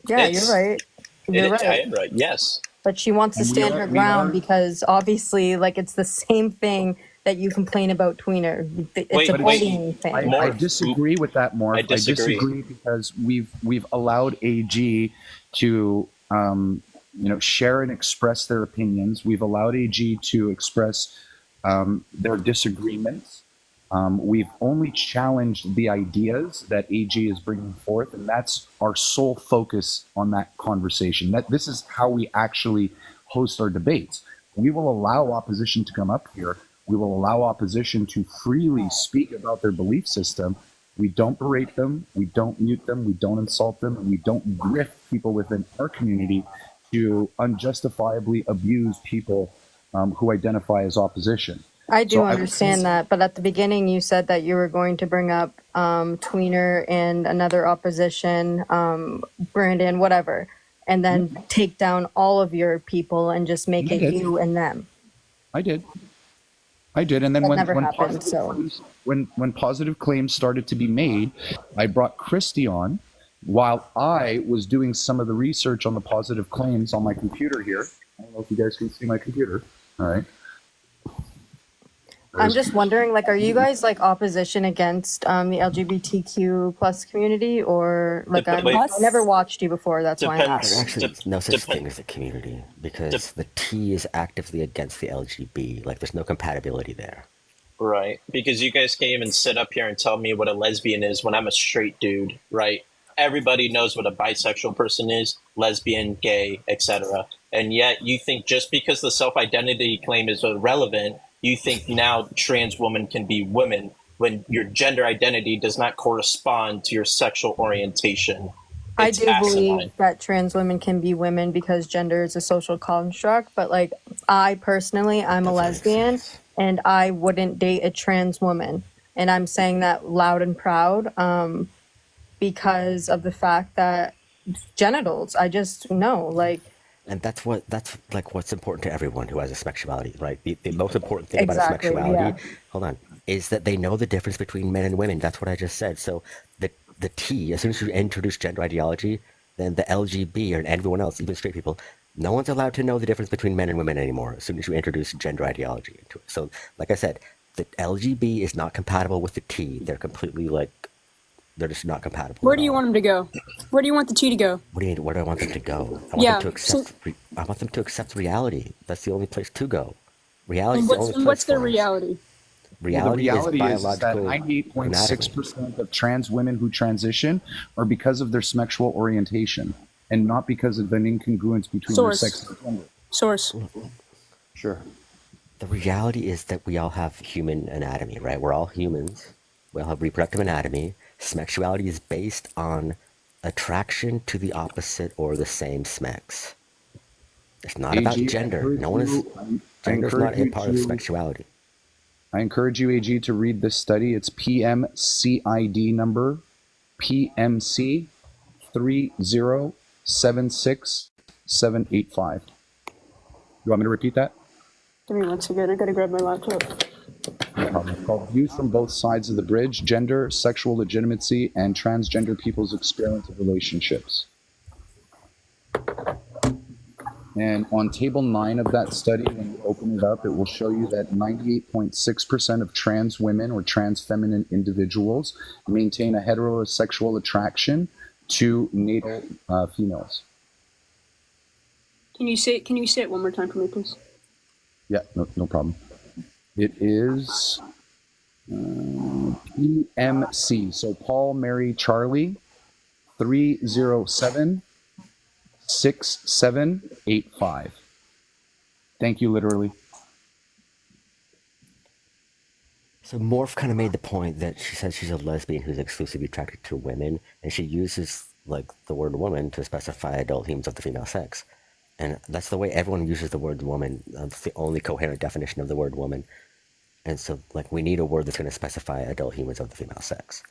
Yeah, you're right. You're right. I am right, yes. But she wants to stand her ground because obviously, like, it's the same thing that you complain about Tweener. It's a bullying thing. I disagree with that, Morph. I disagree because we've allowed AG to share and express their opinions. We've allowed AG to express their disagreements. We've only challenged the ideas that AG is bringing forth, and that's our sole focus on that conversation. This is how we actually host our debates. We will allow opposition to come up here. We will allow opposition to freely speak about their belief system. We don't berate them. We don't mute them. We don't insult them. And we don't grift people within our community to unjustifiably abuse people who identify as opposition. I do understand that, but at the beginning you said that you were going to bring up Tweener and another opposition, Brandon, whatever, and then take down all of your people and just make it you and them. I did, and then that when positive claims started to be made, I brought Christy on while I was doing some of the research on the positive claims on my computer here. I don't know if you guys can see my computer. All right. I'm just wondering, like, are you guys like opposition against the LGBTQ plus community, or like I never watched you before? That's why I asked. There's actually no such thing as a community because the T is actively against the LGB. Like, there's no compatibility there. Right, because you guys can't even sit up here and tell me what a lesbian is when I'm a straight dude, right? Everybody knows what a bisexual person is, lesbian, gay, etc. And yet you think just because the self-identity claim is irrelevant, you think now trans women can be women when your gender identity does not correspond to your sexual orientation. I do believe that trans women can be women because gender is a social construct, but like I personally, I'm a lesbian and I wouldn't date a trans woman. And I'm saying that loud and proud because of the fact that genitals, I just know, like, and that's like what's important to everyone who has a sexuality, right? The most important thing about a sexuality, hold on, is that they know the difference between men and women. That's what I just said. So the T, as soon as you introduce gender ideology, then the LGB and everyone else, even straight people, no one's allowed to know the difference between men and women anymore as soon as you introduce gender ideology into it. So, like I said, the LGB is not compatible with the T. They're completely they're just not compatible. Where do you want them to go? Where do you want the T to go? What do you mean? Where do I want them to go? I want them to accept. I want them to accept reality. That's the only place to go. Reality is the only place. What's their reality? Reality is that 98.6% of trans women who transition are because of their sexual orientation and not because of an incongruence between their sex and gender. Source. Sure. The reality is that we all have human anatomy, right? We're all humans. We all have reproductive anatomy. Sexuality is based on attraction to the opposite or the same sex. It's not about AG, gender. No one is. Gender is not a part of sexuality. I encourage you, AG, to read this study. It's PMCID number PMC 3076785. You want me to repeat that? Give me one second. I gotta grab my laptop. No problem. It's called Views from Both Sides of the Bridge, Gender, Sexual Legitimacy, and Transgender People's Experience of Relationships. And on table 9 of that study, when you open it up, it will show you that 98.6% of trans women or trans feminine individuals maintain a heterosexual attraction to natal females. Can you say it one more time for me, please? Yeah, no problem. It is PMC, so Paul, Mary, Charlie, 3076785. Thank you, literally. So Morph kind of made the point that she says she's a lesbian who's exclusively attracted to women, and she uses like the word woman to specify adult humans of the female sex. And that's the way everyone uses the word woman. That's the only coherent definition of the word woman. And so, like, we need a word that's going to specify adult humans of the female sex.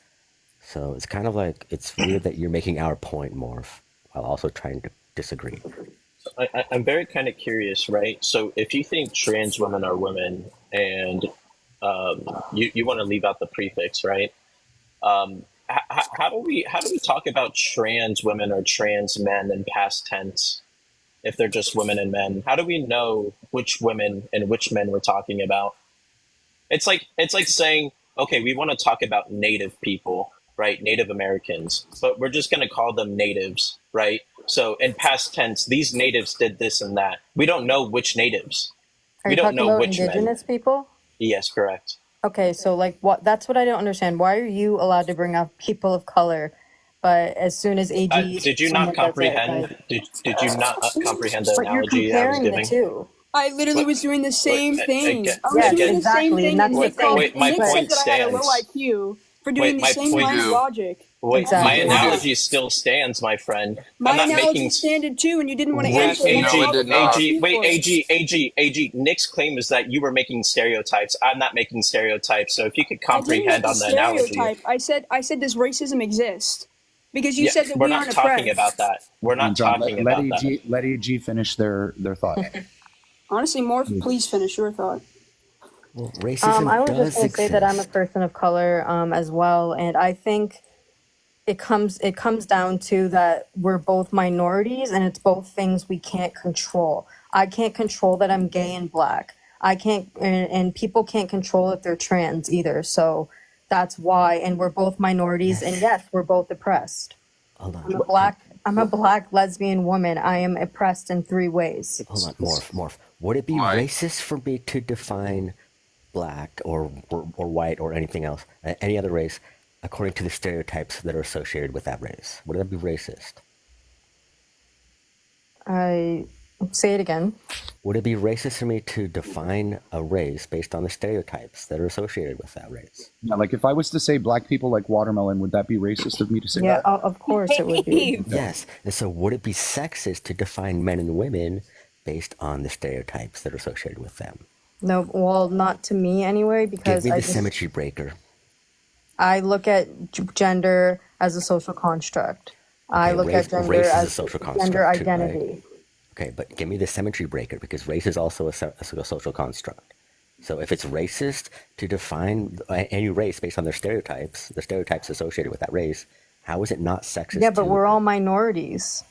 So it's kind of like, it's weird that you're making our point, Morph, while also trying to disagree. I'm very kind of curious, right? So if you think trans women are women and you want to leave out the prefix, right? How do we talk about trans women or trans men in past tense if they're just women and men? How do we know which women and which men we're talking about? It's like saying, okay, we want to talk about Native people, right? Native Americans, but we're just going to call them natives, right? So in past tense, these natives did this and that. We don't know which natives. Are We you don't talking know about which men. indigenous people? Yes, correct. Okay, so like what? That's what I don't understand. Why are you allowed to bring up people of color, but as soon as AG Did you not comprehend? Did you not comprehend the But you're analogy I was comparing the giving? two. I literally was doing the same thing. again- I was Yes, doing the exactly, same thing, and that's and the Nick, thing. Wait, my Nick said point that I had a low stands. IQ for doing Wait, the my same point. line of logic. Wait, Exactly. my analogy still stands, my friend. My I'm not analogy making. standard too, and you didn't want to Wait, answer. AG, wait, for it. AG. Nick's claim is that you were making stereotypes. I'm not making stereotypes. So if you could I didn't make comprehend a on the analogy. stereotype. I said does racism exist? Because you Yeah, said that we're we not aren't talking oppressed. about that. We're not John, talking let about that. let AG finish their thought. Honestly, more. Please finish your thought. Well, racism I was does just going to say that I'm a exist. person of color as well, and I think it comes down to that we're both minorities, and it's both things we can't control. I can't control that I'm gay and black. I can't, and people can't control if they're trans either. So that's why, and we're both minorities, and yes, we're both oppressed. Hold on. I'm a black lesbian woman. I am oppressed in 3 ways. Hold on, Morph. Would it be racist for me to define black or white or anything else, any other race, according to the stereotypes that are associated with that race? Would that be racist? I say it again. Would it be racist for me to define a race based on the stereotypes that are associated with that race? Yeah, like if I was to say black people like watermelon, would that be racist of me to say Yeah, that? of course it would be. Yes. And so would it be sexist to define men and women based on the stereotypes that are associated with them? No, well, not to me anyway, because Give me I the just, symmetry breaker. I look at gender as a social construct. I Okay, look race- at gender race is a as social gender construct too, right? identity. Okay, but give me the symmetry breaker because race is also a social construct. So if it's racist to define any race based on their stereotypes, the stereotypes associated with that race, how is it not sexist? Yeah, but to, we're all minorities.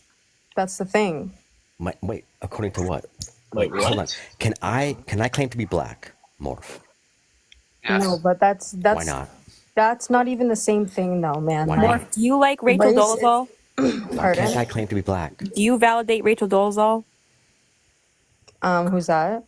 That's the thing. wait, according to what? Wait, Hold on. what? Can I claim to be black, Morph? No, but Why not? that's not even the same thing, though, man. Why Like, not? Do you like Rachel race is- Dolezal? Why can't I Pardon? claim to be black? Do you validate Rachel Dolezal? Who's that?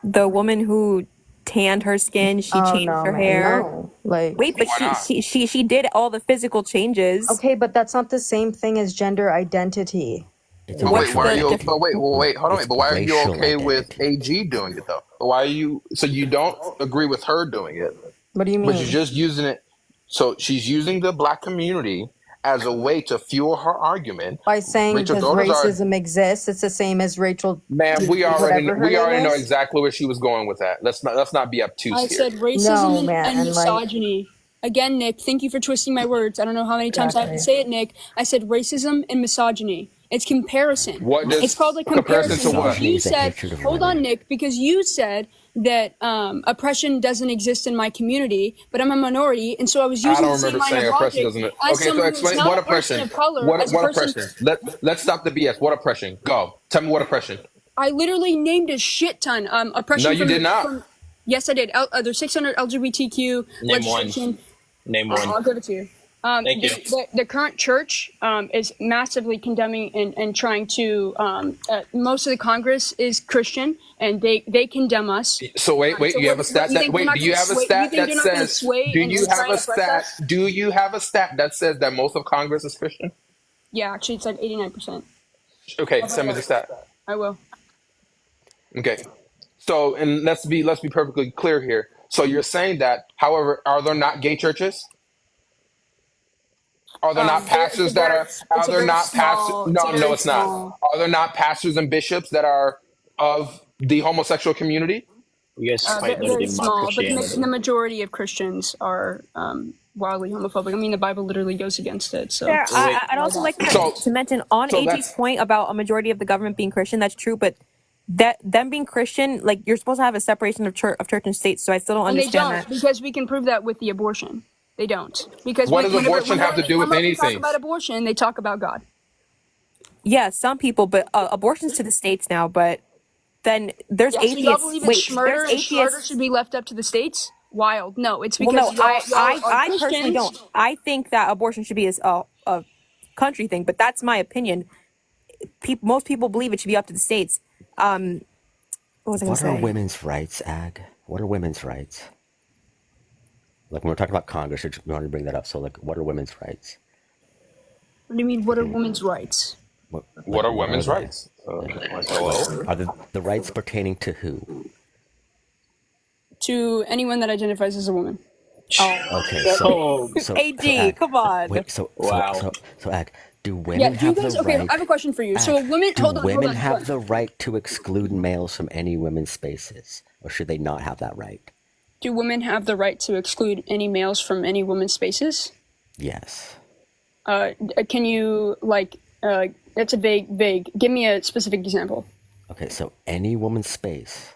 The woman who tanned her skin, she Oh changed no, her man, hair. no. Like, Wait, but she did all the physical changes. okay, but that's not the same thing as gender identity. It's a But wait, What's why are the you? difference? But wait, well, wait, hold on. it's But why are you racial okay with identity. AG doing it though? But why are you? So you don't agree with her doing it, What do you but you're mean? just using it. So she's using the black community as a way to fuel her argument. By saying Rachel because Dolezal, racism exists, it's the same as Rachel, man, whatever her we name already know is. exactly where she was going with that. Let's not be obtuse I here. said racism No, and man, like misogyny. Again, Nick, thank you for twisting my words. I don't know how many times I have to exactly. say it, Nick. I said racism and misogyny. It's comparison. What It's does called a comparison comparison to what? because Misogyny you is the said, hatred of hold on, women. Nick, because you said that oppression doesn't exist in my community, but I'm a minority, and so I was I using don't the same remember line of saying oppression logic doesn't. as Okay, so someone who's explain what not a person oppression. of color, as a What person. oppression? Let's stop the BS. What oppression? Go. Tell me what oppression. I literally named a shit ton. No, Oppression you did not. from yes, I did. There's 600 LGBTQ Name one. legislation. Name one. I'll give it to you. Thank you. The current church is massively condemning and trying to. Most of the Congress is Christian, and they condemn us. So wait, So you have a stat you that think they're wait, not do going you to have a sway? You stat think that they're not going to says sway do and you try have and a oppress stat us? do you have a stat that says that most of Congress is Christian? Yeah, actually, it's like 89%. Okay, send me the stat. I will. Okay. So and let's be perfectly clear here. So you're saying that, however, are there not gay churches? Are there not pastors that are? It's Are a there very not pastors? small. It's a No, very no, it's not. small. Are there not pastors and bishops that are of the homosexual community? You guys fight Very literally mock small, but Christianity. the majority of Christians are wildly homophobic. I mean, the Bible literally goes against it. So Fair. Wait, I'd also like So to mention on so AG's that's point about a majority of the government being Christian. That's true, but that them being Christian, like you're supposed to have a separation of church and state. So I still don't and they understand don't that. because we can prove that with the abortion. They don't because what does abortion have whenever to they do come with up and talk anything? about abortion, they talk about God. Yeah, some people, but abortion's to the states now. But then there's Yeah, so y'all atheists. believe in Wait, Schmurder there's and Schmurder atheists. should be left up to the states? Wild. No, it's Well, because no, y'all are I personally Christians. don't. I think that abortion should be a country thing, but that's my opinion. Most people believe it should be up to the states. What was I What gonna are say? women's rights, Ag? What are women's rights? Like when we're talking about Congress, we want to bring that up. So, like, what are women's rights? What do you mean? What are women's rights? What are women's they? rights? Like, hello? Are the rights pertaining to who? To anyone that identifies as a woman. Okay, so AG, Ag, come on. wait, so Ag, do women Yeah, do you have guys? the Okay, right? I have a question for you. So, Ag, women. do Hold on. women Hold have on. the right to exclude males from any women's spaces, or should they not have that right? Do women have the right to exclude any males from any women's spaces? Yes. Can you like? That's a vague. Give me a specific example. Okay, so any woman's space,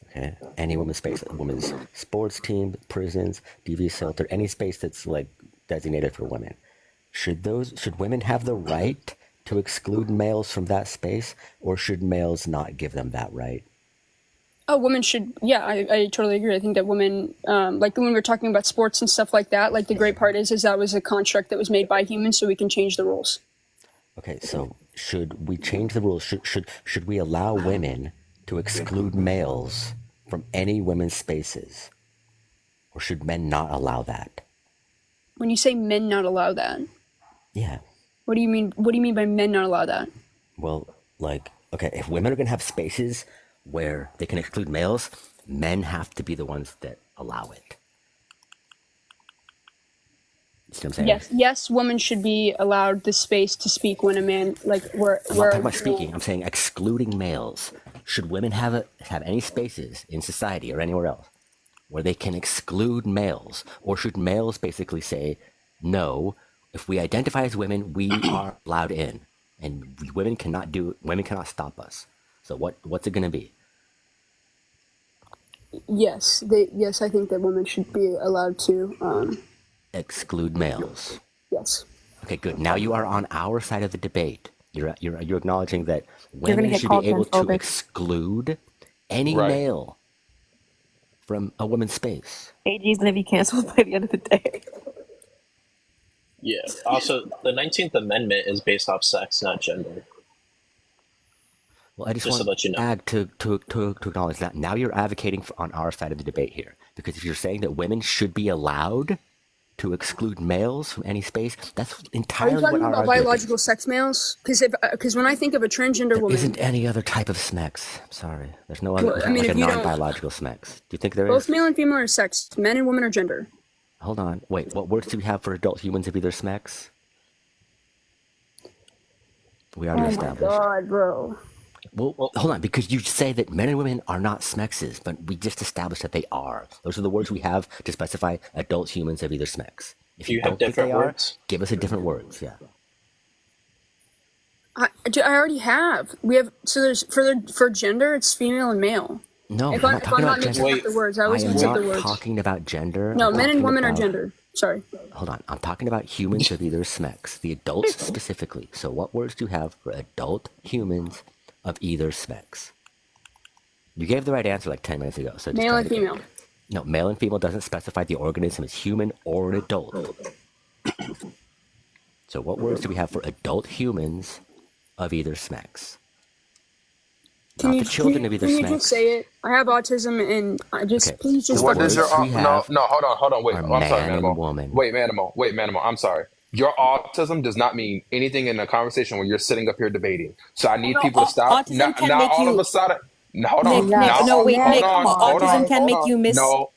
okay, any woman's space, a woman's sports team, prisons, DV shelter, any space that's like designated for women, should women have the right to exclude males from that space, or should males not give them that right? Oh, women should. Yeah, I totally agree. I think that women, like when we're talking about sports and stuff like that, like the great part is that was a construct that was made by humans, so we can change the rules. Okay, so should we change the rules? Should we allow women to exclude males from any women's spaces, or should men not allow that? When you say men not allow that, Yeah. what do you mean? What do you mean by men not allow that? Well, like, okay, if women are gonna have spaces where they can exclude males, men have to be the ones that allow it. You see what I'm saying? Yes, women should be allowed the space to speak when a man like where. I'm not talking about speaking. I'm saying excluding males. Should women have any spaces in society or anywhere else where they can exclude males, or should males basically say, no? If we identify as women, we are allowed in, and women cannot stop us. So what's it going to be? Yes, I think that women should be allowed to. Exclude males. Yes. Okay, good. Now you are on our side of the debate. You're acknowledging that You're gonna women get should be called able to transphobic. exclude any Right. male from a woman's space. AG is gonna be canceled by the end of the day. Yeah. Also, the 19th Amendment is based off sex, not gender. Well, I just Just to want let you know. Ag to acknowledge that. Now you're advocating on our side of the debate here, because if you're saying that women should be allowed to exclude males from any space. That's Are you entirely what talking our about argument is. biological sex males? Because when I think of a transgender There woman, isn't any other type of SMEX. I'm sorry. There's no other, well, I mean, like a if you don't, non-biological SMEX. Do you think there both is? male and female are sex. Men and women are gender. Hold on. Wait, what words do we have for adult humans of either SMEX? We already Oh my established. god, bro. Well, hold on, because you say that men and women are not SMEXs, but we just established that they are. Those are the words we have to specify adult humans of either SMEX. If Do you you have don't think different they are, words? give us a different words. Yeah. I already have. We have so there's for gender, it's female and male. No, If I'm I'm not talking not about mixing gender. up the words, I I always am mix up not the words. talking about gender. No, I'm men and talking women are about- gender. Sorry. Hold on. I'm talking about humans of either SMEX, the adults specifically. So what words do you have for adult humans of either SMEX? You gave the right answer like 10 minutes ago. So just Male try and it again. female. No, male and female doesn't specify the organism as human or an adult. So what words do we have for adult humans of either SMEX? Not the children of either can you SMEX. just say it? I have autism, and I just Okay. please just. What does your words we no have no hold on wait are I'm sorry man and Manimal. woman. Wait Manimal, I'm sorry. Your autism does not mean anything in a conversation when you're sitting up here debating. So I need No, people to stop. autism Not, can not make all of you. a sudden. No, hold Nick, on. Nick, Now, no, wait, hold Nick. on. Hold Autism on. can Hold make on. you miss. No,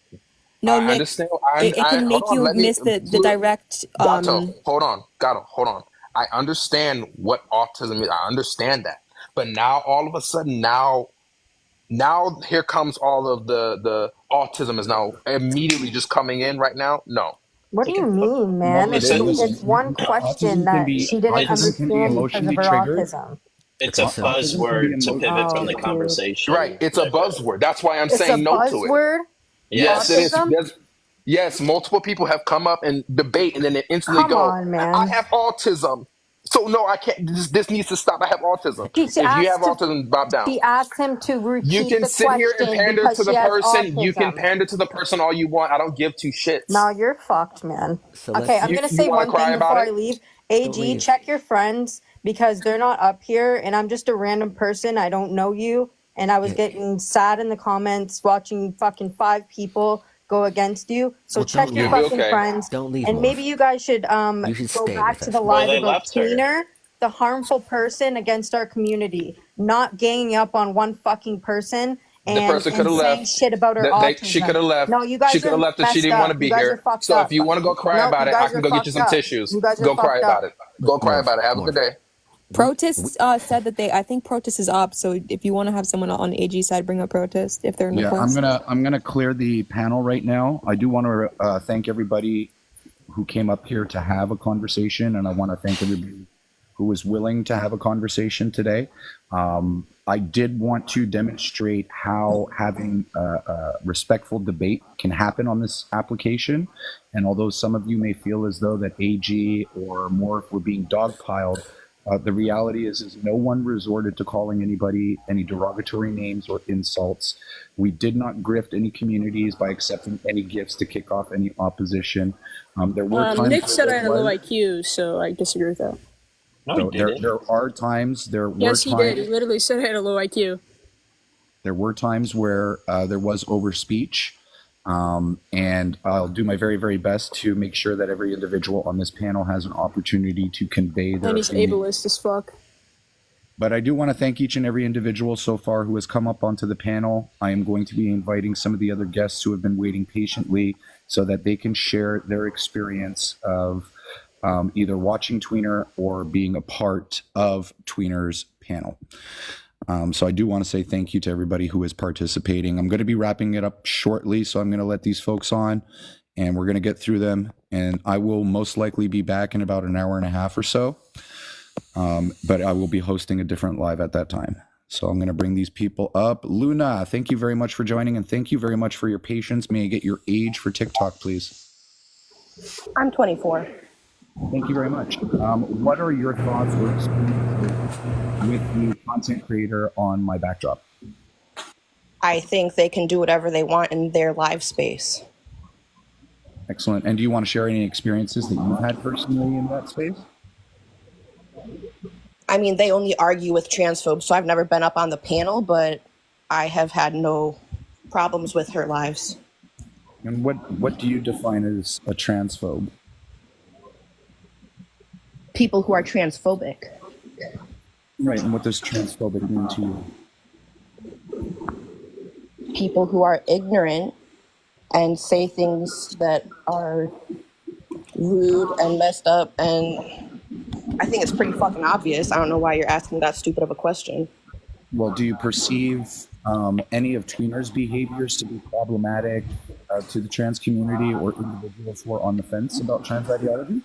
No, I Nick. understand. It can Hold make on. you Let me. miss the direct. Gato, hold on. Gato, hold on. I understand what autism is. I understand that. But now, all of a sudden, now here comes all of the autism is now immediately just coming in right now. No. What do you mean, man? It It's is. one question Autism can that be she didn't understand because of her triggered. autism. It's a Autism can be buzzword to pivot from the dude. conversation. Right. It's a buzzword. That's why I'm It's a saying no to it. buzzword. Yes, it is. Autism? Yes, multiple people have come up and debate, and then they instantly Come go, on, man. "I have autism." So no, I can't. This needs to stop. I have autism. She If you have asked to- autism, bob down. She asked him to You repeat can the sit here and question pander because to she the has person. You can autism. pander to the person all you want. I don't give two shits. No, you're fucked, man. So Okay, I'm You gonna say want one to cry thing about before I it? leave. Don't AG, leave. check your friends because they're not up here, and I'm just a random person. I don't know you, and I was getting sad in the comments watching fucking 5 people go against you. So Well, check don't your You'll be fucking okay. friends, Don't leave, and Morph. maybe you guys should You should go stay back with to the us. live they about left her. Tweener, the harmful person against our community, not ganging up on one fucking person. The And, person could have saying left. shit about her autism. She could have left. No, you guys She could are have left if she messed didn't want to up. be You guys are here. fucked So up. if you want to go cry No, about you it, I guys can are go get you fucked some up. tissues. You guys are Go cry fucked about up. it. Go cry Morph, about it. Have a Morph. good day. Protest said that I think protest is up. So if you want to have someone on AG's side, bring up protest if they're in the Yeah, course. I'm gonna clear the panel right now. I do want to thank everybody who came up here to have a conversation, and I want to thank everybody who was willing to have a conversation today. I did want to demonstrate how having a respectful debate can happen on this application. And although some of you may feel as though that AG or Morph were being dogpiled, the reality is no one resorted to calling anybody any derogatory names or insults. We did not grift any communities by accepting any gifts to kick off any opposition. There were times Nick where said I there had a low was- IQ, so I disagree with that. No, so he there didn't. are times, there were Yes, he did. He times, literally said I had a low IQ. there were times where there was overspeech. And I'll do my very, very best to make sure that every individual on this panel has an opportunity to convey their And he's opinion. ableist as fuck. But I do want to thank each and every individual so far who has come up onto the panel. I am going to be inviting some of the other guests who have been waiting patiently so that they can share their experience of either watching Tweener or being a part of Tweener's panel. So I do want to say thank you to everybody who is participating. I'm going to be wrapping it up shortly, so I'm going to let these folks on, and we're going to get through them. And I will most likely be back in about an hour and a half or so. But I will be hosting a different live at that time. So I'm going to bring these people up. Luna, thank you very much for joining, and thank you very much for your patience. May I get your age for TikTok, please? I'm 24. Thank you very much. What are your thoughts or experiences with the content creator on my backdrop? I think they can do whatever they want in their live space. Excellent. And do you want to share any experiences that you've had personally in that space? I mean, they only argue with transphobes, so I've never been up on the panel, but I have had no problems with her lives. And what do you define as a transphobe? People who are transphobic. Right, and what does transphobic mean to you? People who are ignorant and say things that are rude and messed up, and I think it's pretty fucking obvious. I don't know why you're asking that stupid of a question. Well, do you perceive any of Tweener's behaviors to be problematic to the trans community or individuals who are on the fence about trans ideology?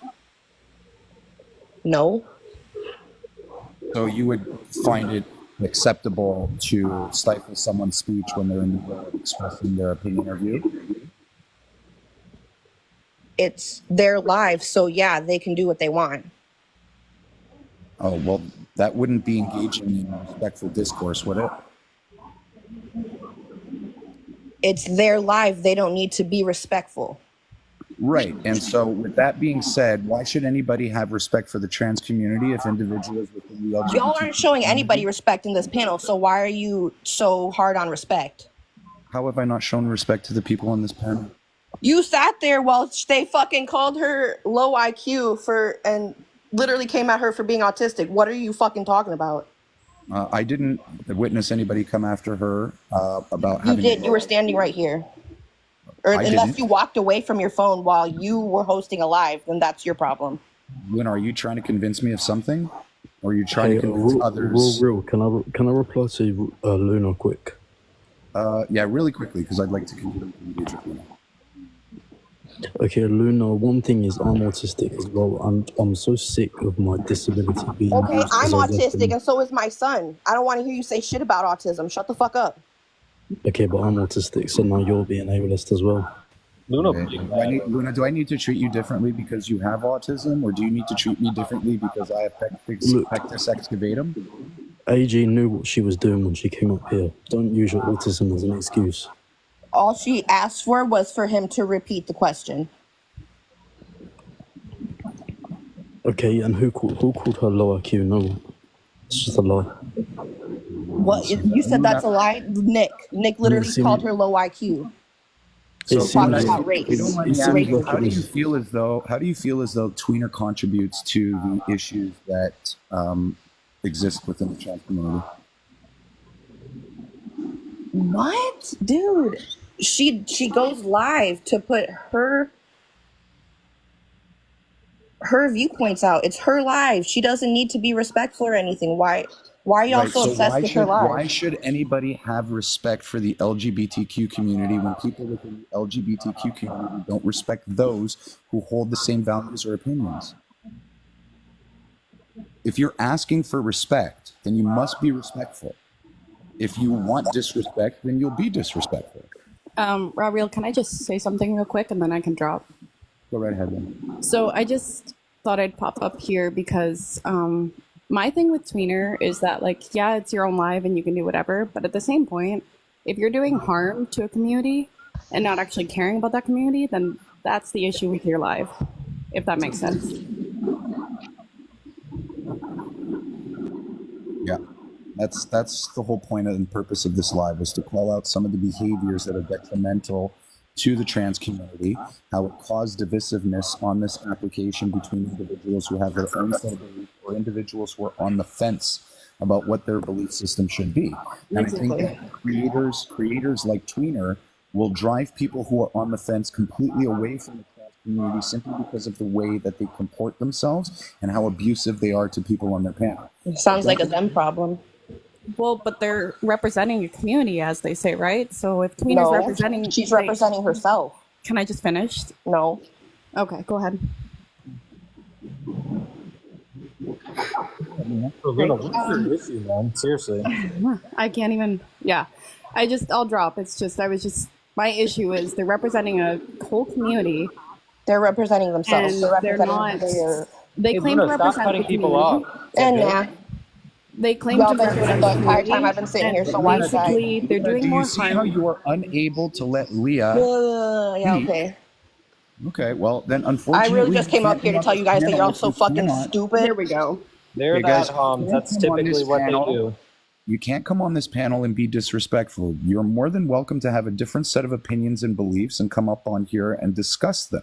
No. So you would find it acceptable to stifle someone's speech when they're in the middle of expressing their opinion or view? It's their lives, so yeah, they can do what they want. Oh, well, that wouldn't be engaging in respectful discourse, would it? It's their life. They don't need to be respectful. Right. And so with that being said, why should anybody have respect for the trans community if individuals within the LGBT Y'all aren't showing anybody respect in this panel, so why are you so hard on respect? How have I not shown respect to the people on this panel? You sat there while they fucking called her low IQ and literally came at her for being autistic. What are you fucking talking about? I didn't witness anybody come after her about You having... did. You were standing right here. Or I unless didn't. you walked away from your phone while you were hosting a live, then that's your problem. Luna, are you trying to convince me of something? Or are you trying to convince others? Real, can I reply to Luna quick? Yeah, really quickly, because I'd like to continue to engage with Luna. Okay, Luna, one thing is I'm autistic as well, and I'm so sick of my disability being Okay, used I'm as a autistic weapon. and so is my son. I don't want to hear you say shit about autism. Shut the fuck up. Okay, but I'm autistic, so now you're being ableist as well. Luna, do I need to treat you differently because you have autism, or do you need to treat me differently because I have pectus excavatum? AG knew what she was doing when she came up here. Don't use your autism as an excuse. All she asked for was for him to repeat the question. Okay, and who called her low IQ? No one. It's just a lie. What? You said that's a lie? Nick literally Yes, you- called her low IQ. So, talking about race. if you don't mind me Race. asking, how do you feel as though Tweener contributes to the issues that exist within the trans community? What? Dude, she goes live to put her viewpoints out. It's her live. She doesn't need to be respectful or anything. Why are y'all so obsessed with her live? Why should anybody have respect for the LGBTQ community when people within the LGBTQ community don't respect those who hold the same values or opinions? If you're asking for respect, then you must be respectful. If you want disrespect, then you'll be disrespectful. RawReal, can I just say something real quick and then I can drop? Go right ahead then. So I just thought I'd pop up here because my thing with Tweener is that, like, yeah, it's your own live and you can do whatever, but at the same point, if you're doing harm to a community and not actually caring about that community, then that's the issue with your live, if that makes sense. Yeah, that's the whole point and purpose of this live, is to call out some of the behaviors that are detrimental to the trans community, how it caused divisiveness on this application between individuals who have their own set of beliefs or individuals who are on the fence about what their belief system should be. And I think that creators like Tweener will drive people who are on the fence completely away from the trans community simply because of the way that they comport themselves and how abusive they are to people on their panel. It sounds like a them problem. Well, but they're representing a community, as they say, right? So if Tweener's No, representing... she's representing herself. Can I just finish? No. Okay, go ahead. Luna, what's your issue, man? Seriously. I can't even... Yeah. I'll drop. It's just, my issue is they're representing a whole community. They're representing themselves. And They're representing they claim to represent stop cutting the people community. off. And yeah. They claim Y'all to been doing it represent the the entire community. time I've been sitting here, so and why basically, they're doing Do more you see harm. how you are unable to let Leah yeah, speak? okay. Okay, well, then I unfortunately... really just came up here to tell you guys that you're all so fucking stupid. Here we go. They're Hey, guys, That's typically what they do. You can't come on this panel and be disrespectful. You're more than welcome to have a different set of opinions and beliefs and come up on here and discuss them.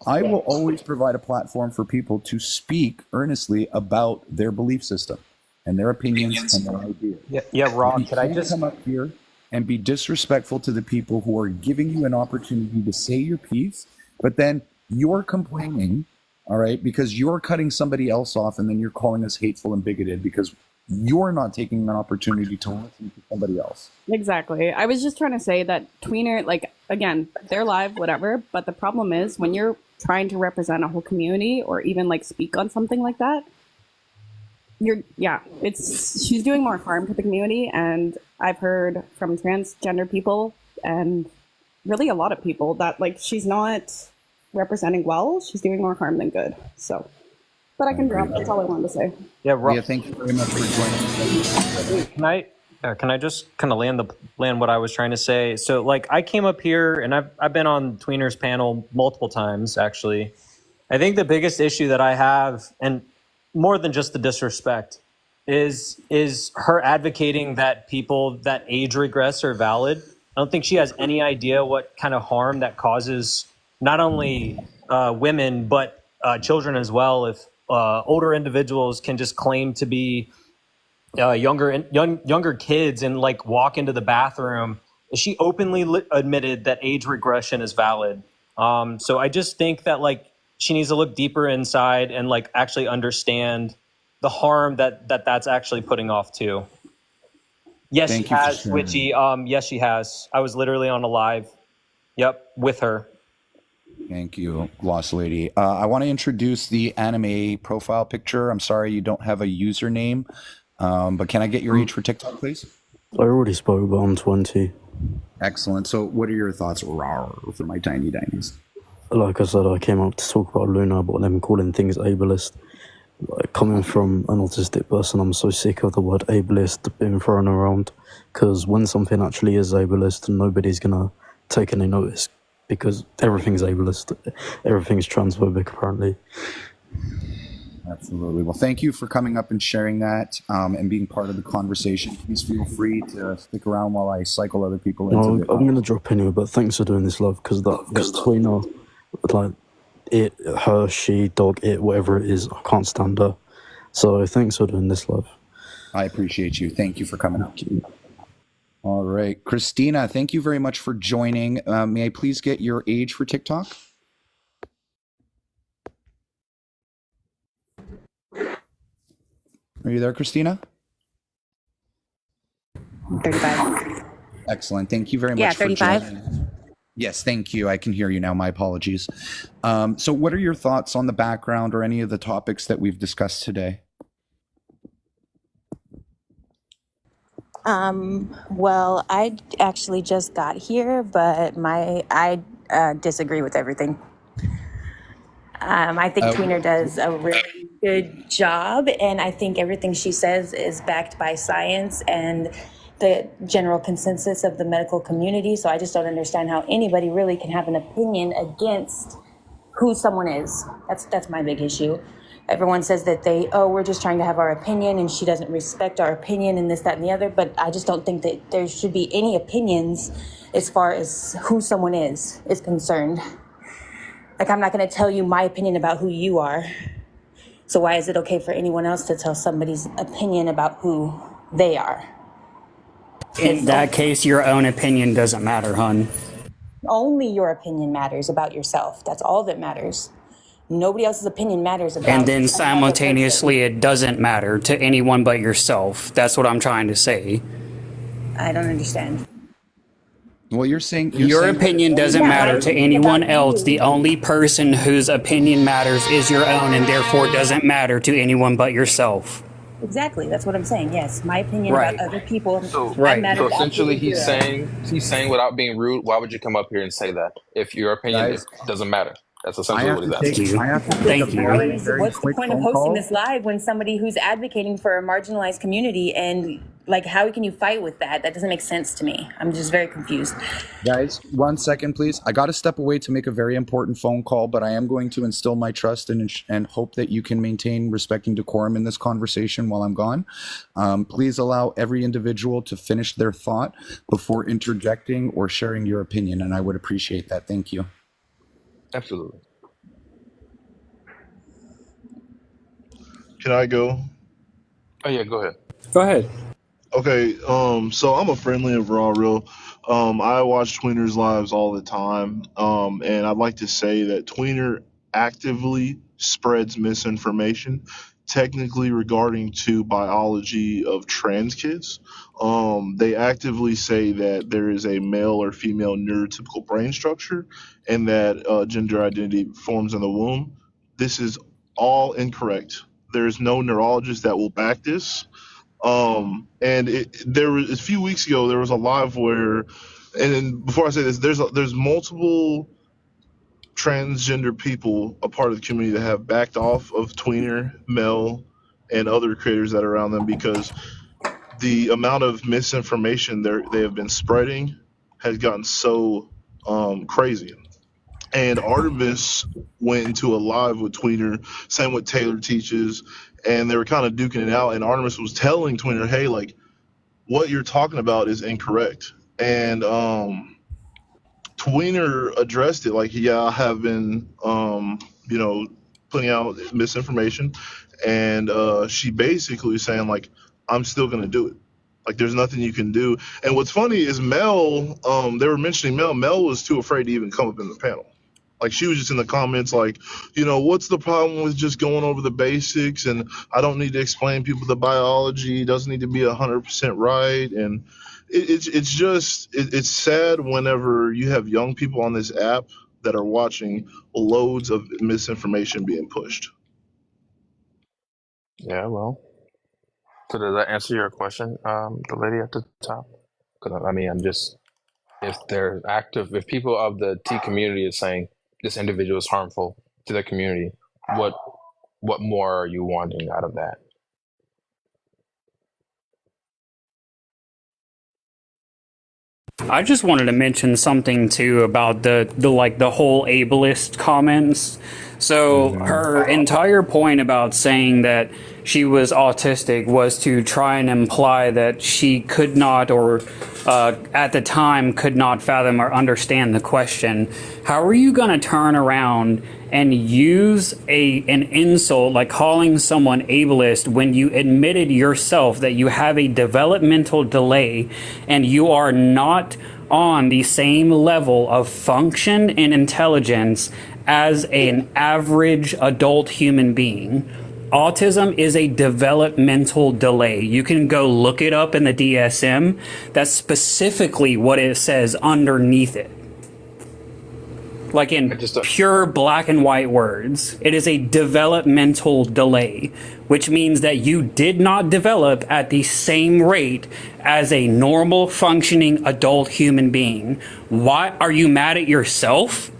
I will always provide a platform for people to speak earnestly about their belief system and their opinions and their ideas. Yeah, Rob, could I just come up here and be disrespectful to the people who are giving you an opportunity to say your piece, but then you're complaining, all right, because you're cutting somebody else off and then you're calling us hateful and bigoted because you're not taking an opportunity to listen to somebody else. Exactly. I was just trying to say that Tweener, like, again, they're live, whatever, but the problem is when you're trying to represent a whole community or even like speak on something like that, she's doing more harm to the community. And I've heard from transgender people and really a lot of people that like she's not representing well. She's doing more harm than good. So, but I can drop. That's all I wanted to say. Yeah, Rob. Yeah, thank you very much for joining. Can I just kind of land what I was trying to say? So, like, I came up here and I've been on Tweener's panel multiple times, actually. I think the biggest issue that I have, and more than just the disrespect, is her advocating that people that age regress are valid. I don't think she has any idea what kind of harm that causes not only women but children as well. If older individuals can just claim to be younger kids and like walk into the bathroom. She openly admitted that age regression is valid. So I just think that like she needs to look deeper inside and like actually understand the harm that's actually putting off too. Yes, she has, Witchy. Yes, she has. I was literally on a live. Yep, with her. Thank you, Gloss Lady. I want to introduce the anime profile picture. I'm sorry you don't have a username. But can I get your age for TikTok, please? I already spoke, but I'm 20. Excellent. So what are your thoughts for my tiny dinos? Like I said, I came up to talk about Luna, about them calling things ableist. Like, coming from an autistic person, I'm so sick of the word ableist being thrown around. Because when something actually is ableist, nobody's going to take any notice. Because everything's ableist. Everything's transphobic, apparently. Absolutely. Well, thank you for coming up and sharing that and being part of the conversation. Please feel free to stick around while I cycle other people into I'm going to drop anyway, but thanks for doing this, love, because that Tweener, like, it, her, she, dog, it, whatever it is, I can't stand her. So thanks for doing this, love. I appreciate you. Thank you for coming up. All right. Christina, thank you very much for joining. May I please get your age for TikTok? Are you there, Christina? 35. Excellent. Thank you very much. Yeah, for 35. joining. Yes, thank you. I can hear you now. My apologies. So what are your thoughts on the background or any of the topics that we've discussed today? Well, I actually just got here, but I disagree with everything. I think Tweener does a really good job, and I think everything she says is backed by science and the general consensus of the medical community. So I just don't understand how anybody really can have an opinion against who someone is. That's my big issue. Everyone says that we're just trying to have our opinion, and she doesn't respect our opinion and this, that, and the other. But I just don't think that there should be any opinions as far as who someone is concerned. Like, I'm not going to tell you my opinion about who you are. So why is it okay for anyone else to tell somebody's opinion about who they are? In that case, your own opinion doesn't matter, hun. Only your opinion matters about yourself. That's all that matters. Nobody else's opinion matters about. And then simultaneously, it doesn't matter to anyone but yourself. That's what I'm trying to say. I don't understand. Well, you're saying your opinion doesn't matter to anyone else. The only person whose opinion matters is your own, and therefore doesn't matter to anyone but yourself. Exactly. That's what I'm saying. Yes, my opinion Right. about other people. So, matters so essentially, absolutely he's saying without being rude, why would you come up here and say that if your opinion doesn't matter? That's essentially what he's asking. Thank you. What's the point of hosting this live when somebody who's advocating for a marginalized community and Like, how can you fight with that? That doesn't make sense to me. I'm just very confused. Guys, 1 second, please. I got to step away to make a very important phone call, but I am going to instill my trust and hope that you can maintain respect and decorum in this conversation while I'm gone. Please allow every individual to finish their thought before interjecting or sharing your opinion, and I would appreciate that. Thank you. Absolutely. Can I go? Oh yeah, go ahead. Go ahead. Okay, so I'm a friendly of Raw Real. I watch Tweener's lives all the time, and I'd like to say that Tweener actively spreads misinformation, technically regarding to biology of trans kids. They actively say that there is a male or female neurotypical brain structure, and that gender identity forms in the womb. This is all incorrect. There is no neurologist that will back this. And there was a few weeks ago there was a live where, and then before I say this, there's multiple transgender people a part of the community that have backed off of Tweener, Mel, and other creators that are around them because the amount of misinformation they have been spreading has gotten so crazy. And Artemis went into a live with Tweener, saying what Taylor teaches, and they were kind of duking it out. And Artemis was telling Tweener, hey, like, what you're talking about is incorrect. And Tweener addressed it like, yeah, I have been, putting out misinformation. And she basically saying, like, I'm still going to do it. Like, there's nothing you can do. And what's funny is Mel, they were mentioning Mel. Mel was too afraid to even come up in the panel. Like, she was just in the comments like, what's the problem with just going over the basics? And I don't need to explain people the biology. It doesn't need to be 100% right. And it's sad whenever you have young people on this app that are watching loads of misinformation being pushed. Yeah, well. So does that answer your question, the lady at the top? Because I mean, if people of the T community is saying this individual is harmful to the community, what more are you wanting out of that? I just wanted to mention something too about the whole ableist comments. So her entire point about saying that she was autistic was to try and imply that she could not, or at the time could not fathom or understand the question. How are you going to turn around and use an insult like calling someone ableist when you admitted yourself that you have a developmental delay and you are not on the same level of function and intelligence as an average adult human being? Autism is a developmental delay. You can go look it up in the DSM. That's specifically what it says underneath it. Like in pure black and white words, it is a developmental delay, which means that you did not develop at the same rate as a normal functioning adult human being. Why are you mad at yourself?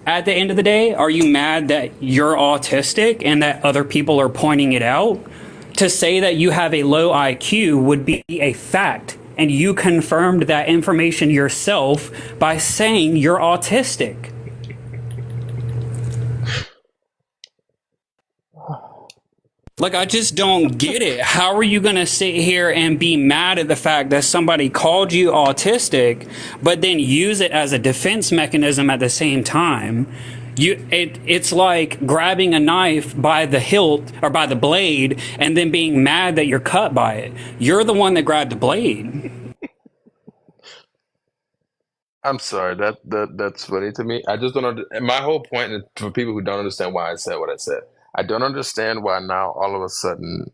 At the end of the day, are you mad that you're autistic and that other people are pointing it out? To say that you have a low IQ would be a fact, and you confirmed that information yourself by saying you're autistic. Like, I just don't get it. How are you going to sit here and be mad at the fact that somebody called you autistic, but then use it as a defense mechanism at the same time? It's like grabbing a knife by the hilt or by the blade and then being mad that you're cut by it. You're the one that grabbed the blade. I'm sorry, that's funny to me. I just don't. My whole point is for people who don't understand why I said what I said. I don't understand why now all of a sudden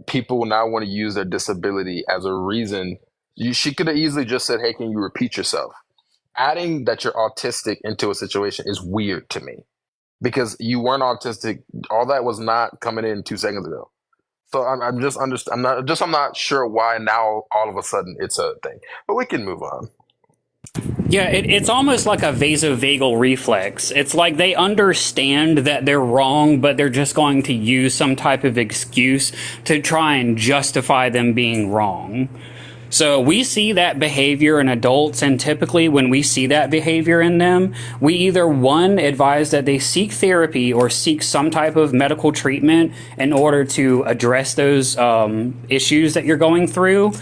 people now want to use their disability as a reason. She could have easily just said, "Hey, can you repeat yourself?" Adding that you're autistic into a situation is weird to me because you weren't autistic. All that was not coming in 2 seconds ago. So I'm not sure why now all of a sudden it's a thing. But we can move on. Yeah, it's almost like a vasovagal reflex. It's like they understand that they're wrong, but they're just going to use some type of excuse to try and justify them being wrong. So we see that behavior in adults, and typically when we see that behavior in them, we either, one, advise that they seek therapy or seek some type of medical treatment in order to address those issues that you're going through,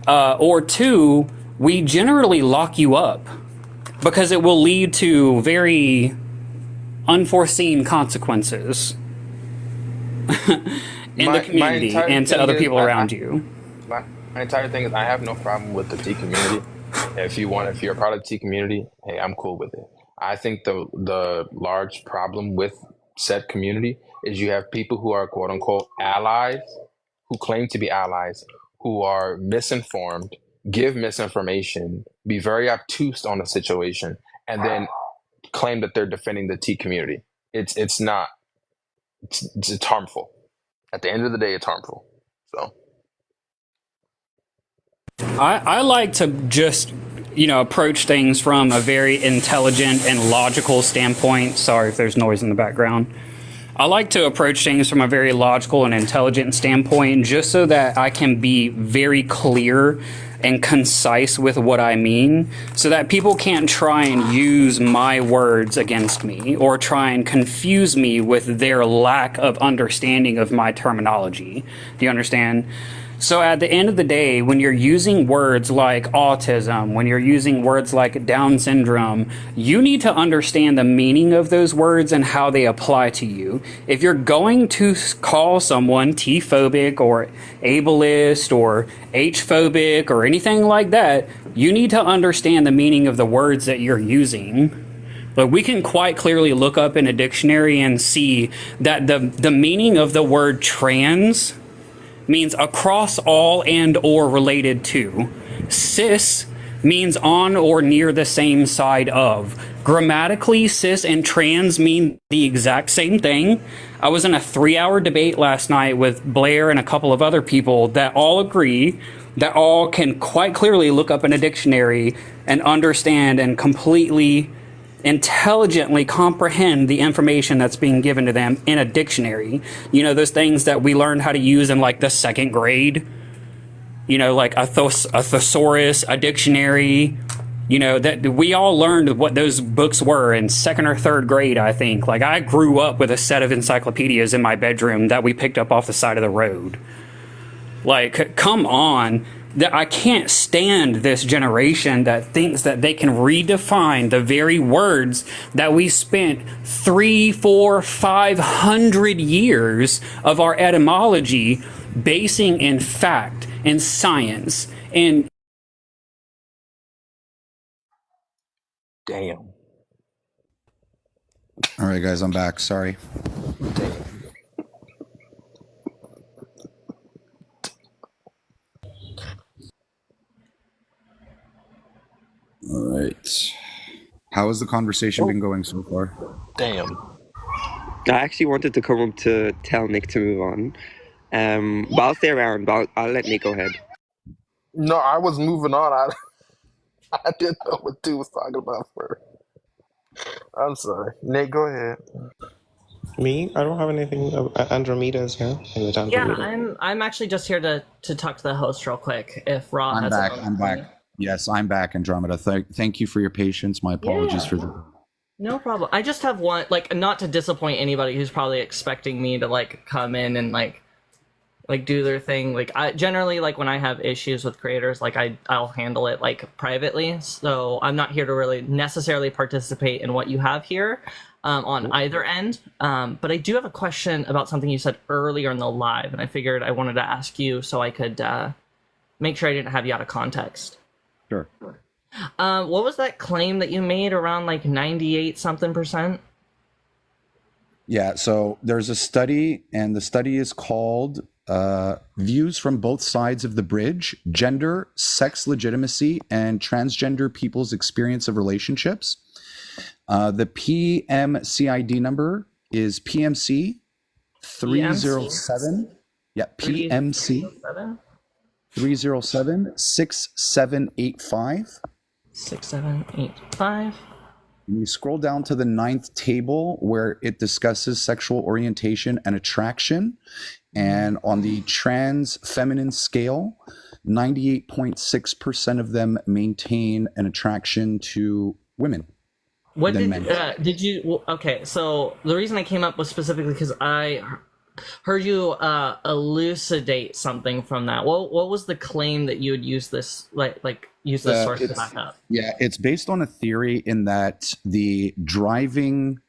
or two, we generally lock you up because it will lead to very unforeseen consequences in the community and to other people around you. My entire thing is I have no problem with the T community. If you're a part of the T community, hey, I'm cool with it. I think the large problem with said community is you have people who are quote unquote allies, who claim to be allies, who are misinformed, give misinformation, be very obtuse on the situation, and then claim that they're defending the T community. It's not. It's harmful. At the end of the day, it's harmful. So. I like to just, approach things from a very intelligent and logical standpoint. Sorry if there's noise in the background. I like to approach things from a very logical and intelligent standpoint just so that I can be very clear and concise with what I mean so that people can't try and use my words against me or try and confuse me with their lack of understanding of my terminology. Do you understand? So at the end of the day, when you're using words like autism, when you're using words like Down syndrome, you need to understand the meaning of those words and how they apply to you. If you're going to call someone T-phobic or ableist or H-phobic or anything like that, you need to understand the meaning of the words that you're using. But we can quite clearly look up in a dictionary and see that the meaning of the word trans means across all and or related to. Cis means on or near the same side of. Grammatically, cis and trans mean the exact same thing. I was in a 3-hour debate last night with Blair and a couple of other people that all agree, that all can quite clearly look up in a dictionary and understand and completely intelligently comprehend the information that's being given to them in a dictionary. Those things that we learned how to use in like the 2nd grade, like a thesaurus, a dictionary, that we all learned what those books were in 2nd or 3rd grade, I think. Like I grew up with a set of encyclopedias in my bedroom that we picked up off the side of the road. Like, come on. I can't stand this generation that thinks that they can redefine the very words that we spent 300, 400, 500 years of our etymology basing in fact and science and. Damn. All right, guys, I'm back. Sorry. All right. How has the conversation been going so far? Damn. I actually wanted to come up to tell Nick to move on. But I'll stay around, but I'll let Nick go ahead. No, I was moving on. I didn't know what dude was talking about first. I'm sorry. Nick, go ahead. Me? I don't have anything. Andromeda is here. Yeah, I'm actually just here to talk to the host real quick. If Raw I'm has back. I'm back. Yes, I'm back, Andromeda. Thank you for your patience. My apologies for the. No problem. I just have one, not to disappoint anybody who's probably expecting me to come in and do their thing. I generally when I have issues with creators, I'll handle it privately. So I'm not here to really necessarily participate in what you have here on either end. But I do have a question about something you said earlier in the live, and I figured I wanted to ask you so I could make sure I didn't have you out of context. Sure. What was that claim that you made around 98 something %? Yeah, so there's a study, and the study is called Views from Both Sides of the Bridge, Gender, Sex Legitimacy, and Transgender People's Experience of Relationships. The PMCID number is PMC 307. Yeah, PMC 307-6785. 6, 7, 8, 5. And you scroll down to the 9th table where it discusses sexual orientation and attraction. And on the trans feminine scale, 98.6% of them maintain an attraction to women. What did you? Well, okay, so the reason I came up was specifically because I heard you elucidate something from that. What was the claim that you would use this use this source to back up? Yeah, it's based on a theory in that the driving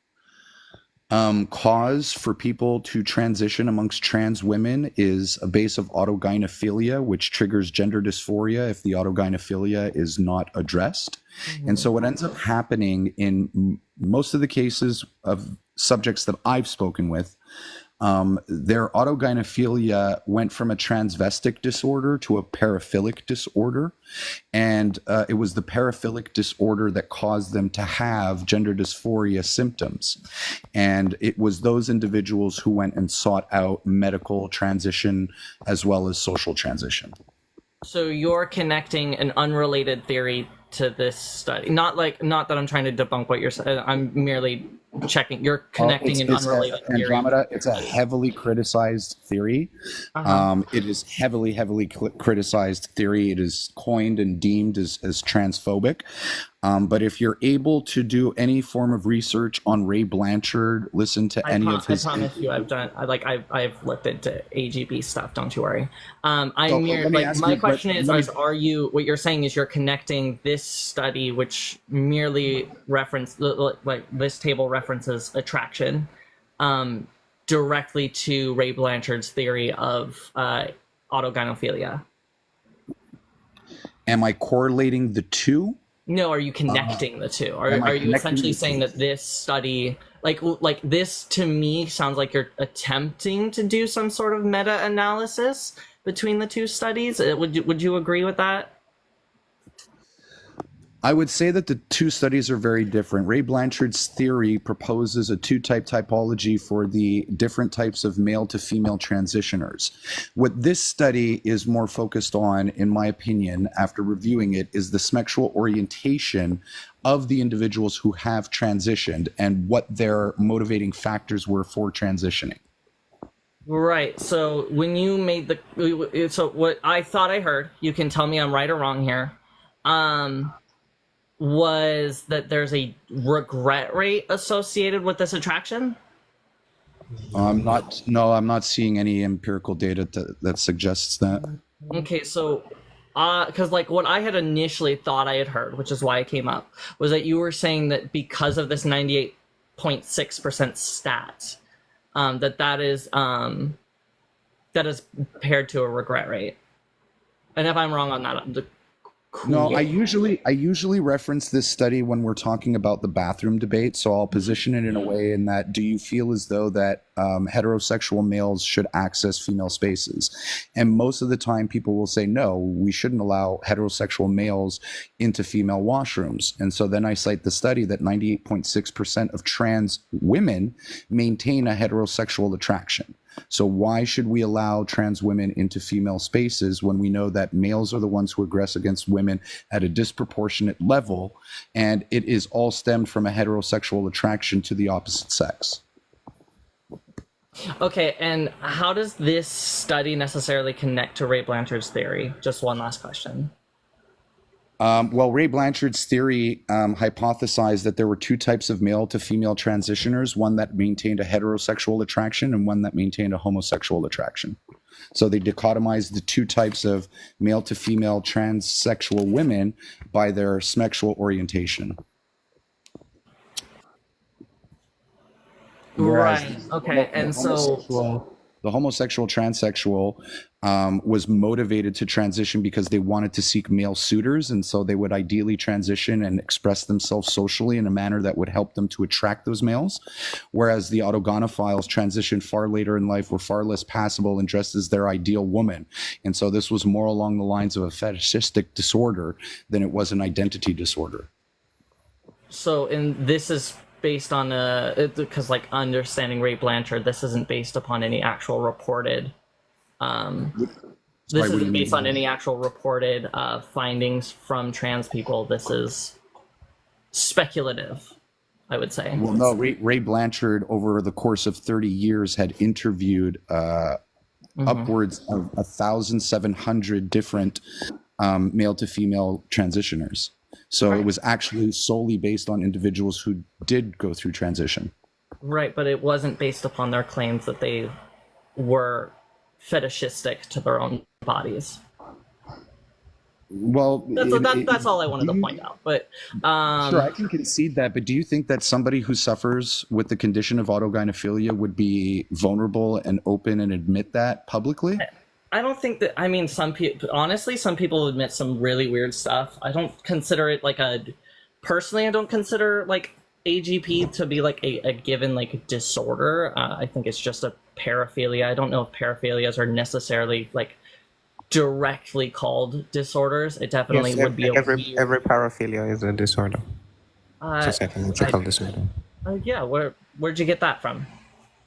cause for people to transition amongst trans women is a base of autogynephilia, which triggers gender dysphoria if the autogynephilia is not addressed. And so what ends up happening in most of the cases of subjects that I've spoken with, their autogynephilia went from a transvestic disorder to a paraphilic disorder. And it was the paraphilic disorder that caused them to have gender dysphoria symptoms. And it was those individuals who went and sought out medical transition as well as social transition. So you're connecting an unrelated theory to this study. Not that I'm trying to debunk what you're saying. I'm merely checking. You're connecting an unrelated theory. Andromeda, it's a heavily criticized theory. It is heavily criticized theory. It is coined and deemed as transphobic. But if you're able to do any form of research on Ray Blanchard, listen to any of his. I promise you, I've done. I've looked into AGB stuff. Don't you worry. My question is, are you? What you're saying is you're connecting this study, which merely this table references attraction, directly to Ray Blanchard's theory of autogynephilia. Am I correlating the two? No, are you connecting the two? Are you essentially saying that this study, like this to me sounds like you're attempting to do some sort of meta-analysis between the two studies? Would you agree with that? I would say that the two studies are very different. Ray Blanchard's theory proposes a two-type typology for the different types of male to female transitioners. What this study is more focused on, in my opinion, after reviewing it, is the sexual orientation of the individuals who have transitioned and what their motivating factors were for transitioning. Right. So when you made so what I thought I heard, you can tell me I'm right or wrong here, was that there's a regret rate associated with this attraction? I'm not seeing any empirical data that suggests that. Okay, so because what I had initially thought I had heard, which is why I came up, was that you were saying that because of this 98.6% stat, that is paired to a regret rate. And if I'm wrong on that, cool. No, I usually reference this study when we're talking about the bathroom debate. So I'll position it in a way in that, do you feel as though that heterosexual males should access female spaces? And most of the time people will say, no, we shouldn't allow heterosexual males into female washrooms. And so then I cite the study that 98.6% of trans women maintain a heterosexual attraction. So why should we allow trans women into female spaces when we know that males are the ones who aggress against women at a disproportionate level, and it is all stemmed from a heterosexual attraction to the opposite sex? Okay, and how does this study necessarily connect to Ray Blanchard's theory? Just one last question. Well, Ray Blanchard's theory hypothesized that there were two types of male to female transitioners, one that maintained a heterosexual attraction and one that maintained a homosexual attraction. So they dichotomized the two types of male to female transsexual women by their sexual orientation. Right. Okay. And so the homosexual transsexual was motivated to transition because they wanted to seek male suitors, and so they would ideally transition and express themselves socially in a manner that would help them to attract those males. Whereas the autogonophiles transitioned far later in life, were far less passable and dressed as their ideal woman. And so this was more along the lines of a fetishistic disorder than it was an identity disorder. So, and this is based on because understanding Ray Blanchard, this isn't based upon any actual reported This Right, what do isn't you based mean? on any actual reported findings from trans people. This is speculative, I would say. Well, no, Ray Blanchard, over the course of 30 years, had interviewed upwards of 1,700 different male to female transitioners. So it was actually solely based on individuals who did go through transition. Right, but it wasn't based upon their claims that they were fetishistic to their own bodies. Well, That's all I wanted to point out. But sure, I can concede that. But do you think that somebody who suffers with the condition of autogynephilia would be vulnerable and open and admit that publicly? I don't think that. I mean, some people. Honestly, some people admit some really weird stuff. I don't consider it like a. Personally, I don't consider like AGP to be like a given like disorder. I think it's just a paraphilia. I don't know if paraphilias are necessarily like directly called disorders. It definitely Yes, would be every paraphilia is a disorder. It's a psychological disorder. Yeah, where'd you get that from?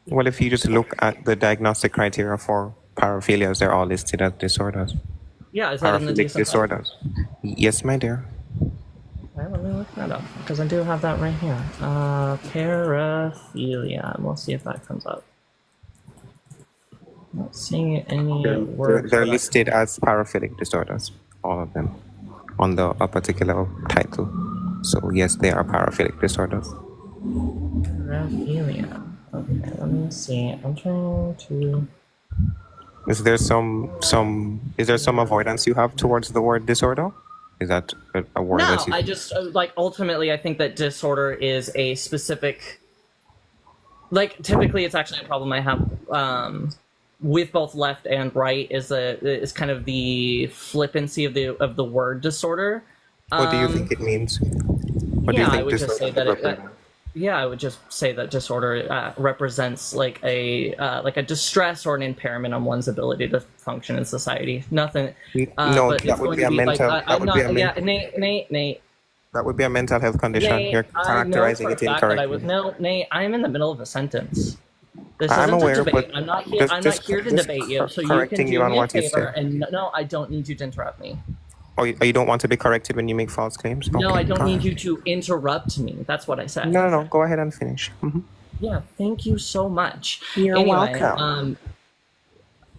Well, if you just look at the diagnostic criteria for paraphilias, they're all listed as disorders. Yeah, is that in the Paraphilic DSM? disorders. Yes, my dear. Okay, let me look that up because I do have that right here. Paraphilia. And we'll see if that comes up. Not seeing any words. They're listed as paraphilic disorders, all of them, on a particular title. So yes, they are paraphilic disorders. Paraphilia. Okay, let me see. I'm trying to. Is there some avoidance you have towards the word disorder? Is that a word No, that you... I just like ultimately I think that disorder is a specific. Like typically, it's actually a problem I have with both left and right is kind of the flippancy of the word disorder. What do you think it means? What do you think I would just say that represents? I would just say that disorder represents like a distress or an impairment on one's ability to function in society. Nothing. No, but that it's would going be to a be mental. like, That would be a mental. Nate. That would be a mental health condition. Nate, You're characterizing I know it for a fact that incorrectly. Nate, I'm in the middle of a sentence. This I'm isn't aware, a debate. but I'm not here. I'm not here to debate you. So you can correcting do you on me a what you favor, said. and no, I don't need you to interrupt me. Or you don't want to be corrected when you make false claims? No, Okay, I don't go need ahead. you to interrupt me. That's what I said. No. Go ahead and finish. Yeah, thank you so much. You're anyway, welcome.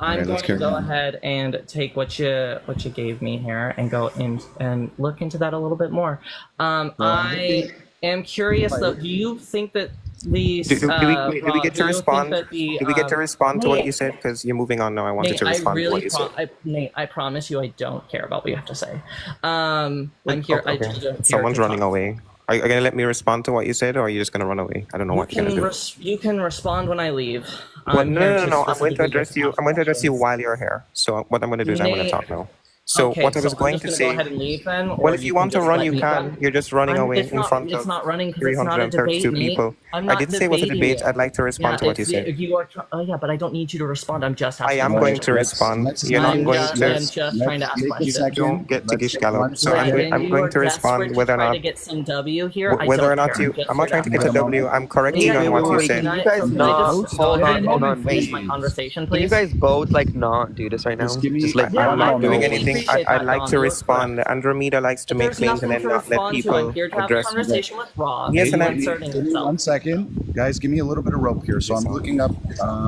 I'm going to go ahead and take what you gave me here and go in and look into that a little bit more. I am curious though. Do you think that these Do we get to respond? Do we get to respond to what you said? Because you're moving on now. I wanted Nate, to respond to what you said. Nate, I promise you, I don't care about what you have to say. I'm here. Okay. I told you, Someone's running away. Are you going to let me respond to what you said, or are you just going to run away? I don't know what you're going to do. You can respond when I leave. Well, no. I'm going to address you. I'm going to address you while you're here. So what I'm going to do is I'm going to Nate, talk now. So okay, what I was I'm going just to gonna say. go ahead and leave then. Well, or if you want to just run, let you me can. run. You're just running away in front It's of not running because it's not a 332 debate, Nate. people. I'm I not didn't say it was a debating debate. you. I'd like to respond to what you said. You are. Yeah, but I don't need you to respond. I'm just I asking. am going to respond. You're not going to. I'm just trying to ask questions. Don't get to Gish Gallop. So I'm going to respond whether or Try not. to get some W here. Whether or not you. I'm not trying to get a W. I'm correcting you on what you said. Can you guys not hold on, wait. My conversation, please. Can you guys both like not do this right now? Just like I'm not doing I anything. appreciate I'd that, like Dom. to You're respond. Andromeda likes to make There's claims and nothing then to not let respond to. people I'm here to have a address. conversation with Rob. Yes, and He's inserting Give me himself. 1 second, guys. Give me a little bit of rope here. So I'm looking up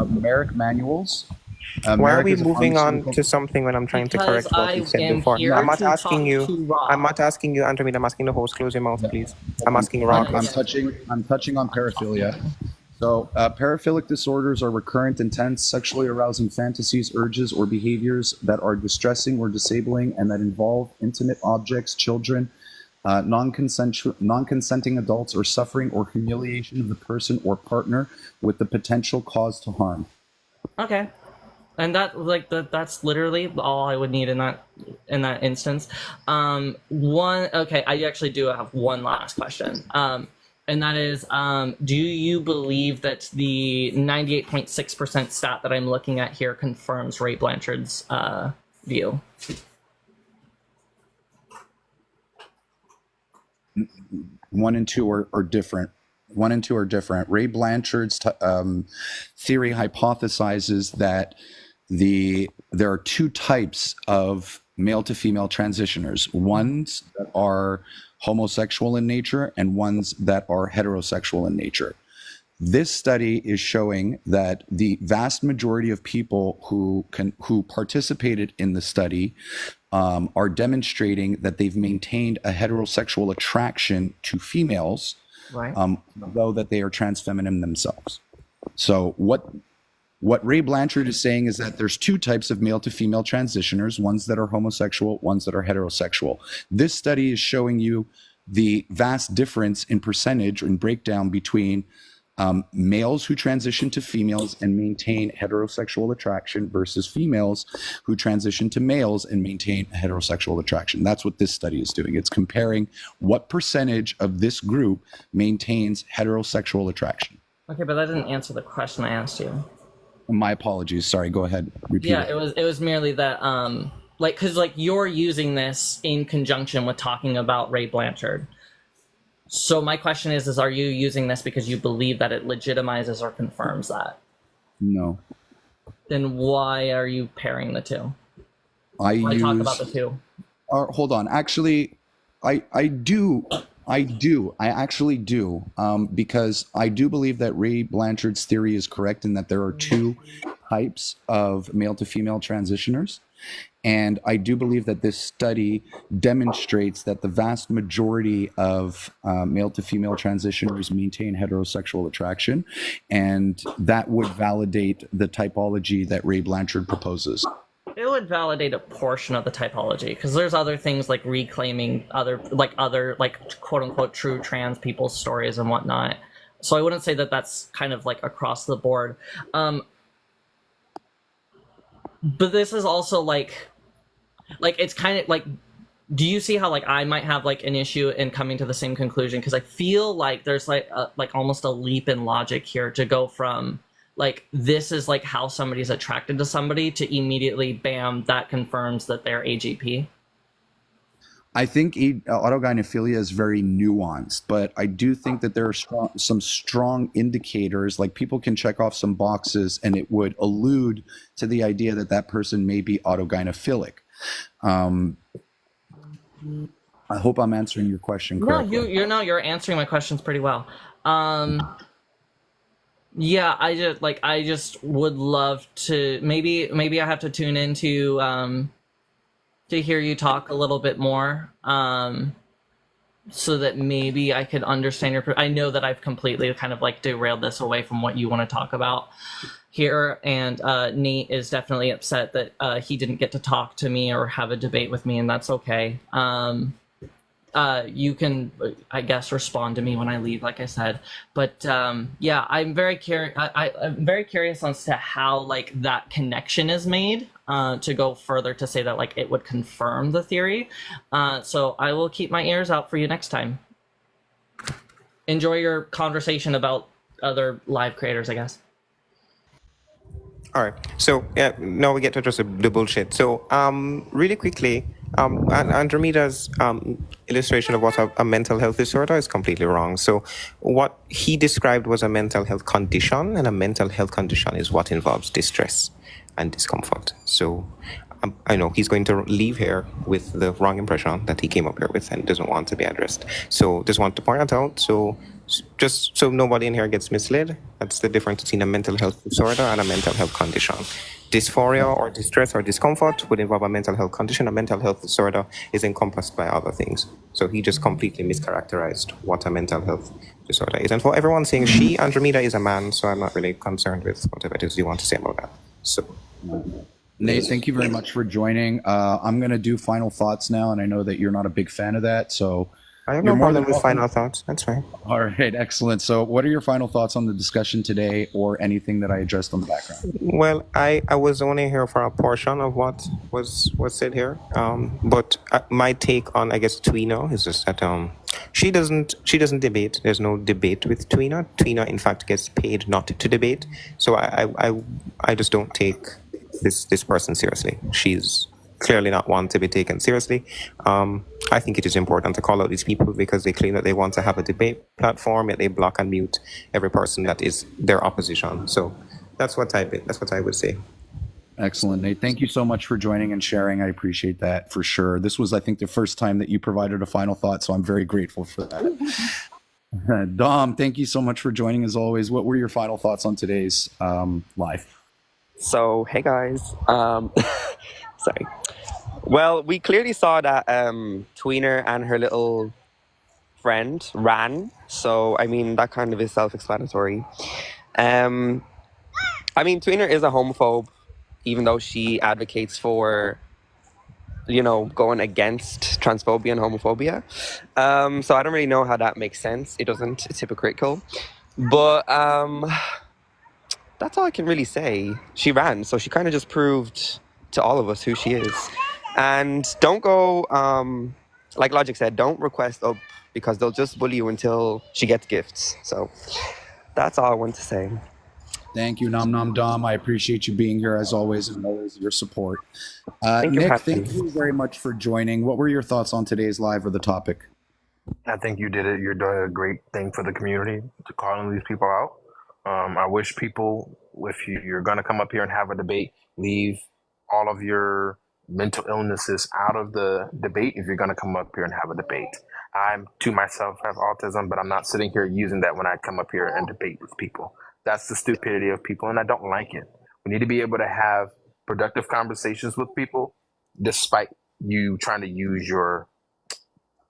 Merrick manuals. Why are Merrick we is a moving on pharmaceutical- to something when I'm trying to Because correct what you I said am before? here I'm not to asking talk you. to Rob. I'm not asking you, Andromeda. I'm asking the host. Close your mouth, please. I'm asking Rob. I'm touching on paraphilia. So, paraphilic disorders are recurrent, intense, sexually arousing fantasies, urges, or behaviors that are distressing or disabling and that involve intimate objects, children, non-consenting adults, or suffering or humiliation of the person or partner with the potential cause to harm. Okay. And that's literally all I would need in that instance. Okay, I actually do have one last question. And that is, do you believe that the 98.6% stat that I'm looking at here confirms Ray Blanchard's view? One and two are different. One and two are different. Ray Blanchard's theory hypothesizes that there are two types of male to female transitioners, ones that are homosexual in nature and ones that are heterosexual in nature. This study is showing that the vast majority of people who participated in the study are demonstrating that they've maintained a heterosexual attraction to females, Right. though that they are trans feminine themselves. So what Ray Blanchard is saying is that there's two types of male to female transitioners, ones that are homosexual, ones that are heterosexual. This study is showing you the vast difference in percentage and breakdown between males who transition to females and maintain heterosexual attraction versus females who transition to males and maintain heterosexual attraction. That's what this study is doing. It's comparing what percentage of this group maintains heterosexual attraction. Okay, but that didn't answer the question I asked you. My apologies. Sorry. Go ahead. Repeat Yeah, it. it was merely that because you're using this in conjunction with talking about Ray Blanchard. So my question is are you using this because you believe that it legitimizes or confirms that? No. Then why are you pairing the two? Why talk about the two? Hold on. Actually, I actually do. Because I do believe that Ray Blanchard's theory is correct in that there are two types of male to female transitioners. And I do believe that this study demonstrates that the vast majority of male to female transitioners maintain heterosexual attraction. And that would validate the typology that Ray Blanchard proposes. It would validate a portion of the typology because there's other things like reclaiming other quote unquote true trans people's stories and whatnot. So I wouldn't say that that's kind of like across the board. But this is also like it's kind of like, do you see how like I might have like an issue in coming to the same conclusion? Because I feel like there's like almost a leap in logic here to go from like this is like how somebody's attracted to somebody to immediately bam, that confirms that they're AGP. I think autogynephilia is very nuanced, but I do think that there are some strong indicators, like people can check off some boxes and it would allude to the idea that that person may be autogynephilic. I hope I'm answering your question correctly. No, you're answering my questions pretty well. Yeah, I just would love to maybe I have to tune into to hear you talk a little bit more, so that maybe I could understand I know that I've completely kind of like derailed this away from what you want to talk about here, and Nate is definitely upset that he didn't get to talk to me or have a debate with me, and that's okay. You can, I guess, respond to me when I leave, like I said. But yeah, I'm very curious. I'm very curious as to how like that connection is made to go further to say that like it would confirm the theory. So I will keep my ears out for you next time. Enjoy your conversation about other live creators, I guess. All right. So yeah, now we get to address the bullshit. So really quickly, Andromeda's illustration of what a mental health disorder is completely wrong. So what he described was a mental health condition, and a mental health condition is what involves distress and discomfort. So I know he's going to leave here with the wrong impression that he came up here with and doesn't want to be addressed. So just want to point that out. So just so nobody in here gets misled, that's the difference between a mental health disorder and a mental health condition. Dysphoria or distress or discomfort would involve a mental health condition. A mental health disorder is encompassed by other things. So he just completely mischaracterized what a mental health disorder is. And for everyone saying she, Andromeda is a man, so I'm not really concerned with whatever it is you want to say about that. So Nate, thank you very much for joining. I'm going to do final thoughts now, and I know that you're not a big fan of that, so I have no problem with final thoughts. That's fine. All right, excellent. So what are your final thoughts on the discussion today, or anything that I addressed on the background? Well, I was only here for a portion of what was said here, but my take on, I guess, Tweener is just that she doesn't debate. There's no debate with Tweener. Tweener, in fact, gets paid not to debate. So I just don't take this person seriously. She's clearly not one to be taken seriously. I think it is important to call out these people because they claim that they want to have a debate platform, yet they block and mute every person that is their opposition. So that's what I would say. Excellent, Nate. Thank you so much for joining and sharing. I appreciate that for sure. This was, I think, the first time that you provided a final thought, so I'm very grateful for that. Dom, thank you so much for joining as always. What were your final thoughts on today's live? So, hey guys. Sorry. Well, we clearly saw that Tweener and her little friend ran. So, I mean, that kind of is self-explanatory. I mean, Tweener is a homophobe, even though she advocates for, going against transphobia and homophobia. So I don't really know how that makes sense. It doesn't. It's hypocritical. But that's all I can really say. She ran, so she kind of just proved to all of us who she is. And don't go, like Logic said, don't request up because they'll just bully you until she gets gifts. So that's all I want to say. Thank you, Nom Nom Dom. I appreciate you being here as always and always your support. Nick, thank you very much for joining. What were your thoughts on today's live or the topic? I think you did it. You're doing a great thing for the community to calling these people out. I wish people, if you're going to come up here and have a debate, leave all of your mental illnesses out of the debate if you're going to come up here and have a debate. I'm, to myself, have autism, but I'm not sitting here using that when I come up here and debate with people. That's the stupidity of people, and I don't like it. We need to be able to have productive conversations with people despite you trying to use your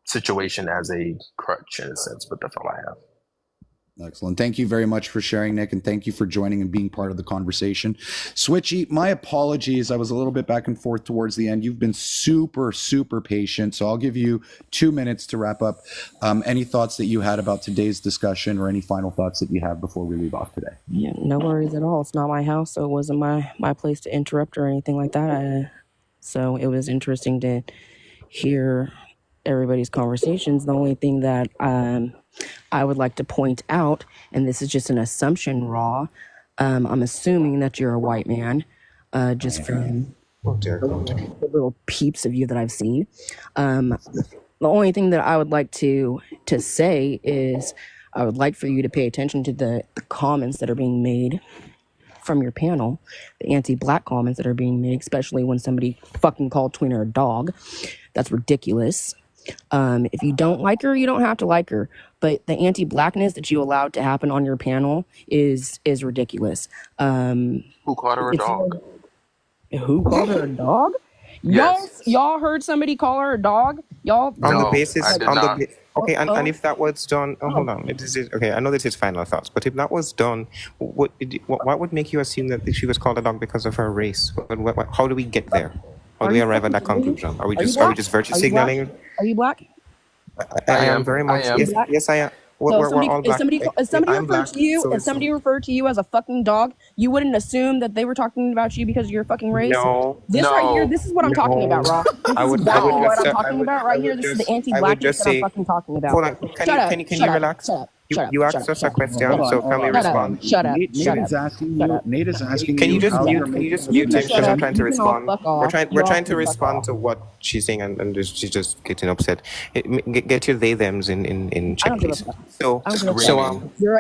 situation as a crutch in a sense, but that's all I have. Excellent. Thank you very much for sharing, Nick, and thank you for joining and being part of the conversation. Switchy, my apologies. I was a little bit back and forth towards the end. You've been super, super patient, so I'll give you 2 minutes to wrap up. Any thoughts that you had about today's discussion or any final thoughts that you have before we leave off today? Yeah, no worries at all. It's not my house, so it wasn't my place to interrupt or anything like that. So it was interesting to hear everybody's conversations. The only thing that I would like to point out, and this is just an assumption, Raw, I'm assuming that you're a white man, just from the little peeps of you that I've seen. The only thing that I would like to say is I would like for you to pay attention to the comments that are being made from your panel, the anti-black comments that are being made, especially when somebody fucking called Tweener a dog. That's ridiculous. If you don't like her, you don't have to like her. But the anti-blackness that you allowed to happen on your panel is ridiculous. Who called her a dog? Who called her a dog? Yes. Y'all heard somebody call her a dog? Y'all On the basis, I did not. Okay, and if that was done, hold on. Okay, I know this is final thoughts, but if that was done, what would make you assume that she was called a dog because of her race? How do we get there? How do we arrive at that conclusion? Are we just virtue signaling? Are you black? I am very much. Yes, I am. We're all black. If somebody referred to you as a fucking dog, you wouldn't assume that they were talking about you because of your fucking race. Right here, this is what I'm talking about, Rob. This is exactly what I'm talking about right here. This is the anti-blackness that I'm fucking talking about. Hold on. Can you relax? You asked us a question, so can we respond? Shut up. Nate is asking Can you just mute? how Can you just mute him because I'm trying to respond? We're trying to respond to what she's saying, and she's just getting upset. Get your they thems in check, please. Your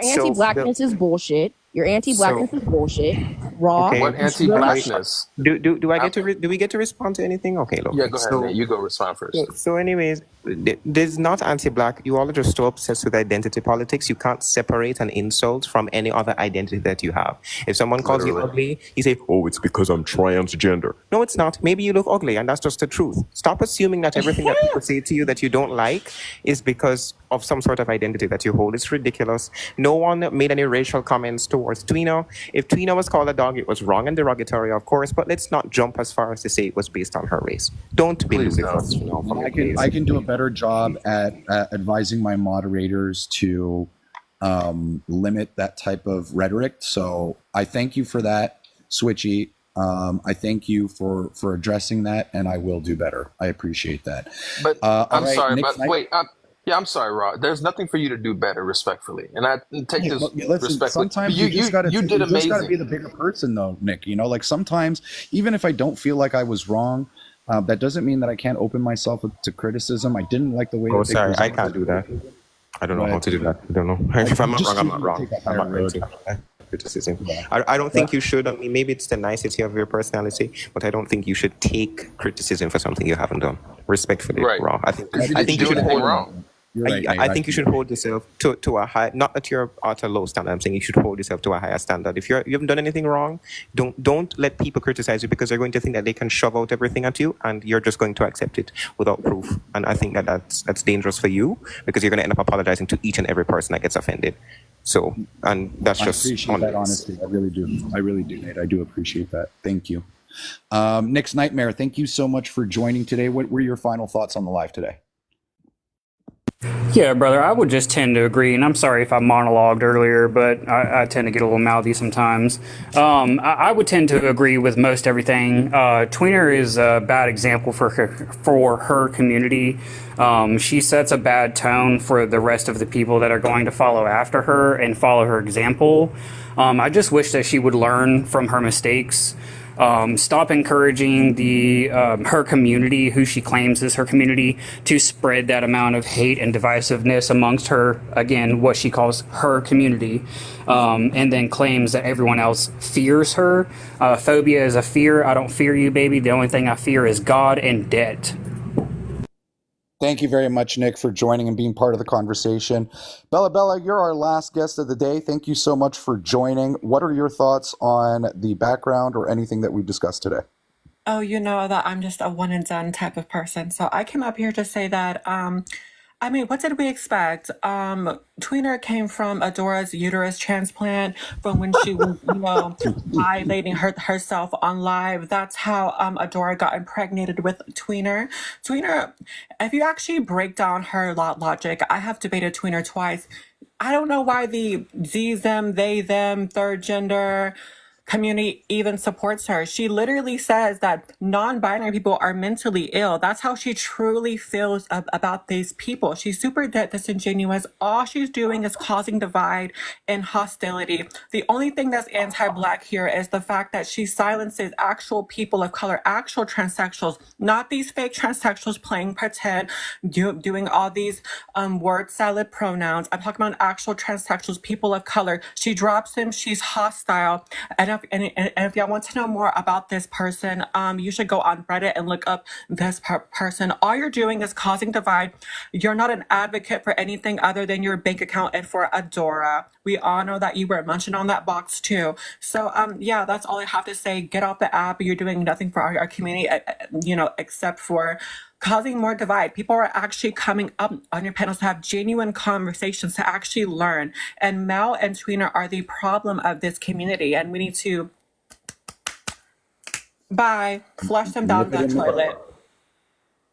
anti-blackness is bullshit. Your anti-blackness is bullshit. Raw. Okay. What anti-blackness? Do we get to respond to anything? Okay, look. Yeah, go ahead, Nate. You go respond first. So anyways, there's not anti-black. You all are just so obsessed with identity politics. You can't separate an insult from any other identity that you have. If someone calls you ugly, you say, "Oh, it's because I'm transgender." No, it's not. Maybe you look ugly, and that's just the truth. Stop assuming that everything that people say to you that you don't like is because of some sort of identity that you hold. It's ridiculous. No one made any racial comments towards Tweener. If Tweener was called a dog, it was wrong and derogatory, of course, but let's not jump as far as to say it was based on her race. Don't believe us. I can do a better job at advising my moderators to limit that type of rhetoric. So I thank you for that, Switchy. I thank you for addressing that, and I will do better. I appreciate that. But I'm right, sorry, Nick, but wait. I'm sorry, Rod. There's nothing for you to do better, respectfully. And I take this respectfully. Sometimes you just got to be the bigger person, though, Nick. You know, like sometimes, even if I don't feel like I was wrong, that doesn't mean that I can't open myself up to criticism. I didn't like the way. Oh, sorry, I can't do that. I don't know how to do that. I don't know. If I'm not wrong, I'm not wrong. I'm not going to. criticism. Yeah. I don't think you should. I mean, maybe it's the nicety of your personality, but I don't think you should take criticism for something you haven't done. Respectfully, Right. Raw. I think Because you I didn't think do you should anything hold. wrong. You're right, Nate. I think you should hold yourself to a high, not at your at a low standard. I'm saying you should hold yourself to a higher standard. If you haven't done anything wrong, don't let people criticize you because they're going to think that they can shove out everything at you, and you're just going to accept it without proof. And I think that that's dangerous for you because you're going to end up apologizing to each and every person that gets offended. So, and that's I just appreciate that honesty. I really do. I really do, Nate. I do appreciate that. Thank you. Nick's Nightmare, thank you so much for joining today. What were your final thoughts on the live today? Yeah, brother, I would just tend to agree, and I'm sorry if I monologued earlier, but I tend to get a little mouthy sometimes. I would tend to agree with most everything. Tweener is a bad example for her community. She sets a bad tone for the rest of the people that are going to follow after her and follow her example. I just wish that she would learn from her mistakes. Stop encouraging her community, who she claims is her community, to spread that amount of hate and divisiveness amongst her, again, what she calls her community, and then claims that everyone else fears her. Phobia is a fear. I don't fear you, baby. The only thing I fear is God and debt. Thank you very much, Nick, for joining and being part of the conversation. Bella, you're our last guest of the day. Thank you so much for joining. What are your thoughts on the background or anything that we've discussed today? Oh, you know that I'm just a one and done type of person. So I came up here to say that, I mean, what did we expect? Tweener came from Adora's uterus transplant from when she was, violating herself on live. That's how Adora got impregnated with Tweener. Tweener, if you actually break down her logic, I have debated Tweener twice. I don't know why the them, they, them, third gender community even supports her. She literally says that non-binary people are mentally ill. That's how she truly feels about these people. She's super disingenuous. All she's doing is causing divide and hostility. The only thing that's anti-Black here is the fact that she silences actual people of color, actual transsexuals, not these fake transsexuals playing pretend, doing all these word salad pronouns. I'm talking about actual transsexuals, people of color. She drops them. She's hostile. And if y'all want to know more about this person, you should go on Reddit and look up this person. All you're doing is causing divide. You're not an advocate for anything other than your bank account and for Adora. We all know that you were mentioned on that box too. So yeah, that's all I have to say. Get off the app. You're doing nothing for our community, except for causing more divide. People are actually coming up on your panels to have genuine conversations, to actually learn. And Mel and Tweener are the problem of this community, and we need to flush them down the toilet.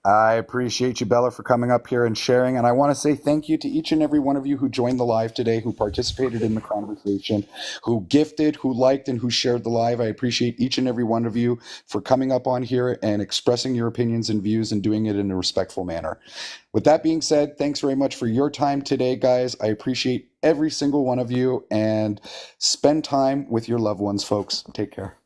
I appreciate you, Bella, for coming up here and sharing. And I want to say thank you to each and every one of you who joined the live today, who participated in the conversation, who gifted, who liked, and who shared the live. I appreciate each and every one of you for coming up on here and expressing your opinions and views and doing it in a respectful manner. With that being said, thanks very much for your time today, guys. I appreciate every single one of you, and spend time with your loved ones, folks. Take care.